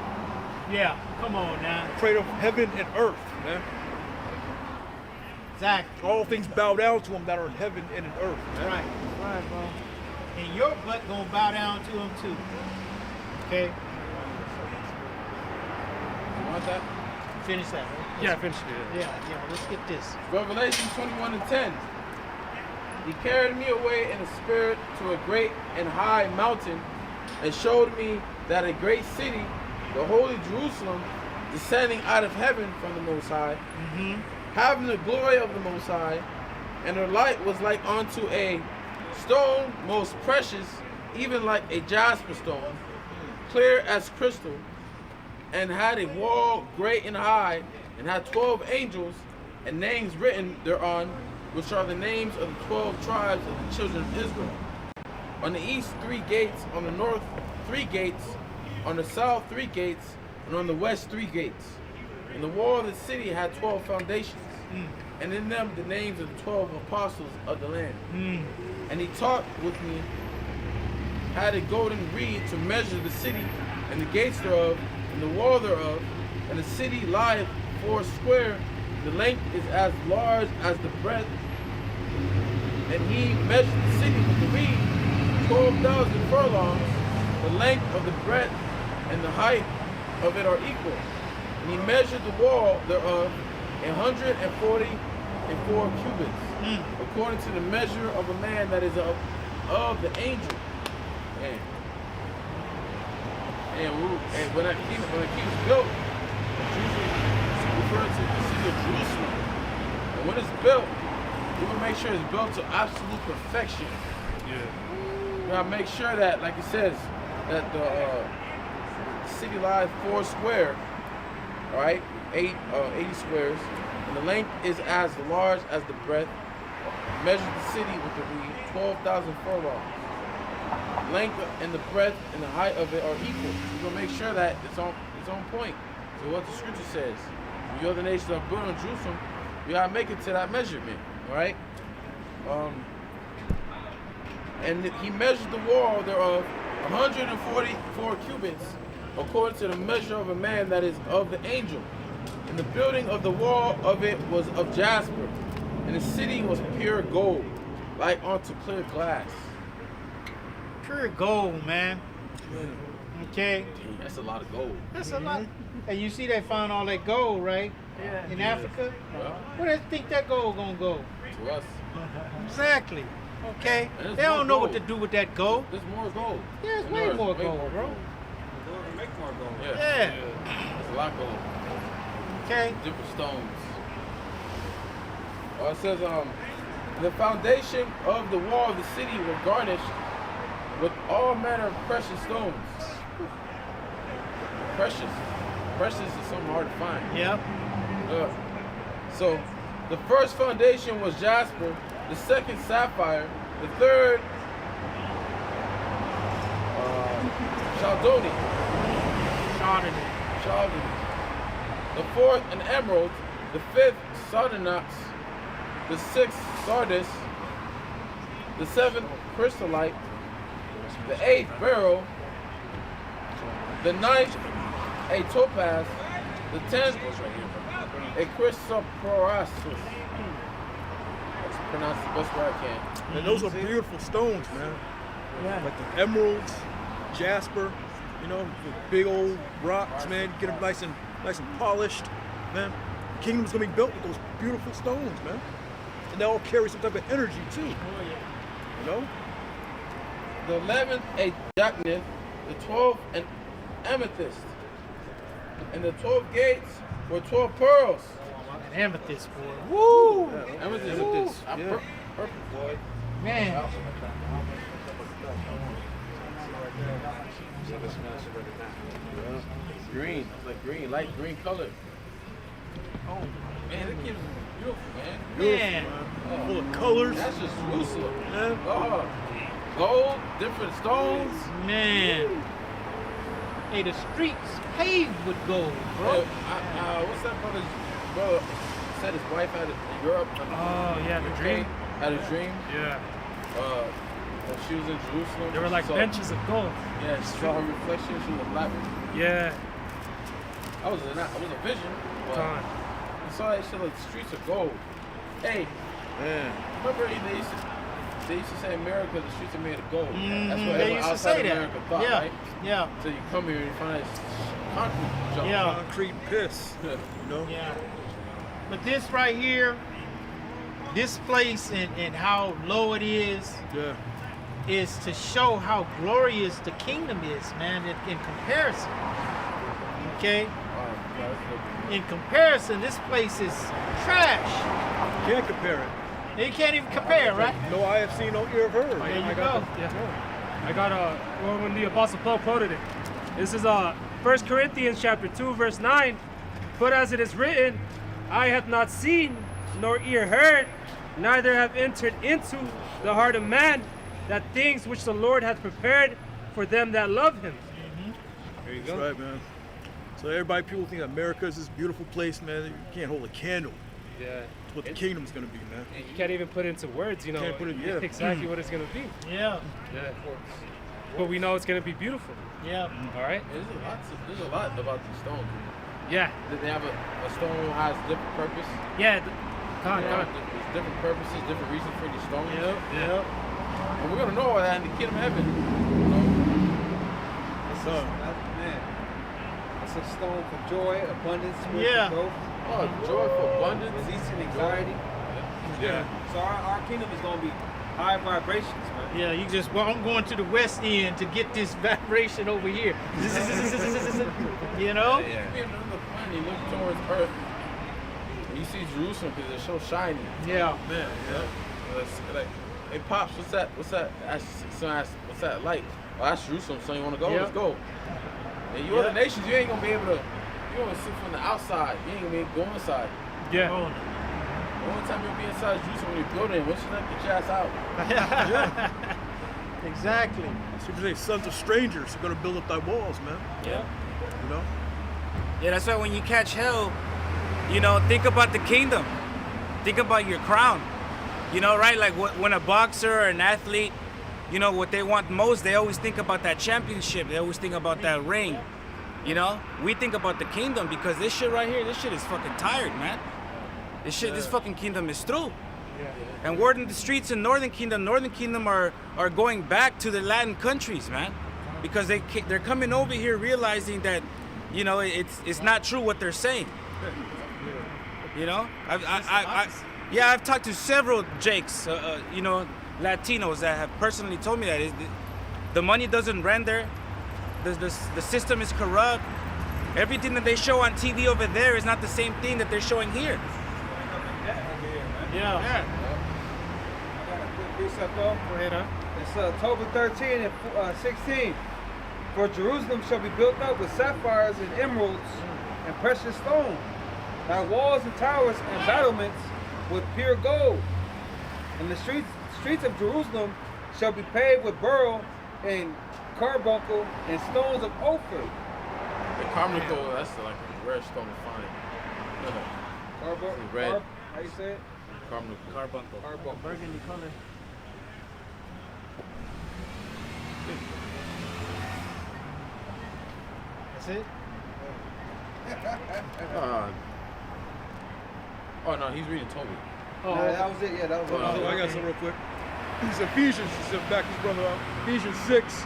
[SPEAKER 6] Yeah. Come on now.
[SPEAKER 2] Creator of heaven and earth, man.
[SPEAKER 6] Exactly.
[SPEAKER 2] All things bow down to him that are in heaven and in earth, man.
[SPEAKER 6] Right. Right, bro. And your butt gonna bow down to him too. Okay?
[SPEAKER 2] You want that?
[SPEAKER 6] Finish that, right?
[SPEAKER 4] Yeah, finish it.
[SPEAKER 6] Yeah, let's get this.
[SPEAKER 3] Revelation 21:10. He carried me away in a spirit to a great and high mountain, and showed me that a great city, the holy Jerusalem, descending out of heaven from the Most High, having the glory of the Most High, and her light was like unto a stone most precious, even like a jasper stone, clear as crystal, and had a wall great and high, and had 12 angels, and names written thereon, which are the names of the 12 tribes of the children of Israel. On the east 3 gates, on the north 3 gates, on the south 3 gates, and on the west 3 gates. And the wall of the city had 12 foundations, and in them the names of the 12 apostles of the land. And he taught with me, had a golden reed to measure the city, and the gates thereof, and the wall thereof, and the city lieth 4 square. The length is as large as the breadth. And he measured the city with the reed, 12,000 furlongs. The length of the breadth and the height of it are equal. And he measured the wall thereof 144 cubits, according to the measure of a man that is of the angel. And when that king was built, Jerusalem referred to the city of Jerusalem. And when it's built, we will make sure it's built to absolute perfection. We gotta make sure that, like it says, that the city lies 4 square, all right, 80 squares, and the length is as large as the breadth. Measure the city with the reed, 12,000 furlongs. Length and the breadth and the height of it are equal. We're gonna make sure that it's on point to what the scripture says. When you other nations are built on Jerusalem, you gotta make it to that measurement, all right? And he measured the wall thereof 144 cubits, according to the measure of a man that is of the angel. And the building of the wall of it was of jasper, and the city was pure gold, like unto clear glass.
[SPEAKER 6] Pure gold, man. Okay.
[SPEAKER 3] That's a lot of gold.
[SPEAKER 6] That's a lot. And you see they found all that gold, right? In Africa?
[SPEAKER 3] Well,
[SPEAKER 6] Where do you think that gold gonna go?
[SPEAKER 3] to us,
[SPEAKER 6] Exactly. Okay.
[SPEAKER 3] There's
[SPEAKER 6] They don't
[SPEAKER 3] more
[SPEAKER 6] know what to
[SPEAKER 3] gold.
[SPEAKER 6] do with that gold.
[SPEAKER 3] there's more gold.
[SPEAKER 6] There's way
[SPEAKER 3] There's
[SPEAKER 6] more
[SPEAKER 3] way
[SPEAKER 6] gold, bro.
[SPEAKER 5] Make more gold.
[SPEAKER 3] Yeah.
[SPEAKER 6] Yeah.
[SPEAKER 3] There's a lot of gold.
[SPEAKER 6] Okay.
[SPEAKER 3] Different stones. It says, the foundation of the wall of the city were garnished with all manner of precious stones. Precious. Precious is something hard to find.
[SPEAKER 6] Yep.
[SPEAKER 3] So, the first foundation was jasper, the second sapphire, the third chalcedony, the fourth an emerald, the fifth sardonyx, the sixth sardis, the seventh chrysolite, the eighth beryl, the ninth a topaz, the 10th a chrysoprasus. Let's pronounce the best way I can.
[SPEAKER 2] And those are beautiful stones, man.
[SPEAKER 4] Yeah.
[SPEAKER 2] Like the emeralds, jasper, you know, the big old rocks, man. Get them nice and polished, man. The kingdom's gonna be built with those beautiful stones, man. And they all carry some type of energy too. You know?
[SPEAKER 3] The 11th a jacinth, the 12th an amethyst, and the 12 gates were 12 pearls.
[SPEAKER 6] An amethyst, boy. Woo!
[SPEAKER 3] Amethyst.
[SPEAKER 2] Yeah.
[SPEAKER 3] Purple, boy.
[SPEAKER 6] Man.
[SPEAKER 3] Green, like green, light green color. Oh man, that kid is beautiful, man.
[SPEAKER 6] Man.
[SPEAKER 2] Full of colors.
[SPEAKER 3] That's just Jerusalem.
[SPEAKER 2] Man.
[SPEAKER 3] Oh, gold, different stones.
[SPEAKER 6] Man. Hey, the streets paved with gold, bro.
[SPEAKER 3] What's that brother said his wife had in Europe?
[SPEAKER 4] Oh, yeah, the dream.
[SPEAKER 3] Had a dream.
[SPEAKER 4] Yeah.
[SPEAKER 3] When she was in Jerusalem.
[SPEAKER 4] There were like
[SPEAKER 3] she saw-
[SPEAKER 4] benches of gold.
[SPEAKER 3] Yeah, she saw her reflection. She was laughing.
[SPEAKER 4] Yeah.
[SPEAKER 3] It was a vision. But
[SPEAKER 4] Time.
[SPEAKER 3] you saw that shit like the streets of gold. Hey,
[SPEAKER 2] Man.
[SPEAKER 3] remember they used to say in America the streets are made of gold. That's what
[SPEAKER 6] They
[SPEAKER 3] everyone
[SPEAKER 6] used to
[SPEAKER 3] outside
[SPEAKER 6] say that.
[SPEAKER 3] America thought,
[SPEAKER 6] Yeah.
[SPEAKER 3] right?
[SPEAKER 6] Yeah.
[SPEAKER 3] So you come here and you find that concrete junk.
[SPEAKER 6] Yeah.
[SPEAKER 2] Concrete piss. You know?
[SPEAKER 6] Yeah. But this right here, this place and how low it is to show how glorious the kingdom is, man, in comparison. Okay? In comparison, this place is trash.
[SPEAKER 2] Can't compare it.
[SPEAKER 6] You can't even compare, right?
[SPEAKER 2] No eye have seen, no ear have heard.
[SPEAKER 6] There you
[SPEAKER 4] I
[SPEAKER 6] go.
[SPEAKER 4] got I got when the Apostle Paul quoted it. This is 1 Corinthians chapter 2, verse 9. But as it is written, eye hath not seen, nor ear heard, neither have entered into the heart of man, that things which the Lord hath prepared for them that love him. There you
[SPEAKER 2] That's
[SPEAKER 4] go.
[SPEAKER 2] right, man. So everybody, people think that America is this beautiful place, man. You can't hold a candle
[SPEAKER 4] Yeah.
[SPEAKER 2] to what the kingdom's gonna be, man.
[SPEAKER 4] And you can't even put into words, you know,
[SPEAKER 2] Can't put it- yeah.
[SPEAKER 4] exactly what it's going to be.
[SPEAKER 6] Yeah.
[SPEAKER 4] Yeah. But we know it's going to be beautiful.
[SPEAKER 6] Yeah.
[SPEAKER 4] All right?
[SPEAKER 3] There's a lot about these stones.
[SPEAKER 4] Yeah.
[SPEAKER 3] They have a stone has different purpose.
[SPEAKER 4] Yeah. Come on,
[SPEAKER 3] Yeah,
[SPEAKER 4] come on.
[SPEAKER 3] there's different purposes, different reasons for these stones.
[SPEAKER 6] Yep.
[SPEAKER 3] And we're gonna know all that in the kingdom of heaven.
[SPEAKER 5] Man, it's a stone for joy, abundance, spiritual
[SPEAKER 6] Yeah.
[SPEAKER 5] growth,
[SPEAKER 3] Oh, joyful abundance.
[SPEAKER 5] release and anxiety.
[SPEAKER 2] Yeah.
[SPEAKER 5] So our kingdom is going to be high vibrations, man.
[SPEAKER 6] Yeah, you just, well, I'm going to the west end to get this vibration over here. You know?
[SPEAKER 3] Yeah. You look funny, you look towards earth. And you see Jerusalem because it's so shiny.
[SPEAKER 6] Yeah.
[SPEAKER 2] Man, yeah.
[SPEAKER 3] It's like, hey pops, what's that? What's that? What's that light? Oh, that's Jerusalem. So you want to go?
[SPEAKER 6] Yep.
[SPEAKER 3] Let's go. And you other nations, you ain't gonna be able to. You gonna see from the outside. You ain't gonna be able to go inside.
[SPEAKER 4] Yeah.
[SPEAKER 3] The only time you'll be inside Jerusalem when you're building, once you let the ass out.
[SPEAKER 6] Exactly.
[SPEAKER 2] So you say, sons of strangers are gonna build up thy walls, man.
[SPEAKER 7] Yeah.
[SPEAKER 2] You know?
[SPEAKER 7] Yeah, that's why when you catch hell, you know, think about the kingdom. Think about your crown. You know, right? Like when a boxer or an athlete, you know, what they want most, they always think about that championship. They always think about that ring. You know? We think about the kingdom because this shit right here, this shit is fucking tired, man. This fucking kingdom is through. And word in the streets in Northern Kingdom are going back to the Latin countries, man. Because they're coming over here realizing that, you know, it's not true what they're saying. You know? I've talked to several Jakes, you know, Latinos that have personally told me that the money doesn't render, the system is corrupt. Everything that they show on TV over there is not the same thing that they're showing here.
[SPEAKER 4] Yeah.
[SPEAKER 5] I got a quick precept though.
[SPEAKER 4] Go ahead, huh?
[SPEAKER 5] It's October 13 and 16. For Jerusalem shall be built up with sapphires and emeralds and precious stones. Thy walls and towers and battlements with pure gold. And the streets of Jerusalem shall be paved with beryl and carbuncle and stones of Ophir.
[SPEAKER 3] The carbuncle, that's like a rare stone to find.
[SPEAKER 5] Carbuncle.
[SPEAKER 3] Red.
[SPEAKER 5] How you say it?
[SPEAKER 3] Carbuncle.
[SPEAKER 5] Carbuncle.
[SPEAKER 7] Burgundy color.
[SPEAKER 6] That's it?
[SPEAKER 3] Oh no, he's reading Toby.
[SPEAKER 5] No, that was it. Yeah, that was it.
[SPEAKER 2] So I got some real quick. It's Ephesians, back his brother up. Ephesians 6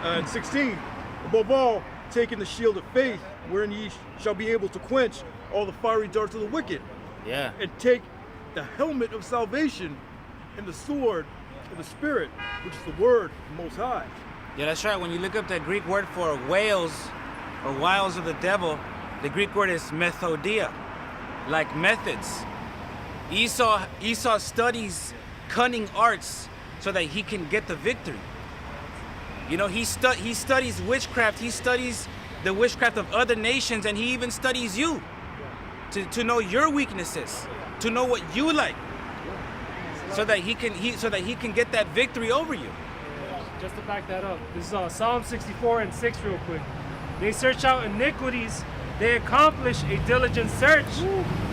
[SPEAKER 2] and 16. Above all, taking the shield of faith, wherein ye shall be able to quench all the fiery darts of the wicked.
[SPEAKER 7] Yeah.
[SPEAKER 2] And take the helmet of salvation and the sword of the Spirit, which is the word of the Most High.
[SPEAKER 7] Yeah, that's right. When you look up that Greek word for whales or wiles of the devil, the Greek word is methodia, like methods. Esau studies cunning arts so that he can get the victory. You know, he studies witchcraft. He studies the witchcraft of other nations, and he even studies you to know your weaknesses, to know what you like, so that he can get that victory over you.
[SPEAKER 4] Just to back that up, this is Psalm 64 and 6 real quick. They search out iniquities, they accomplish a diligent search,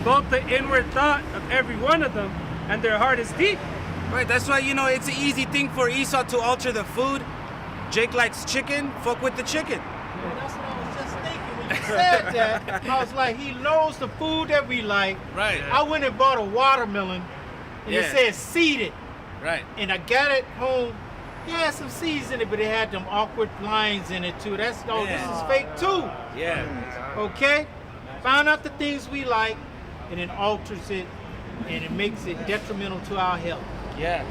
[SPEAKER 4] both the inward thought of every one of them, and their heart is deep.
[SPEAKER 7] Right, that's why, you know, it's an easy thing for Esau to alter the food. Jake likes chicken, fuck with the chicken.
[SPEAKER 6] Well, that's what I was just thinking when you said that. I was like, he knows the food that we like.
[SPEAKER 7] Right.
[SPEAKER 6] I went and bought a watermelon, and it
[SPEAKER 7] Yeah.
[SPEAKER 6] said seeded.
[SPEAKER 7] Right.
[SPEAKER 6] And I got it home. It had some seeds in it, but it had them awkward lines in it too. This is fake too.
[SPEAKER 7] Yeah.
[SPEAKER 6] Okay? Found out the things we like, and it alters it, and it makes it detrimental to our health.
[SPEAKER 7] Yeah.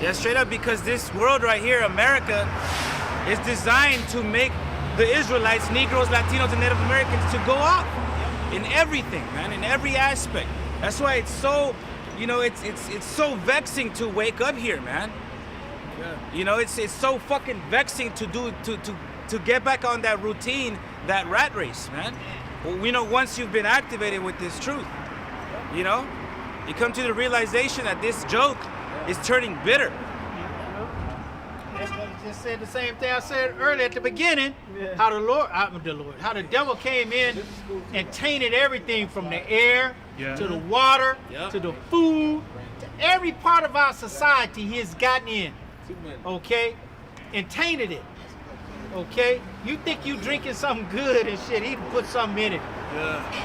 [SPEAKER 7] Yeah, straight up, because this world right here, America, is designed to make the Israelites, Negroes, Latinos, and Native Americans to go up in everything, man, in every aspect. That's why it's so, you know, it's so vexing to wake up here, man. Yeah. You know, it's so fucking vexing to get back on that routine, that rat race, man. Well, you know, once you've been activated with this truth. You know, you come to the realization that this joke is turning bitter.
[SPEAKER 6] That's what I just said the same thing I said earlier at the beginning. How how the devil came in and tainted everything from the air to the water to the food to every part of our society. He has gotten in, okay, and tainted it. Okay, you think you drinking something good and shit? He put something in it.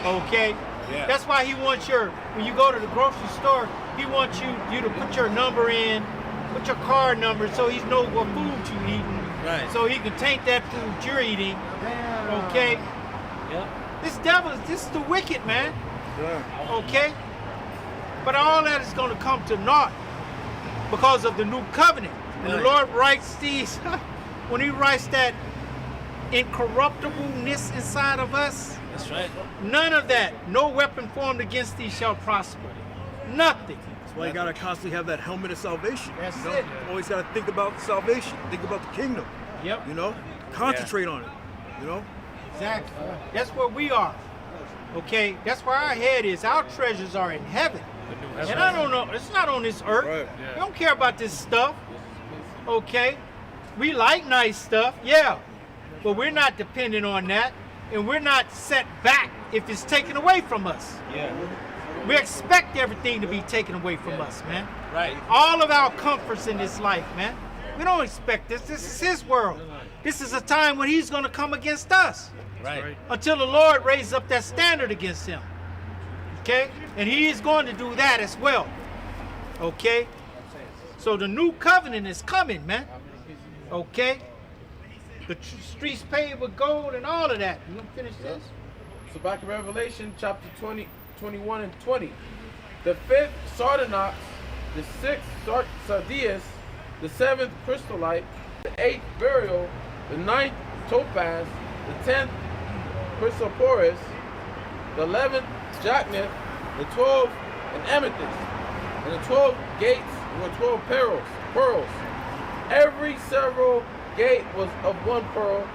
[SPEAKER 6] Okay.
[SPEAKER 7] Yeah.
[SPEAKER 6] That's why he wants when you go to the grocery store, he wants you to put your number in. Put your card number so he knows what food you're eating.
[SPEAKER 7] Right.
[SPEAKER 6] So he can taint that food you're eating. Okay?
[SPEAKER 1] Yep.
[SPEAKER 6] This is the wicked, man. Okay? But all that is going to come to naught because of the new covenant. And the Lord writes these, when he writes that incorruptibleness inside of us,
[SPEAKER 7] That's right.
[SPEAKER 6] none of that, no weapon formed against thee shall prosper. Nothing.
[SPEAKER 2] That's why you gotta constantly have that helmet of salvation.
[SPEAKER 6] That's
[SPEAKER 2] you know?
[SPEAKER 6] it.
[SPEAKER 2] Always gotta think about salvation. Think about the kingdom.
[SPEAKER 6] Yep.
[SPEAKER 2] You know, concentrate on it. You know.
[SPEAKER 6] Exactly. That's where we are. Okay? That's where our head is. Our treasures are in heaven. And I don't know, it's not on this earth.
[SPEAKER 2] Right.
[SPEAKER 6] We don't care about this stuff. Okay? We like nice stuff, yeah. But we're not dependent on that. And we're not set back if it's taken away from us.
[SPEAKER 7] Yeah.
[SPEAKER 6] We expect everything to be taken away from us, man.
[SPEAKER 7] Right.
[SPEAKER 6] All of our comforts in this life, man. We don't expect this. This is his world. This is a time when he's going to come against us.
[SPEAKER 7] Right.
[SPEAKER 6] Until the Lord raises up that standard against him. Okay? And he is going to do that as well. Okay? So the new covenant is coming, man. Okay? The streets paved with gold and all of that. You gonna finish this?
[SPEAKER 3] So back in Revelation chapter 20, 21 and 20. The fifth sardonyx, the sixth sardius, the seventh chrysolite, the eighth beryl, the ninth topaz, the 10th chrysoporus, the 11th jacinth, the 12th an amethyst, and the 12 gates were 12 pearls. Every several gate was of one pearl,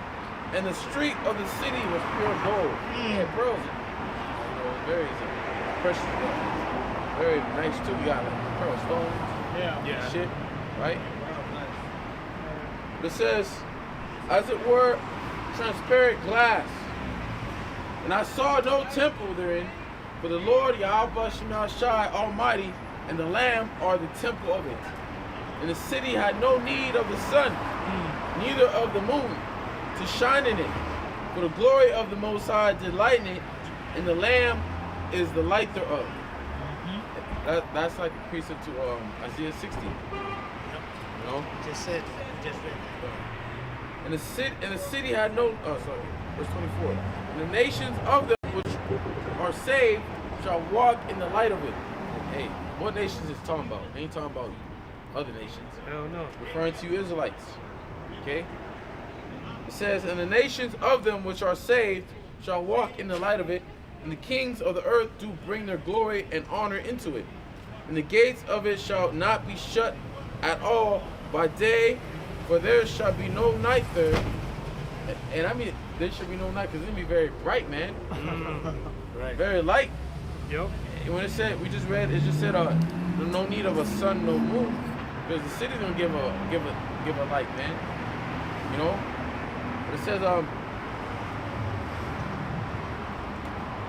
[SPEAKER 3] and the street of the city was pure gold. Yeah, pearls. You know, very precious stones. Very nice too. You got like pearl stones.
[SPEAKER 1] Yeah.
[SPEAKER 3] Shit, right? It says, as it were, transparent glass. And I saw no temple therein, for the Lord Yahweh Shai Almighty and the Lamb are the temple of it. And the city had no need of the sun, neither of the moon, to shine in it. For the glory of the Most High did lighten it, and the Lamb is the light thereof. That's like a precept to Isaiah 60. You know?
[SPEAKER 6] Just said. Just read.
[SPEAKER 3] And the city had no. Oh, sorry. Verse 24. And the nations of them which are saved shall walk in the light of it. Hey, what nations is talking about? Ain't talking about other nations.
[SPEAKER 4] Hell no.
[SPEAKER 3] Referring to you Israelites. Okay? It says, and the nations of them which are saved shall walk in the light of it, and the kings of the earth do bring their glory and honor into it. And the gates of it shall not be shut at all by day, for there shall be no night there. And I mean, there should be no night because it'll be very bright, man.
[SPEAKER 7] Right.
[SPEAKER 3] Very light.
[SPEAKER 4] Yep.
[SPEAKER 3] And when it said, we just read, it just said, no need of a sun, no moon, because the city don't give a light, man. You know. But it says,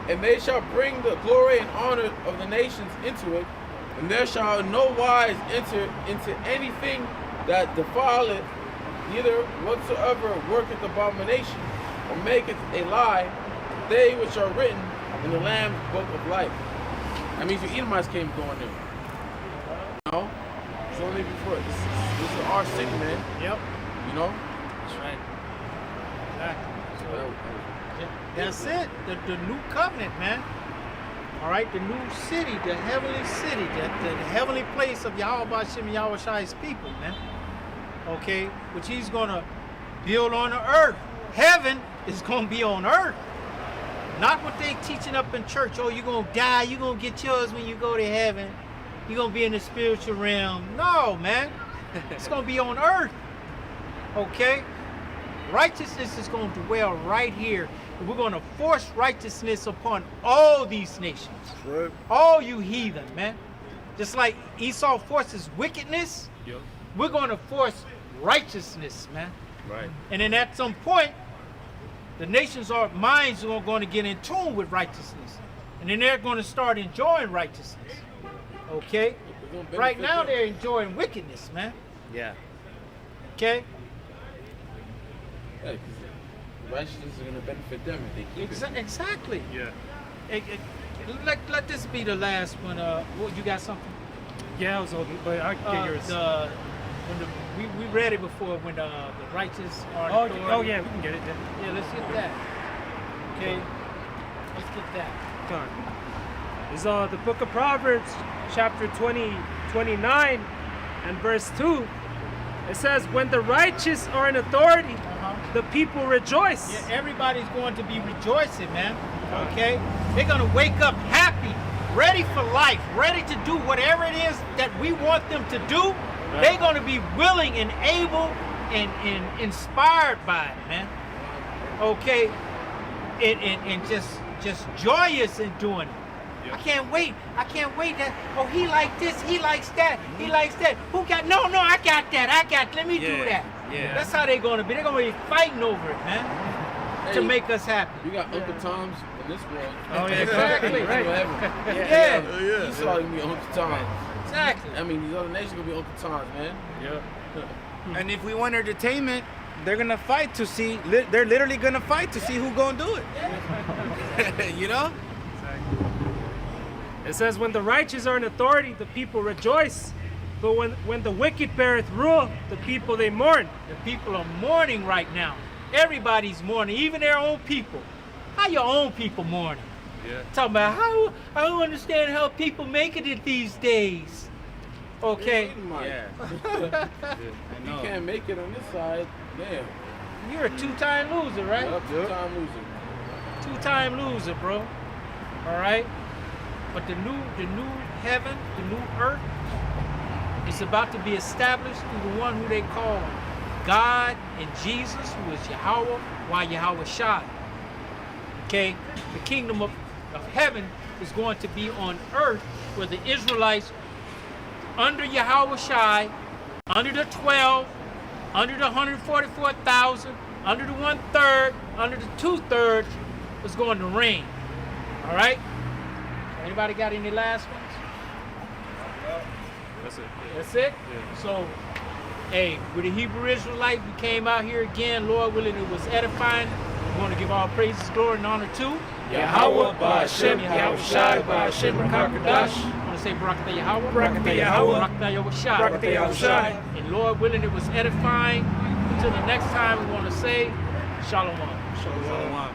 [SPEAKER 3] and they shall bring the glory and honor of the nations into it, and there shall no wise enter into anything that defileth, neither whatsoever worketh abomination, or maketh a lie, they which are written in the Lamb's book of life. That means the Edomites can't go in there. No, it's only before this is our city, man.
[SPEAKER 6] Yep.
[SPEAKER 3] You know.
[SPEAKER 7] That's right.
[SPEAKER 6] That's it. The new covenant, man. All right, the new city, the heavenly city, the heavenly place of Yahweh Shem Yahweh Shai's people, man. Okay, which he's gonna build on the earth. Heaven is gonna be on earth. Not what they teaching up in church. Oh, you're gonna die, you're gonna get yours when you go to heaven. You're gonna be in the spiritual realm. No, man. It's gonna be on earth. Okay? Righteousness is going to dwell right here. And we're going to force righteousness upon all these nations.
[SPEAKER 2] Right.
[SPEAKER 6] All you heathen, man. Just like Esau forces wickedness,
[SPEAKER 4] Yep.
[SPEAKER 6] we're going to force righteousness, man.
[SPEAKER 4] Right.
[SPEAKER 6] And then at some point, the nations' minds are going to get in tune with righteousness. And then they're going to start enjoying righteousness. Okay? Right now they're enjoying wickedness, man.
[SPEAKER 7] Yeah.
[SPEAKER 6] Okay?
[SPEAKER 3] Yeah, 'cause righteousness is gonna benefit them if they keep it.
[SPEAKER 6] Exactly.
[SPEAKER 4] Yeah.
[SPEAKER 6] Let this be the last one. You got something?
[SPEAKER 4] Yeah, I was hoping, but I can get yours.
[SPEAKER 6] We read it before when the righteous are
[SPEAKER 4] Oh,
[SPEAKER 6] authority.
[SPEAKER 4] oh yeah, we can get it then.
[SPEAKER 6] Yeah, let's get that. Okay, let's get that.
[SPEAKER 4] Come on. It's the book of Proverbs, chapter 29 and verse 2. It says, when the righteous are in authority, the people rejoice.
[SPEAKER 6] Yeah, everybody's going to be rejoicing, man. Okay, they're gonna wake up happy, ready for life, ready to do whatever it is that we want them to do.
[SPEAKER 4] Right.
[SPEAKER 6] They're gonna be willing and able and inspired by it, man. Okay, and just joyous in doing it.
[SPEAKER 4] Yep.
[SPEAKER 6] I can't wait. That he likes this, he likes that, he likes that. Who got? No, I got that. Let me do
[SPEAKER 7] Yeah,
[SPEAKER 6] that.
[SPEAKER 7] yeah.
[SPEAKER 6] That's how they're gonna be. They're gonna be fighting over it, man, to make us happy.
[SPEAKER 3] You got Uncle Tom's in this world.
[SPEAKER 4] Oh, yeah,
[SPEAKER 6] exactly.
[SPEAKER 3] Right.
[SPEAKER 6] Yeah.
[SPEAKER 3] You saw him be Uncle Tom's.
[SPEAKER 6] Exactly.
[SPEAKER 3] I mean, these other nations gonna be Uncle Tom's, man.
[SPEAKER 4] Yeah.
[SPEAKER 7] And if we want entertainment, they're gonna fight to see. They're literally gonna fight to see who's gonna do it. You know?
[SPEAKER 4] It says, when the righteous are in authority, the people rejoice. But when the wicked beareth rule, the people they mourn.
[SPEAKER 6] The people are mourning right now. Everybody's mourning, even their own people. How your own people mourning?
[SPEAKER 4] Yeah.
[SPEAKER 6] Talking about how I don't understand how people make it these days. Okay,
[SPEAKER 7] Yeah.
[SPEAKER 3] You can't make it on this side. Damn.
[SPEAKER 6] you're a two-time loser, right?
[SPEAKER 3] Up two-time loser.
[SPEAKER 6] Two-time loser, bro. All right. But the new heaven, the new earth, is about to be established through the one who they call God and Jesus, who is Yahweh, why Yahweh Shai. Okay, the kingdom of heaven is going to be on earth, where the Israelites, under Yahweh Shai, under the 12, under the 144,000, under the 1/3, under the 2/3, is going to reign. All right. Anybody got any last ones?
[SPEAKER 4] That's it.
[SPEAKER 6] That's it?
[SPEAKER 4] Yeah.
[SPEAKER 6] So, hey, with the Hebrew Israelite, we came out here again. Lord willing, it was edifying. We want to give all praises, glory, and honor to
[SPEAKER 4] Yahweh, Ba'Hashem, Yahweh Shai, Ba'Hashem, Rakakadash.
[SPEAKER 6] I want to say Barakatah Yahweh.
[SPEAKER 4] Barakatah Yahweh.
[SPEAKER 6] Barakatah Yahweh Shai.
[SPEAKER 4] Barakatah Yahweh Shai.
[SPEAKER 6] And Lord willing, it was edifying. Until the next time, we want to say Shalom.
[SPEAKER 7] Shalom.